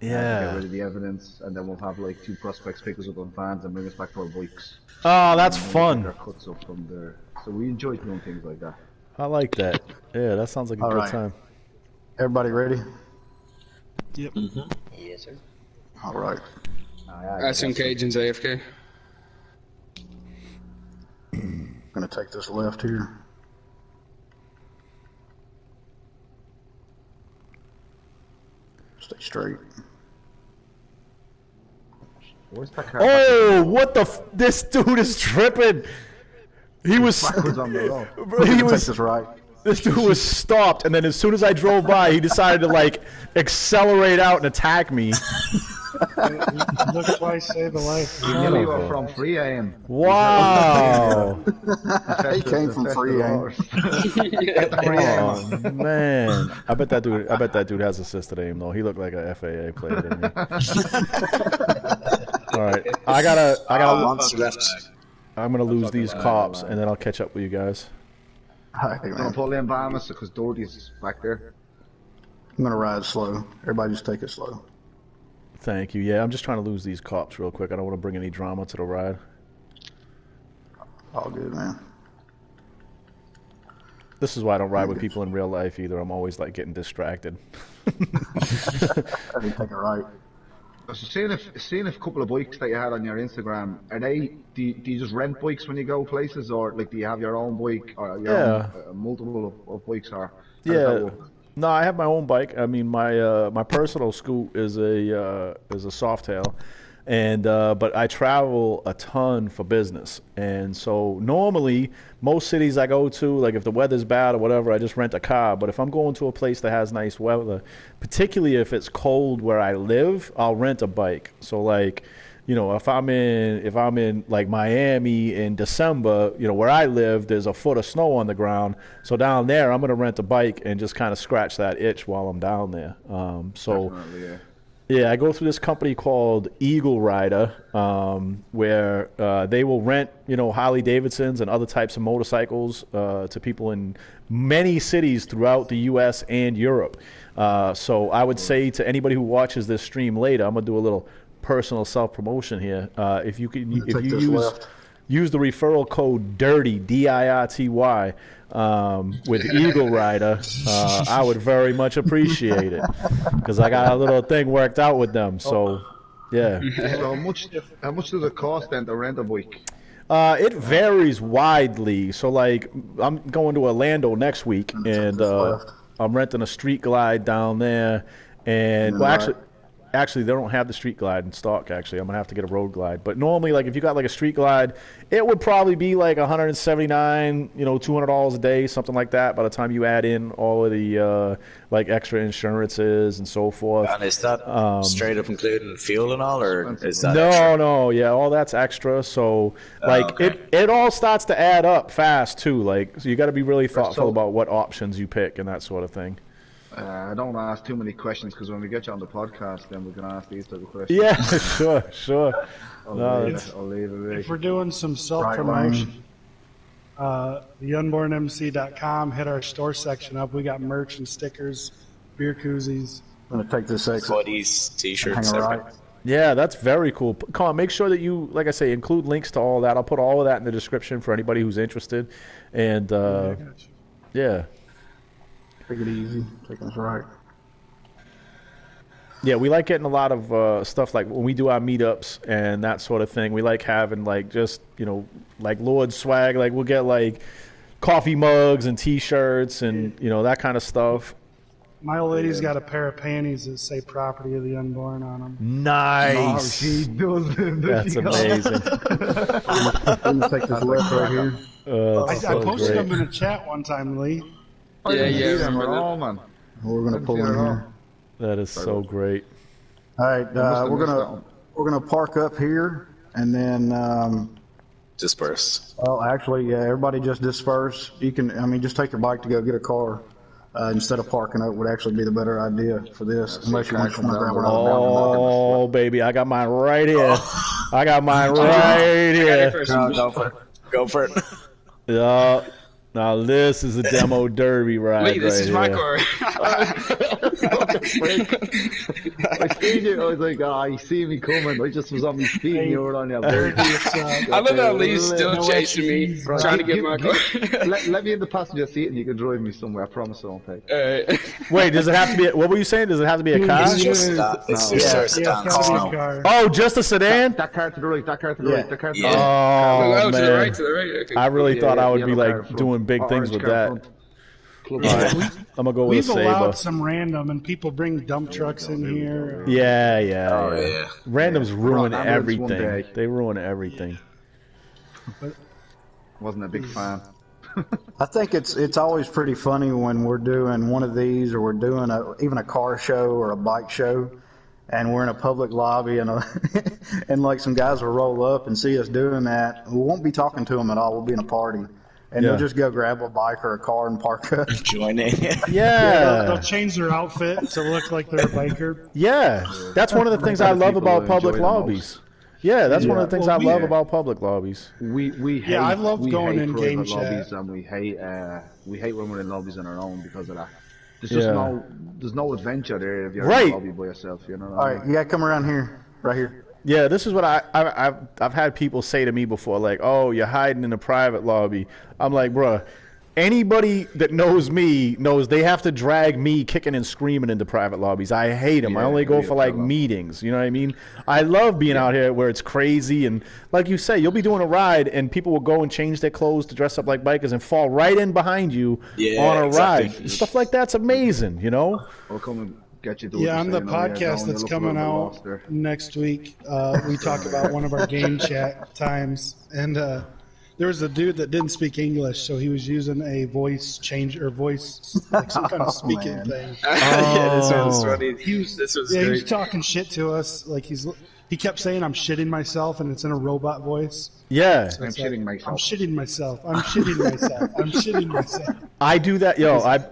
To get rid of the evidence. And then we'll have like 2 prospects pick us up on vans and bring us back to our bikes. Oh, that's fun. Our cuts up from there. So we enjoy doing things like that. I like that. Yeah, that sounds like a good time. Everybody ready? Yep. Mm-hmm. Yes, sir. All right. I assume Cajun's AFK. I'm gonna take this left here. Stay straight. Where's that car? Oh, what the? This dude is tripping. He was. On the road. He was. Take this right. This dude was stopped, and then as soon as I drove by, he decided to like accelerate out and attack me. Look twice, save a life. You knew you were from freeaim. Wow. He came from freeaim. Oh man, I bet that dude has assisted aim though. He looked like a FAA player to me. All right, I gotta. Months left. I'm gonna lose these cops, and then I'll catch up with you guys. Hi, Don't pull in Bahamas because Doherty's back there. I'm gonna ride slow. Everybody just take it slow. Thank you. Yeah, I'm just trying to lose these cops real quick. I don't want to bring any drama to the ride. All good, man. This is why I don't ride with people in real life either. I'm always like getting distracted. I didn't take it right. So seeing a couple of bikes that you had on your Instagram, are they? Do you just rent bikes when you go places, or like do you have your own bike or your own, multiple of bikes? Or yeah, no, I have my own bike. I mean, my personal scoot is a Softail, and but I travel a ton for business, and so normally most cities I go to, like if the weather's bad or whatever, I just rent a car. But if I'm going to a place that has nice weather, particularly if it's cold where I live, I'll rent a bike. So like, if I'm in like Miami in December, where I live, there's a foot of snow on the ground. So down there, I'm gonna rent a bike and just kind of scratch that itch while I'm down there. Yeah, I go through this company called Eagle Rider, where they will rent, Harley Davidsons and other types of motorcycles to people in many cities throughout the U.S. and Europe. So I would say to anybody who watches this stream later, I'm gonna do a little personal self-promotion here. If you use the referral code DIRTY, DIRTY, with Eagle Rider, I would very much appreciate it because I got a little thing worked out with them. So, yeah. So how much does it cost then to rent a bike? It varies widely. So, like, I'm going to Orlando next week, and I'm renting a Street Glide down there. And actually, they don't have the Street Glide in stock, actually. I'm going to have to get a Road Glide. But normally, like, if you got, like, a Street Glide, it would probably be, like, $179, $200 a day, something like that, by the time you add in all of the, like, extra insurances and so forth. And is that straight up including fuel and all, or is that No, yeah, all that's extra. So, like, it all starts to add up fast, too. Like, so you got to be really thoughtful about what options you pick and that sort of thing. I don't want to ask too many questions because when we get you on the podcast, then we're going to ask these type of questions. Yeah, sure. I'll leave it. If we're doing some self-promotion, theunbornmc.com, hit our store section up. We got merch and stickers, beer koozies. I'm going to take this exit. Hoodies, t-shirts, Hang right. Yeah, that's very cool. Colin, make sure that you, like I say, include links to all that. I'll put all of that in the description for anybody who's interested. And, yeah. Take it easy. Take this right. Yeah, we like getting a lot of stuff like when we do our meetups and that sort of thing. We like having like just, like Lord swag. Like we'll get like coffee mugs and T-shirts and, that kind of stuff. My old lady's got a pair of panties that say "Property of the Unborn" on them. Nice. Oh, she does. That's amazing. Let me take this left right here. I posted them in a chat one time, Lee. Yeah, man. We're gonna pull in here. That is so great. All right, we're gonna park up here and then disperse. Well, actually, yeah, everybody just disperse. You can, just take your bike to go get a car. Instead of parking up would actually be the better idea for this, unless you want to grab one. Oh, baby, I got mine right here. I got mine right here. Go for it. Yeah. Now this is a demo derby ride. Lee, this is my car. I seen you. I was like, you see me coming. I just was on my feet and you were on your bird. I love how Lee's still chasing me, trying to get my car. Let me in the passenger seat and you can drive me somewhere. I promise I won't take. Wait, does it have to be? What were you saying? Does it have to be a car? It's just a sedan. Oh, just a sedan? That car to the right. That car to the right. That car to the right. Oh, man. to the right, to the right. Okay. I really thought I would be like doing big things with that. Right. I'm gonna go with a Sabre. We've allowed some random, and people bring dump trucks in here. Yeah. Randoms ruin everything. They ruin everything. Wasn't a big fan. I think it's always pretty funny when we're doing one of these, or we're doing even a car show or a bike show, and we're in a public lobby, and and like some guys will roll up and see us doing that. We won't be talking to them at all. We'll be in a party. And they'll just go grab a bike or a car and park up. Join in. They'll change their outfit to look like they're a biker. Yeah, that's one of the things I love about public lobbies. Yeah, that's one of the things I love about public lobbies. We hate, I love going in game lobbies, chat. and we hate when we're in lobbies on our own because of that. There's just there's no adventure there if you're in a lobby by yourself. You know. All right, you gotta come around here, right here. Yeah, this is what I've had people say to me before, like, "Oh, you're hiding in a private lobby." I'm like, bruh, anybody that knows me knows they have to drag me kicking and screaming into private lobbies. I hate them. I only go for like meetings. You know what I mean? I love being out here where it's crazy, and like you say, you'll be doing a ride and people will go and change their clothes to dress up like bikers and fall right in behind you on a ride. Stuff like that's amazing, you know? I'll come and get you on the podcast that's coming out next week, we talk about one of our game chat times, and there was a dude that didn't speak English, so he was using a voice change or voice, like some kind of speaking thing. This was funny. He was talking shit to us. Like he kept saying, "I'm shitting myself," and it's in a robot voice. Yeah. So I'm shitting myself. I'm shitting myself. I'm shitting myself. I'm shitting myself. I do that,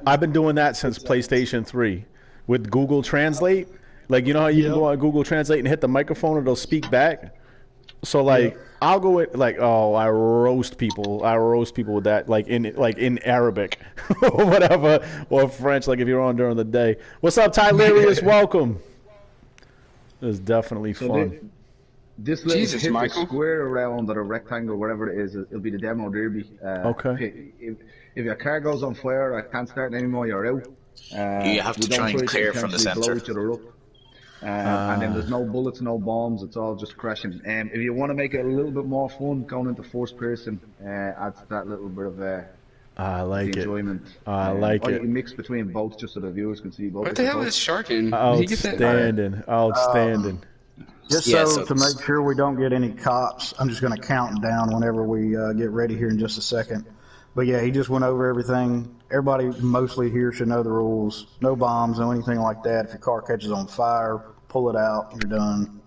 I've been doing that since PlayStation 3 with Google Translate. Like, you know how you can go on Google Translate and hit the microphone and it'll speak back? So like I'll go with like, I roast people with that, like in Arabic or whatever, or French, like if you're on during the day. What's up, Tylerius? Welcome. It was definitely fun. This little square around or a rectangle, whatever it is, it'll be the demo derby. Okay. If your car goes on fire, I can't start anymore, you're out. You have to try and clear from the center. And then there's no bullets, no bombs, it's all just crashing. If you want to make it a little bit more fun, going into first person adds that little bit of I like enjoyment. I like it. You can mix between both just so the viewers can see both. What the hell is Sharkin? Outstanding. Just so to make sure we don't get any cops, I'm just going to count down whenever we get ready here in just a second. But yeah, he just went over everything. Everybody mostly here should know the rules. No bombs, no anything like that. If your car catches on fire, pull it out. You're done.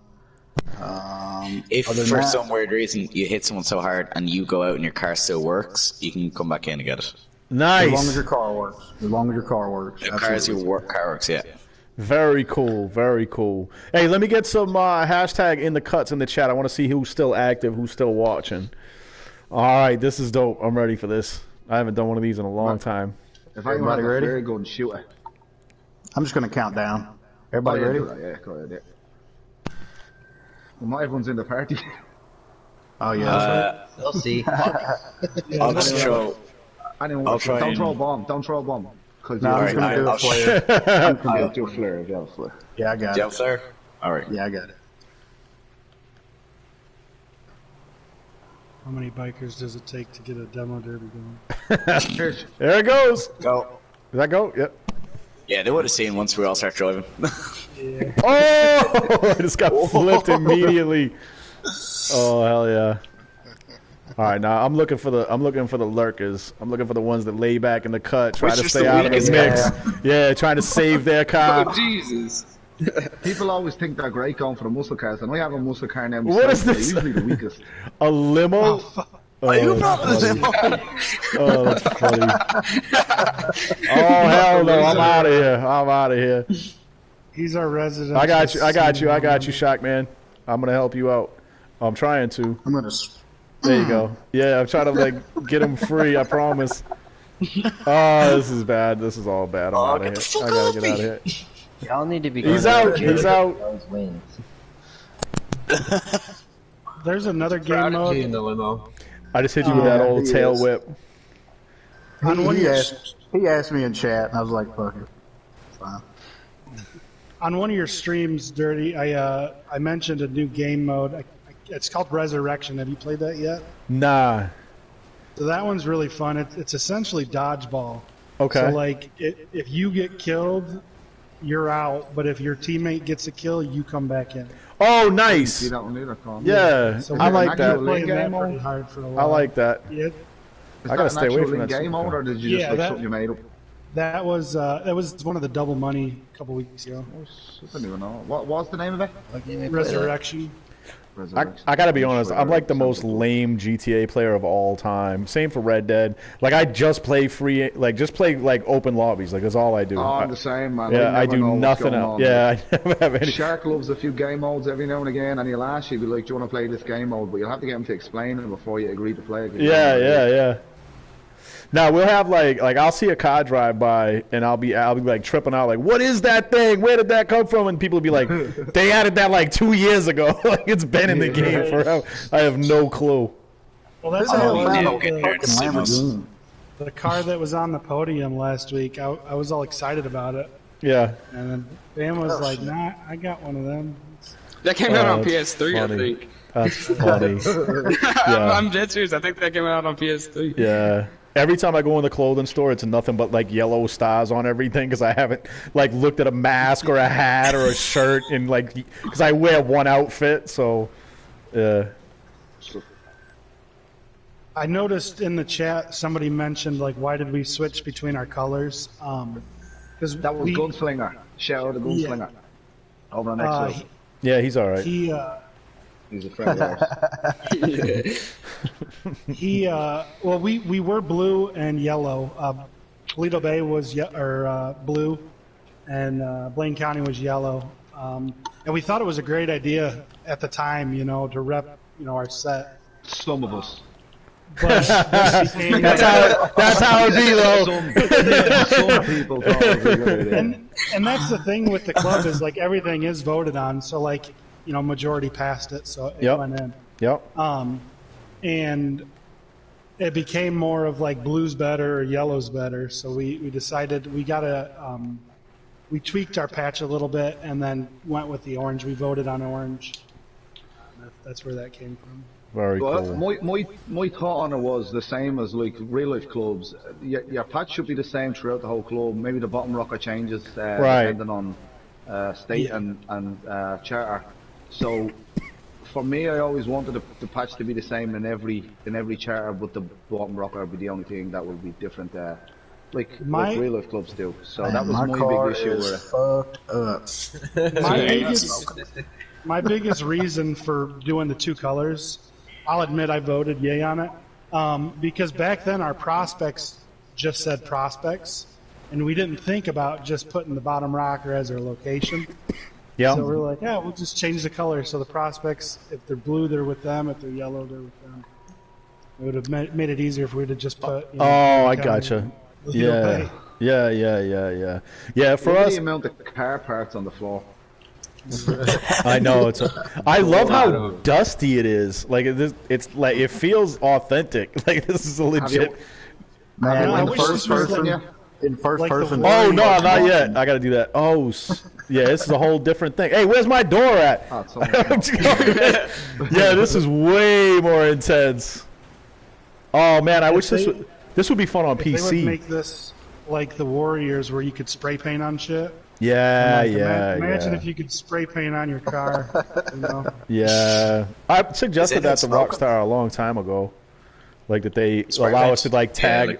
If for some weird reason you hit someone so hard and you go out and your car still works, you can come back in and get it. Nice. As long as your car works. As long as your car works. Car works, yeah. Very cool. Very cool. Hey, let me get some hashtag in the cuts in the chat. I want to see who's still active, who's still watching. All right, this is dope. I'm ready for this. I haven't done one of these in a long time. If everybody ready, go and shoot it. I'm just going to count down. Everybody ready? Yeah, go ahead. Well, not everyone's in the party. Oh, yeah. They'll see. I'll just throw... Don't throw a bomb. Don't throw a bomb. No, I'm just going to do a flare. I'm going to do a flare if you have a flare. Yeah, I got it. Do you have a flare? All right. Yeah, I got it. How many bikers does it take to get a demo derby going? There it goes. Go. Does that go? Yep. Yeah, they would have seen once we all start driving. Yeah. Oh! I just got flipped immediately. Oh hell yeah! All right, now I'm looking for the lurkers. I'm looking for the ones that lay back in the cut, try to stay out of the mix. Yeah, trying to save their car. Oh, Jesus. People always think they're great going for the muscle cars, and I have a muscle car now. What is this? Usually the weakest. A limo? Who brought this in? Oh, that's funny. Oh hell no! I'm out of here. I'm out of here. He's our resident. I got you, Shaq man. I'm gonna help you out. I'm trying to. I'm going to... There you go. Yeah, I'm trying to like get him free. I promise. Oh, this is bad. This is all bad. I'm out of here. I gotta get out of here. Y'all need to be. He's out. He's out. There's another game mode. in the limo. I just hit you with that old tail whip. He asked me in chat, and I was like, fuck it. Fine. On one of your streams, Dirty, I mentioned a new game mode. It's called Resurrection. Have you played that yet? Nah. So that one's really fun. It's essentially dodgeball. Okay. So like, if you get killed, you're out. But if your teammate gets a kill, you come back in. Oh, nice. Yeah, So I like that. Playing that pretty hard for a while. I like that. Yeah. I gotta stay away from that. Game mode, or did you just something you made up? That was one of the double money a couple weeks ago. I don't even know. What's the name of it? Resurrection. I gotta be honest, I'm like the most lame GTA player of all time. Same for Red Dead. Like I just play open lobbies. Like that's all I do. Oh, I'm the same, man. Yeah, I do nothing else. Yeah, I never have any. Shark loves a few game modes every now and again, and he'll ask you, be like, "Do you want to play this game mode?" But you'll have to get him to explain it before you agree to play it. Yeah. Now we'll have like I'll see a car drive by and I'll be like tripping out like, what is that thing? Where did that come from? And people will be like, they added that like 2 years ago. Like it's been in the game forever. I have no clue. Well, that's the car that was on the podium last week. I was all excited about it. Yeah. And then Bam was like, "Nah, I got one of them." That came out on PS3, funny. I think. That's funny. Yeah. I'm dead serious. I think that came out on PS3. Yeah. Every time I go in the clothing store, it's nothing but like yellow stars on everything because I haven't like looked at a mask or a hat or a shirt and like because I wear one outfit. So, I noticed in the chat somebody mentioned like, why did we switch between our colors? Because that was Gunslinger. Shout out to Gunslinger. Over on Xbox. Yeah, he's all right. He's a friend of ours. We were blue and yellow. Toledo Bay was blue, and Blaine County was yellow. And we thought it was a great idea at the time, to rep, our set. Some of us. But that's how it be, though. Some people thought it was a good idea. And that's the thing with the club is like everything is voted on. So like, majority passed it, so it went in. Yep. And it became more of like blue's better or yellow's better. So we decided we tweaked our patch a little bit and then went with the orange. We voted on orange. That's where that came from. Very cool. My thought on it was the same as like real life clubs. Your patch should be the same throughout the whole club. Maybe the bottom rocker changes depending on state and charter. So for me, I always wanted the patch to be the same in every charter, but the bottom rocker would be the only thing that would be different. Like real life clubs do. So that was my big issue. My biggest reason for doing the two colors, I'll admit I voted yay on it, because back then our prospects just said prospects, and we didn't think about just putting the bottom rocker as our location. Yeah. So we're like, yeah, we'll just change the color. So the prospects, if they're blue, they're with them. If they're yellow, they're with them. It would have made it easier if we'd have just put. You know, I gotcha. Yeah. Yeah, for Look at us. the amount of car parts on the floor. I know I love how dusty it is. Like it's like it feels authentic. Like this is a legit. Man, in first person. In first person. Oh no, not yet. I got to do that. Oh, yeah, this is a whole different thing. Hey, where's my door at? Yeah, this is way more intense. Oh man, I wish this would be fun on PC. They would make this like the Warriors, where you could spray paint on shit. Yeah, Imagine if you could spray paint on your car. You know? Yeah, I suggested that to Rockstar a long time ago, like that they allow us to like tag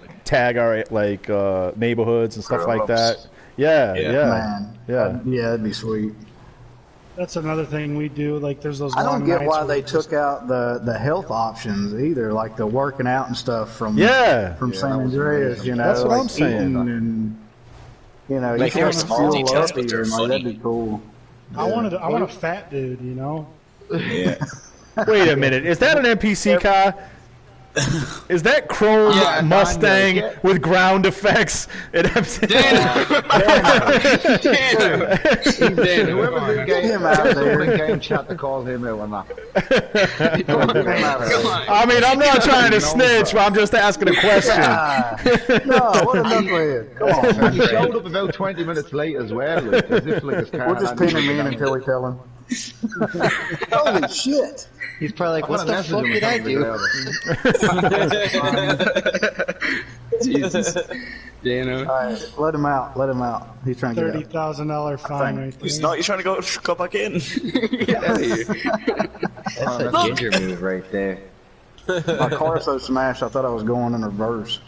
our like neighborhoods and stuff like that. Yeah, Man. Yeah, that'd be sweet. That's another thing we do. Like, there's those. I don't get why they took out the health options either, like the working out and stuff from San Andreas. You know, that's what like I'm saying. And, you know, Like, you they're can't small feel details, up but they're here, funny. that'd be cool. I want a fat dude. You know. Yeah. Wait a minute, is that an NPC car? Is that chrome Mustang with ground effects? Whoever's in game chat to call him out or not. I mean, I'm not trying to snitch, but I'm just asking a question. No, what a knucklehead. Come on, man. He showed up about 20 minutes late as well. Like, as if, like, his car We'll just pin him in until we tell him. Holy shit. He's probably like, what the fuck did I do? Jesus. All right, let him out. Let him out. He's trying to get out. $30,000 fine right there. He's not. You're trying to go back in. Get out of here. That's a ginger move right there. My car's so smashed, I thought I was going in reverse.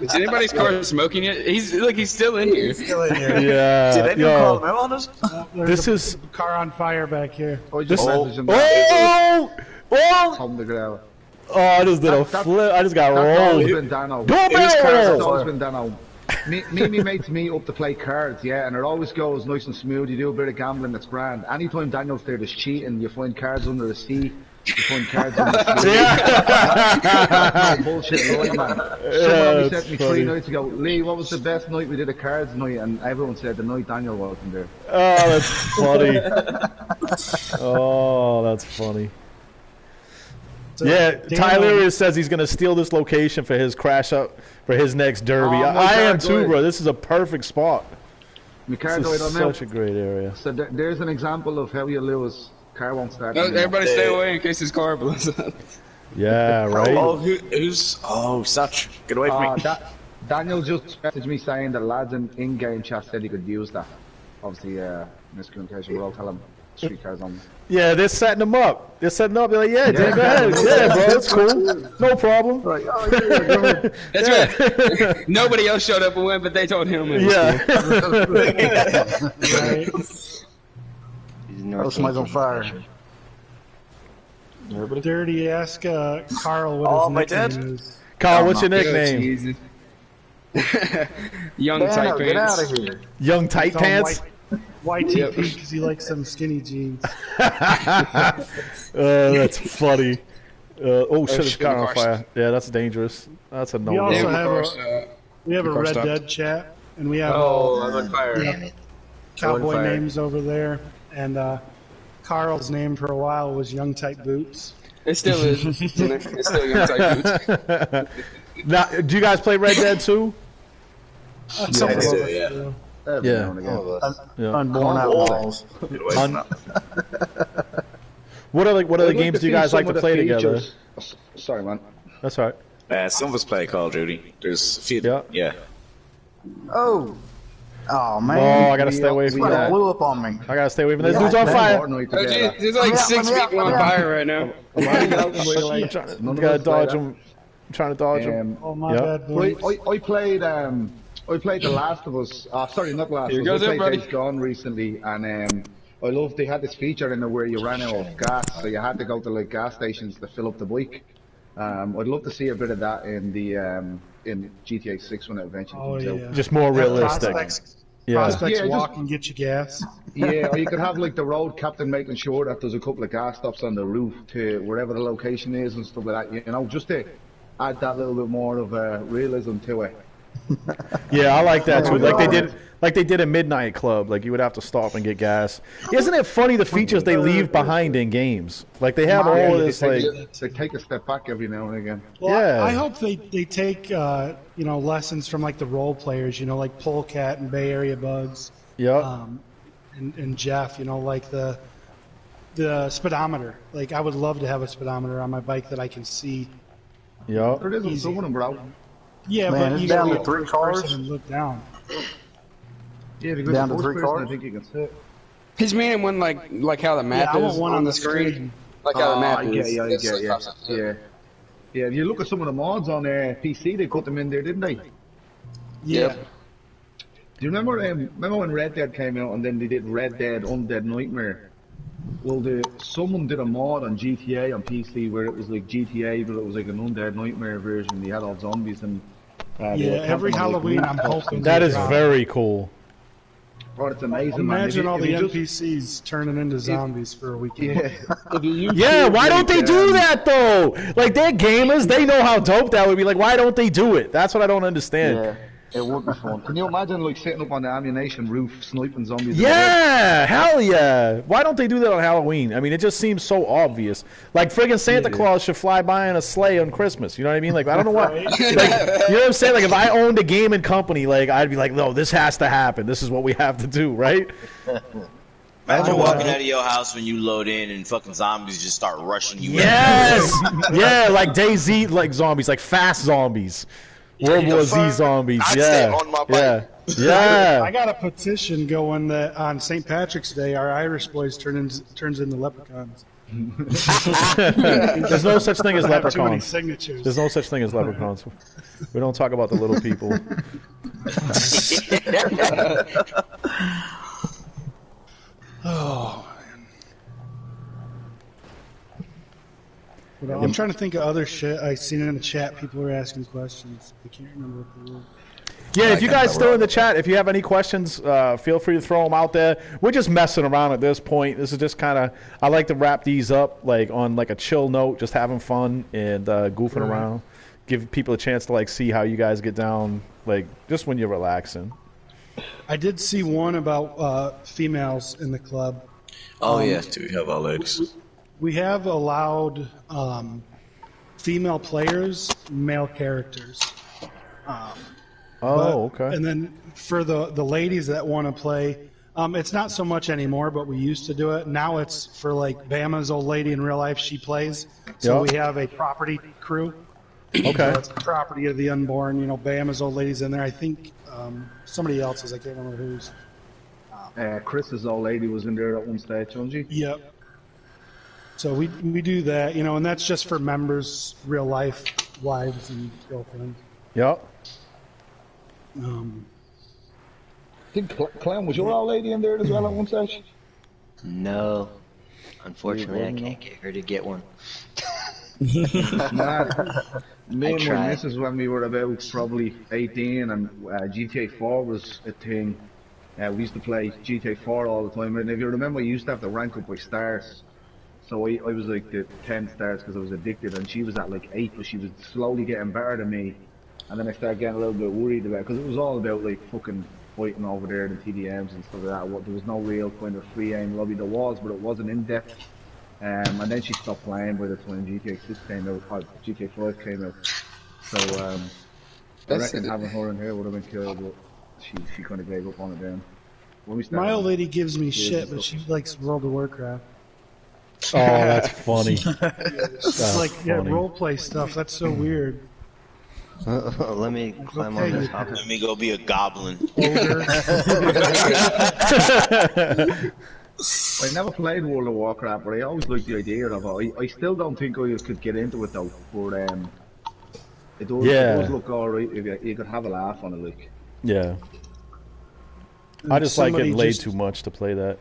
Is anybody's car smoking yet? He's still in here. Yeah. Did anyone call him out on it? There's a car on fire back here. Oh, This- messaged him Oh! on the ground. Oh, I just did a flip. I just got That's always rolled. been Dano. Doorbell! That's always been Dano. Me and my mates meet up to play cards, and it always goes nice and smooth. You do a bit of gambling, that's grand. Anytime Daniel's there, there's cheating. You find cards under the seat. You find cards under the seat. That's no bullshit, right, man. Someone only said to me 3 nights ago, Lee, what was the best night we did a cards night? And everyone said the night Daniel wasn't there. Oh, that's funny. Oh, that's funny. Yeah, Tyler says he's gonna steal this location for his crash up for his next derby. I am too, bro. This is a perfect spot. This is such a great area. So there's an example of how you lose. Car won't start. No, everybody stay away in case his car blows up. Yeah, right. Oh, who's? Oh, such. Get away from me. Daniel just messaged me saying that lads in game chat said he could use that. Obviously, miscommunication. We'll all tell him street cars on. Yeah, they're setting them up. They're setting up. They're like, yeah, Dan, go ahead. Yeah, bro, it's cool. No problem. Like, oh yeah, go ahead. That's right. Nobody else showed up and went, but they told him. It was Yeah. Oh, somebody's on fire. Dirty, ask Carl what his nickname is. Carl, what's your nickname? Young tight Get out pants. of here. Young tight pants? YTP, because he likes some skinny jeans. That's funny. Oh shit, his car on fire. Yeah, that's dangerous. That's a no. We also have a car Red stopped. Dead chat, and we have I'm on fire. Damn it. cowboy fire. names over there. And Carl's name for a while was Young Tight Boots. It still is. It's still young tight boots. Now, do you guys play Red Dead too? Some of do, us yeah. do. Yeah. Unborn outlaws. Get away from that. What other games do you guys like to play together? Sorry, man. That's all right. Some of us play Call of Duty. There's a few. Yeah. Oh, man. Oh, I gotta stay away from Somebody that. blew up on me. I gotta stay away from that. This dude's on fire. There's like 6 people on fire right now. I'm trying to dodge him. I'm trying to dodge him. Oh, my bad, boy. I played The Last of Us. Sorry, not Last of Us. goes I played everybody. Days Gone recently, and I loved they had this feature in there where you ran out of gas, so you had to go to like gas stations to fill up the bike. I'd love to see a bit of that in the in GTA 6 when it eventually comes out. Just more realistic. Prospects walk and get you gas. Yeah, or you could have like the road captain making sure that there's a couple of gas stops on the roof to wherever the location is and stuff like that. You know, just to add that little bit more of realism to it. Yeah, I like that too. Like they did a Midnight Club. Like you would have to stop and get gas. Isn't it funny the features they leave behind in games? Like they have all this like they take a step back every now and again. Well, I hope they take lessons from like the role players. You know, like Polecat and Bay Area Bugs. Yeah. And Jeff. You know, like the speedometer. Like I would love to have a speedometer on my bike that I can see. Yeah. There isn't some of them, bro. Yeah, Man, but it's you down can to 3 cars. and look down. Yeah, because Down to the 3 person, cars. I think you can sit. He's meaning one like how the map I want is one on the screen. Like how the map is. Yeah. If you look at some of the mods on PC, they put them in there, didn't they? Yeah. Do you remember when Red Dead came out and then they did Red Dead Undead Nightmare? Well, someone did a mod on GTA on PC where it was like GTA, but it was like an Undead Nightmare version. They had all zombies and every Halloween I'm hoping. That is very cool. Oh, it's amazing. Imagine man. all the NPCs turning into zombies for a weekend. Yeah, why don't they do that though? Like they're gamers, they know how dope that would be. Like, why don't they do it? That's what I don't understand. Yeah, it would be fun. Can you imagine like sitting up on the ammunition roof sniping zombies? Yeah, hell yeah. Why don't they do that on Halloween? I mean, it just seems so obvious. Like friggin' Santa Claus should fly by in a sleigh on Christmas. You know what I mean? Like I don't know what. Like, you know what I'm saying? Like if I owned a gaming company, like I'd be like, no, this has to happen. This is what we have to do, right? Imagine walking out of your house when you load in and fucking zombies just start rushing you. Yes, yeah, like DayZ, like zombies, like fast zombies. World War Z zombies, yeah. I got a petition going that on St. Patrick's Day, our Irish boys turns into leprechauns. There's no such thing as I have too many leprechauns. signatures. There's no such thing as leprechauns. We don't talk about the little people. Oh, man. I'm trying to think of other shit I seen in the chat. People were asking questions. I can't remember what they were. Yeah, if you guys still in the chat, if you have any questions, feel free to throw them out there. We're just messing around at this point. This is just kind of, I like to wrap these up like on like a chill note, just having fun and goofing around. Give people a chance to like see how you guys get down, like just when you're relaxing. I did see one about females in the club. Oh yeah, do we have our ladies? We have allowed female players, male characters. Okay. And then for the ladies that want to play, it's not so much anymore, but we used to do it. Now it's for like Bama's old lady in real life. She plays. So we have a property crew. Okay. So it's the property of the unborn. You know, Bama's old lady's in there. I think somebody else's. I can't remember whose. Chris's old lady was in there at one stage, wasn't she? Yep. So we do that, you know, and that's just for members, real life wives and girlfriends. Yep. I think Clem, was your old lady in there as well at one stage? No. Unfortunately, I can't get her to get one. Nah, me and my missus, when we were about probably 18 and GTA 4 was a thing, we used to play GTA 4 all the time. And if you remember, you used to have to rank up by stars. So I was like the 10 stars because I was addicted, and she was at like 8, but she was slowly getting better than me. And then I started getting a little bit worried about it, because it was all about like fucking fighting over there, the TDMs and stuff like that. There was no real kind of free aim lobby. There was, but it wasn't in depth. And then she stopped playing by the time GTA 6 came out, or GTA 5 came out. So I reckon having her in here would have been cool, but she kind of gave up on it then. My old lady gives me shit, but she likes World of Warcraft. Oh, that's funny. It's like, role play stuff. That's so weird. Let me climb on this hopper. Let me go be a goblin. I never played World of Warcraft, but I always liked the idea of it. I still don't think I could get into it though, but it does look alright. You could have a laugh on it, like. Yeah. I just like it laid too much to play that.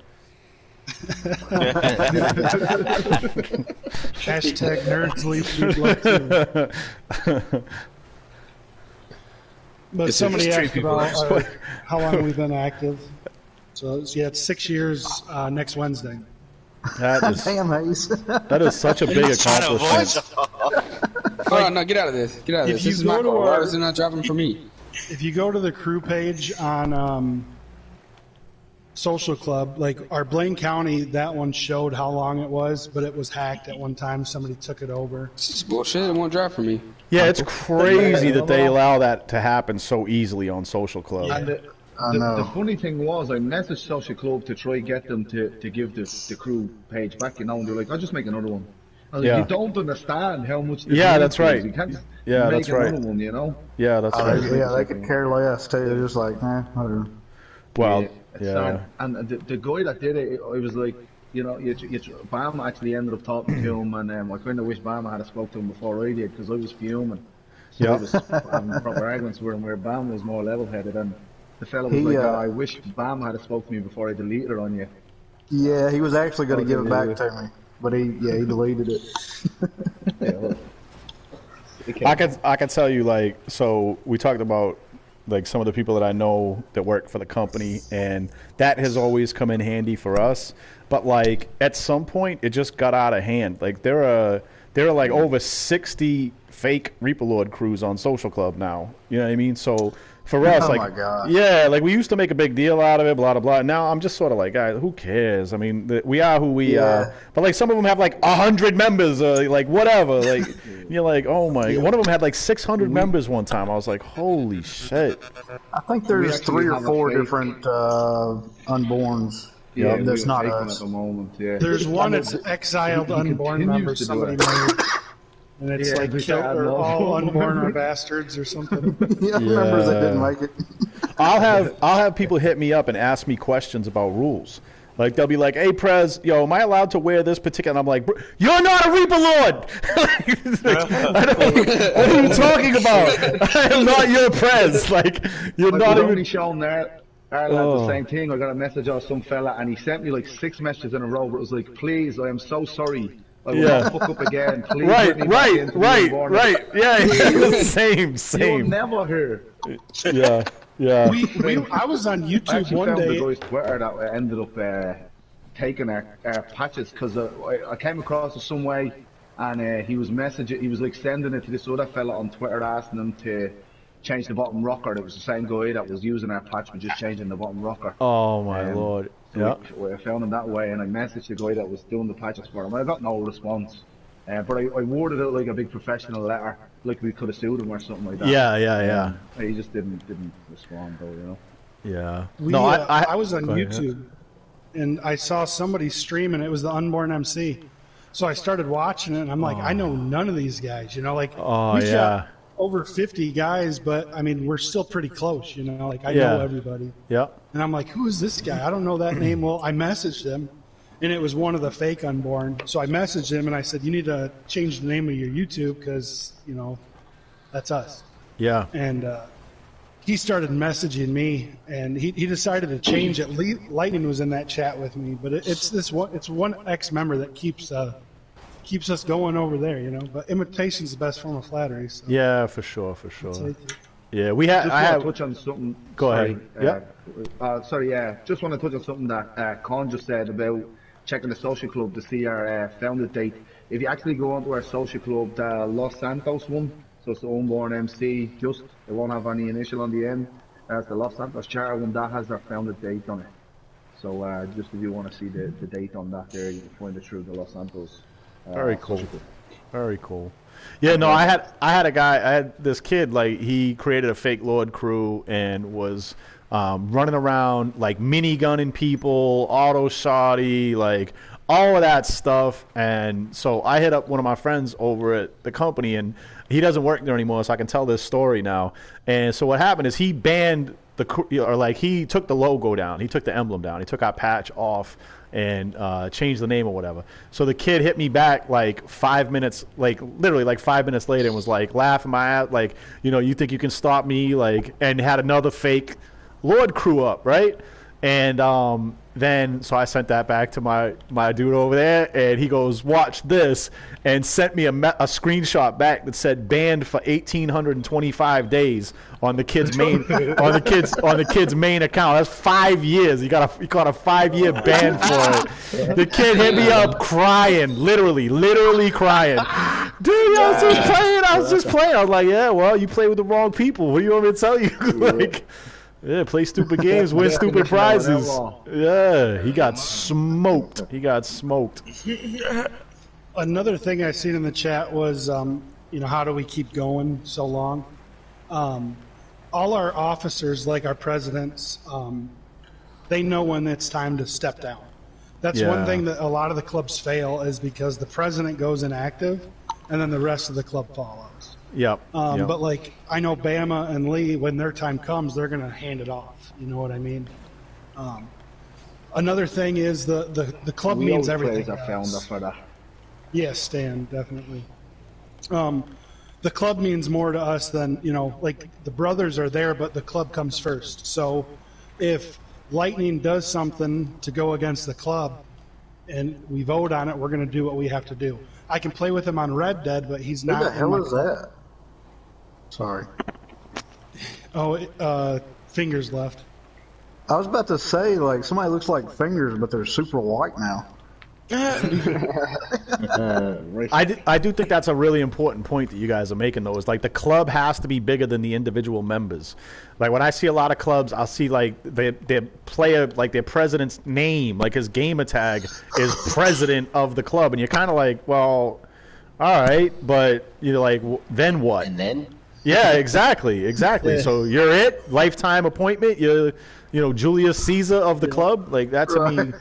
Hashtag nerds leave. But somebody asked about how long we've been active. So yeah, it's 6 years next Wednesday. Damn, Hayes. That is such a big accomplishment. Oh no, get out of this. Get out of this. This is my fault. Why is it not dropping for me? If you go to the crew page on Social Club, like our Blaine County, that one showed how long it was, but it was hacked at one time. Somebody took it over. This is bullshit. It won't drop for me. Yeah, it's crazy that they allow that to happen so easily on Social Club. And the funny thing was, I messaged Social Club to try get them to give the crew page back, and they're like, I'll just make another one. I was like, you don't understand how much. That's right. You can't just yeah, make that's right. another one, you know? Yeah, that's right. Yeah, they could care less too. They're just like, whatever. Well, and the guy that did it, I was like, you know, Bama actually ended up talking to him, and I kind of wish Bama had spoke to him before I did, because I was fuming. So I was having proper arguments with him, where Bama was more level-headed, and the fella was like, I wish Bama had spoke to me before I deleted it on you. Yeah, he was actually going to give it back to me, but he deleted it. I can tell you, like, so we talked about like some of the people that I know that work for the company, and that has always come in handy for us. But like at some point, it just got out of hand. Like there are like over 60 fake Reaper Lord crews on Social Club now. You know what I mean? So for us, like, yeah, like we used to make a big deal out of it, blah, blah, blah. Now I'm just sort of like, guys, who cares? I mean, we are who we are. But like some of them have like 100 members, like whatever. Like you're like, oh my. One of them had like 600 members one time. I was like, holy shit. I think there's 3 or 4 different Unborns. Yeah, that's not us. At the moment, yeah. There's one that's exiled Unborn members somebody made. And it's like all unborn are bastards or something. Members that didn't make it. I'll have people hit me up and ask me questions about rules. Like they'll be like, "Hey, Prez, am I allowed to wear this particular?" And I'm like, "You're not a Reaper Lord. What are you talking about? I am not your Prez. Like you're not even." Shown there. The same thing. I got a message off some fella, and he sent me like 6 messages in a row. But it was like, "Please, I am so sorry. I will not fuck up again. Please." Right. Yeah, same. You're never here. Yeah. I was on YouTube one day. I found the guy's Twitter that ended up taking our patches, because I came across it some way, and he was messaging. He was like sending it to this other fella on Twitter, asking him to change the bottom rocker. It was the same guy that was using our patch, but just changing the bottom rocker. Oh my lord. So I found him that way, and I messaged the guy that was doing the patches for him. I got no response, but I worded it like a big professional letter, like we could have sued him or something like that. Yeah. He just didn't respond, though, you know. Yeah. I was on YouTube, and I saw somebody streaming. It was the Unborn MC. So I started watching it, and I'm like, I know none of these guys, you know, like we've got over 50 guys, but I mean, we're still pretty close, you know, like I know everybody. Yeah. And I'm like, who is this guy? I don't know that name. Well, I messaged him, and it was one of the fake Unborn. So I messaged him, and I said, you need to change the name of your YouTube, because, you know, that's us. Yeah. And he started messaging me, and he decided to change it. Lightning was in that chat with me, but it's one ex-member that keeps us going over there, you know. But imitation's the best form of flattery. So. Yeah, for sure. Yeah, I have touch on something. Go ahead. Just want to touch on something that Con just said about checking the social club to see our founded date. If you actually go onto our social club, the Los Santos one, so it's the Unborn MC, it won't have any initial on the end. It's the Los Santos charter one, that has their founded date on it. So just if you want to see the date on that there, you can find it through the Los Santos. Very cool. Yeah, no, I had this kid, like, he created a fake Lord crew and was running around, like, minigunning people, auto shoddy, like, all of that stuff. And so I hit up one of my friends over at the company, and he doesn't work there anymore, so I can tell this story now. And so what happened is he banned he took the logo down, he took the emblem down, he took our patch off, and changed the name or whatever. So the kid hit me back like 5 minutes, like literally like 5 minutes later, and was like laughing my ass, like, you know, you think you can stop me, like, and had another fake Lord crew up, right? And then so I sent that back to my dude over there, and he goes, "Watch this," and sent me a screenshot back that said banned for 1,825 days on the kid's main on the kid's main account. That's 5 years. He got a 5-year ban for it. The kid hit me up crying, literally crying. Dude, I was just playing. I was like, yeah, well, you play with the wrong people. What do you want me to tell you? Like, yeah, play stupid games, win stupid prizes. Yeah, he got smoked. Another thing I seen in the chat was, how do we keep going so long? All our officers, like our presidents, they know when it's time to step down. That's one thing that a lot of the clubs fail, is because the president goes inactive, and then the rest of the club follows. Yep. But like, I know Bama and Lee, when their time comes, they're going to hand it off. You know what I mean? Another thing is the club means everything. Yes, Stan, definitely. The club means more to us than, like the brothers are there, but the club comes first. So if Lightning does something to go against the club and we vote on it, we're going to do what we have to do. I can play with him on Red Dead, but he's not. Who the hell is that? Sorry. Oh, Fingers left. I was about to say, like, somebody looks like Fingers, but they're super white now. I do think that's a really important point that you guys are making, though. Is like the club has to be bigger than the individual members. Like when I see a lot of clubs, I'll see like their player, like their president's name, like his gamer tag is president of the club, and you're kind of like, well, all right, but you're like, then what? And then? Yeah, exactly. So you're it, lifetime appointment. You're, Julius Caesar of the club. Like that to me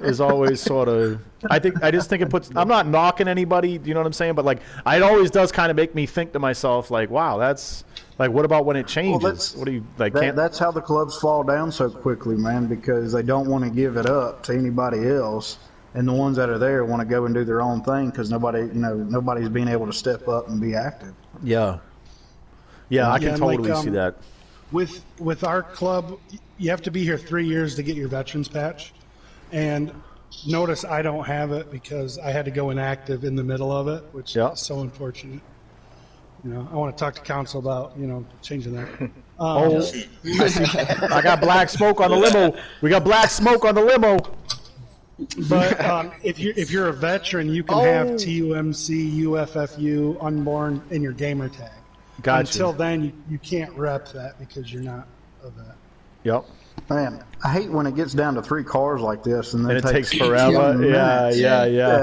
is always sort of. I just think it puts. I'm not knocking anybody. You know what I'm saying? But like, it always does kind of make me think to myself, like, wow, that's like, what about when it changes? What do you like? That's how the clubs fall down so quickly, man, because they don't want to give it up to anybody else. And the ones that are there want to go and do their own thing because nobody's being able to step up and be active. Yeah, I can totally see that. With our club, you have to be here 3 years to get your veterans patch, and notice I don't have it because I had to go inactive in the middle of it, which is so unfortunate. I want to talk to council about changing that. I got black smoke on the limo. We got black smoke on the limo. But if you're a veteran, you can have TUMC, UFFU, Unborn in your gamer tag. Gotcha. Until then, you can't rep that because you're not a vet. Yep. Man, I hate when it gets down to 3 cars like this, and then it takes forever. Yeah.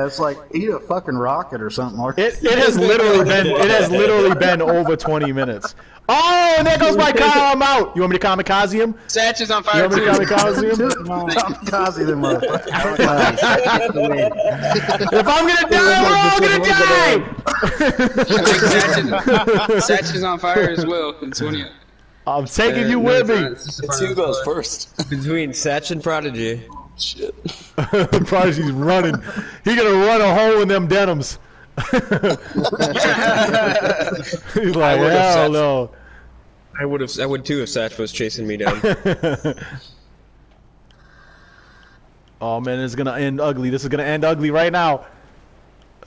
It's like eat a fucking rocket or something. It has literally been over 20 minutes. Oh, and there goes my car. I'm out. You want me to kamikaze him? Satch is on fire. You want me to kamikaze him? Kamikaze them, motherfucker. If I'm gonna die, we're all gonna die. Satch is on fire as well. It's one of you. I'm taking you with me. It's who goes first. Between Satch and Prodigy. Shit. Prodigy's running. He gonna run a hole in them denims. He's like, hell no. I would too if Satch was chasing me down. Oh man, it's gonna end ugly. This is gonna end ugly right now.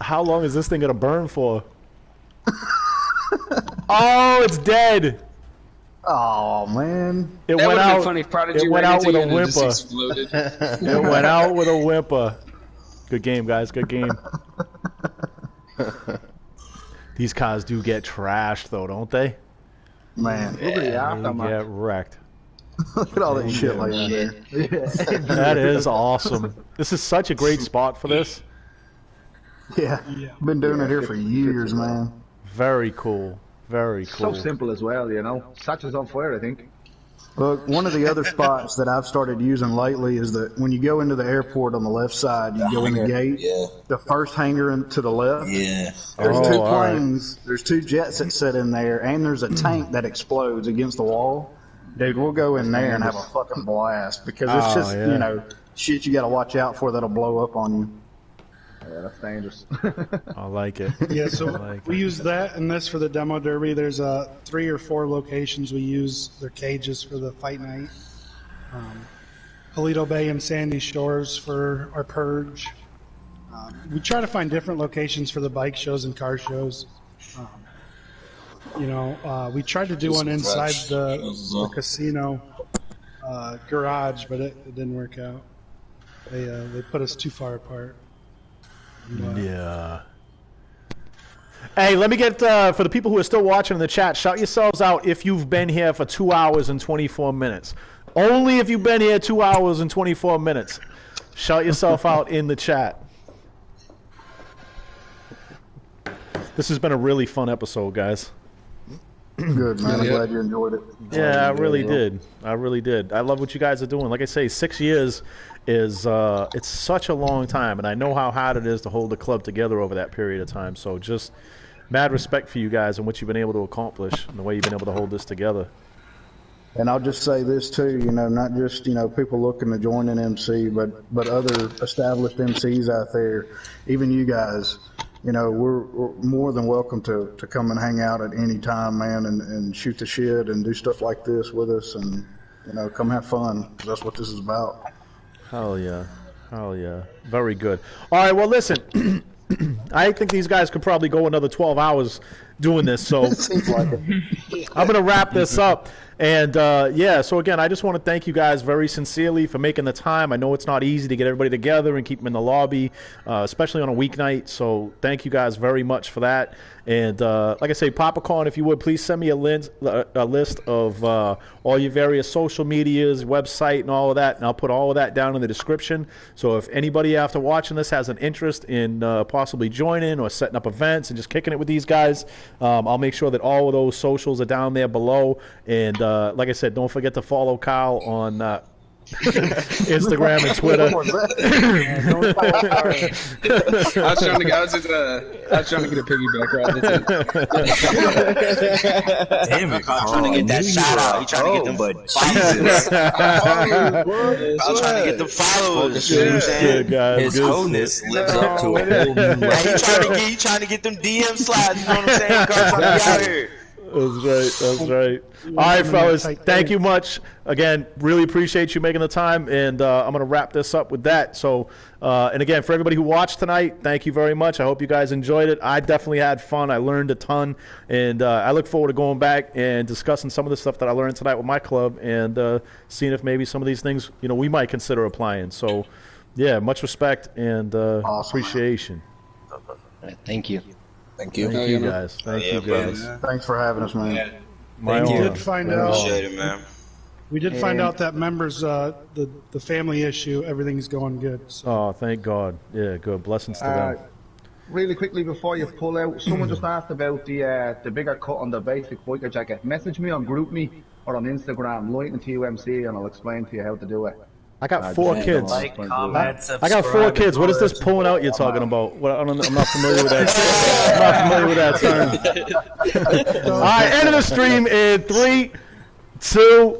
How long is this thing gonna burn for? Oh, it's dead. Oh man! It went out. Funny if Prodigy it went out with a whimper. It went out with a whimper. Good game, guys. Good game. These cars do get trashed, though, don't they? Man, they get wrecked. Look at all that shit like that. That is awesome. This is such a great spot for this. Yeah. Been doing it here for years, man. Very cool. Very cool. So simple as well, Satch is on fire, I think. Look, one of the other spots that I've started using lately is that when you go into the airport on the left side, you go in the gate, the first hangar to the left. Yeah. There's 2 planes, there's 2 jets that sit in there, and there's a tank that explodes against the wall. Dude, we'll go in there and have a fucking blast because it's just, shit you got to watch out for that'll blow up on you. Yeah, that's dangerous. I like it. Yeah, so we use that and this for the demo derby. There's 3 or 4 locations we use their cages for the fight night. Polito Bay and Sandy Shores for our purge. We try to find different locations for the bike shows and car shows. We tried to do one inside the casino garage, but it didn't work out. They put us too far apart. Yeah. Hey, let me get, for the people who are still watching in the chat, shout yourselves out if you've been here for 2 hours and 24 minutes. Only if you've been here 2 hours and 24 minutes. Shout yourself out in the chat. This has been a really fun episode, guys. Good, man. I'm glad you enjoyed it. Yeah, I really did. I really did. I love what you guys are doing. Like I say, 6 years is it's such a long time, and I know how hard it is to hold the club together over that period of time. So just mad respect for you guys and what you've been able to accomplish and the way you've been able to hold this together. And I'll just say this too, not just, people looking to join an MC, but other established MCs out there, even you guys, we're more than welcome to come and hang out at any time, man, and shoot the shit and do stuff like this with us and, come have fun, 'cause that's what this is about. Hell yeah. Hell yeah. Very good. All right, well, listen, I think these guys could probably go another 12 hours doing this, so Seems like it. I'm going to wrap this up. And, so again, I just want to thank you guys very sincerely for making the time. I know it's not easy to get everybody together and keep them in the lobby, especially on a weeknight. So thank you guys very much for that. And like I say, Popcorn, if you would, please send me a list of all your various social medias, website, and all of that. And I'll put all of that down in the description. So if anybody after watching this has an interest in possibly joining or setting up events and just kicking it with these guys, I'll make sure that all of those socials are down there below. And like I said, don't forget to follow Kyle on Instagram and Twitter. I was trying to get a piggyback right. Damn it, I'm trying to get that shout out. He's trying to get them followers. I was trying to get them followers. You know what I'm saying? His wholeness lives up to a whole new level. He trying to get them DM slides. You know what I'm saying? Cause I'm trying to be out here. That's right. All right, fellas. Thank you much. Again, really appreciate you making the time, and I'm going to wrap this up with that. So, and again, for everybody who watched tonight, thank you very much. I hope you guys enjoyed it. I definitely had fun. I learned a ton, and I look forward to going back and discussing some of the stuff that I learned tonight with my club and seeing if maybe some of these things, we might consider applying. So, yeah, much respect and appreciation. Thank you. Thank you guys. Thank you guys. Thanks for having us, man. My We honor. did find out. Appreciate it, man. We did find out that members, the family issue, everything's going good. So. Oh, thank God. Yeah, good. Blessings to them. Really quickly before you pull out, someone just asked about the bigger cut on the basic biker jacket. Message me on GroupMe or on Instagram, Lightning TUMC, and I'll explain to you how to do it. I got 4 kids. Like, comment, I got 4 kids. What is this pulling out you're talking about? I'm not familiar with that. I'm not familiar with that term. All right, end of the stream in 3, 2.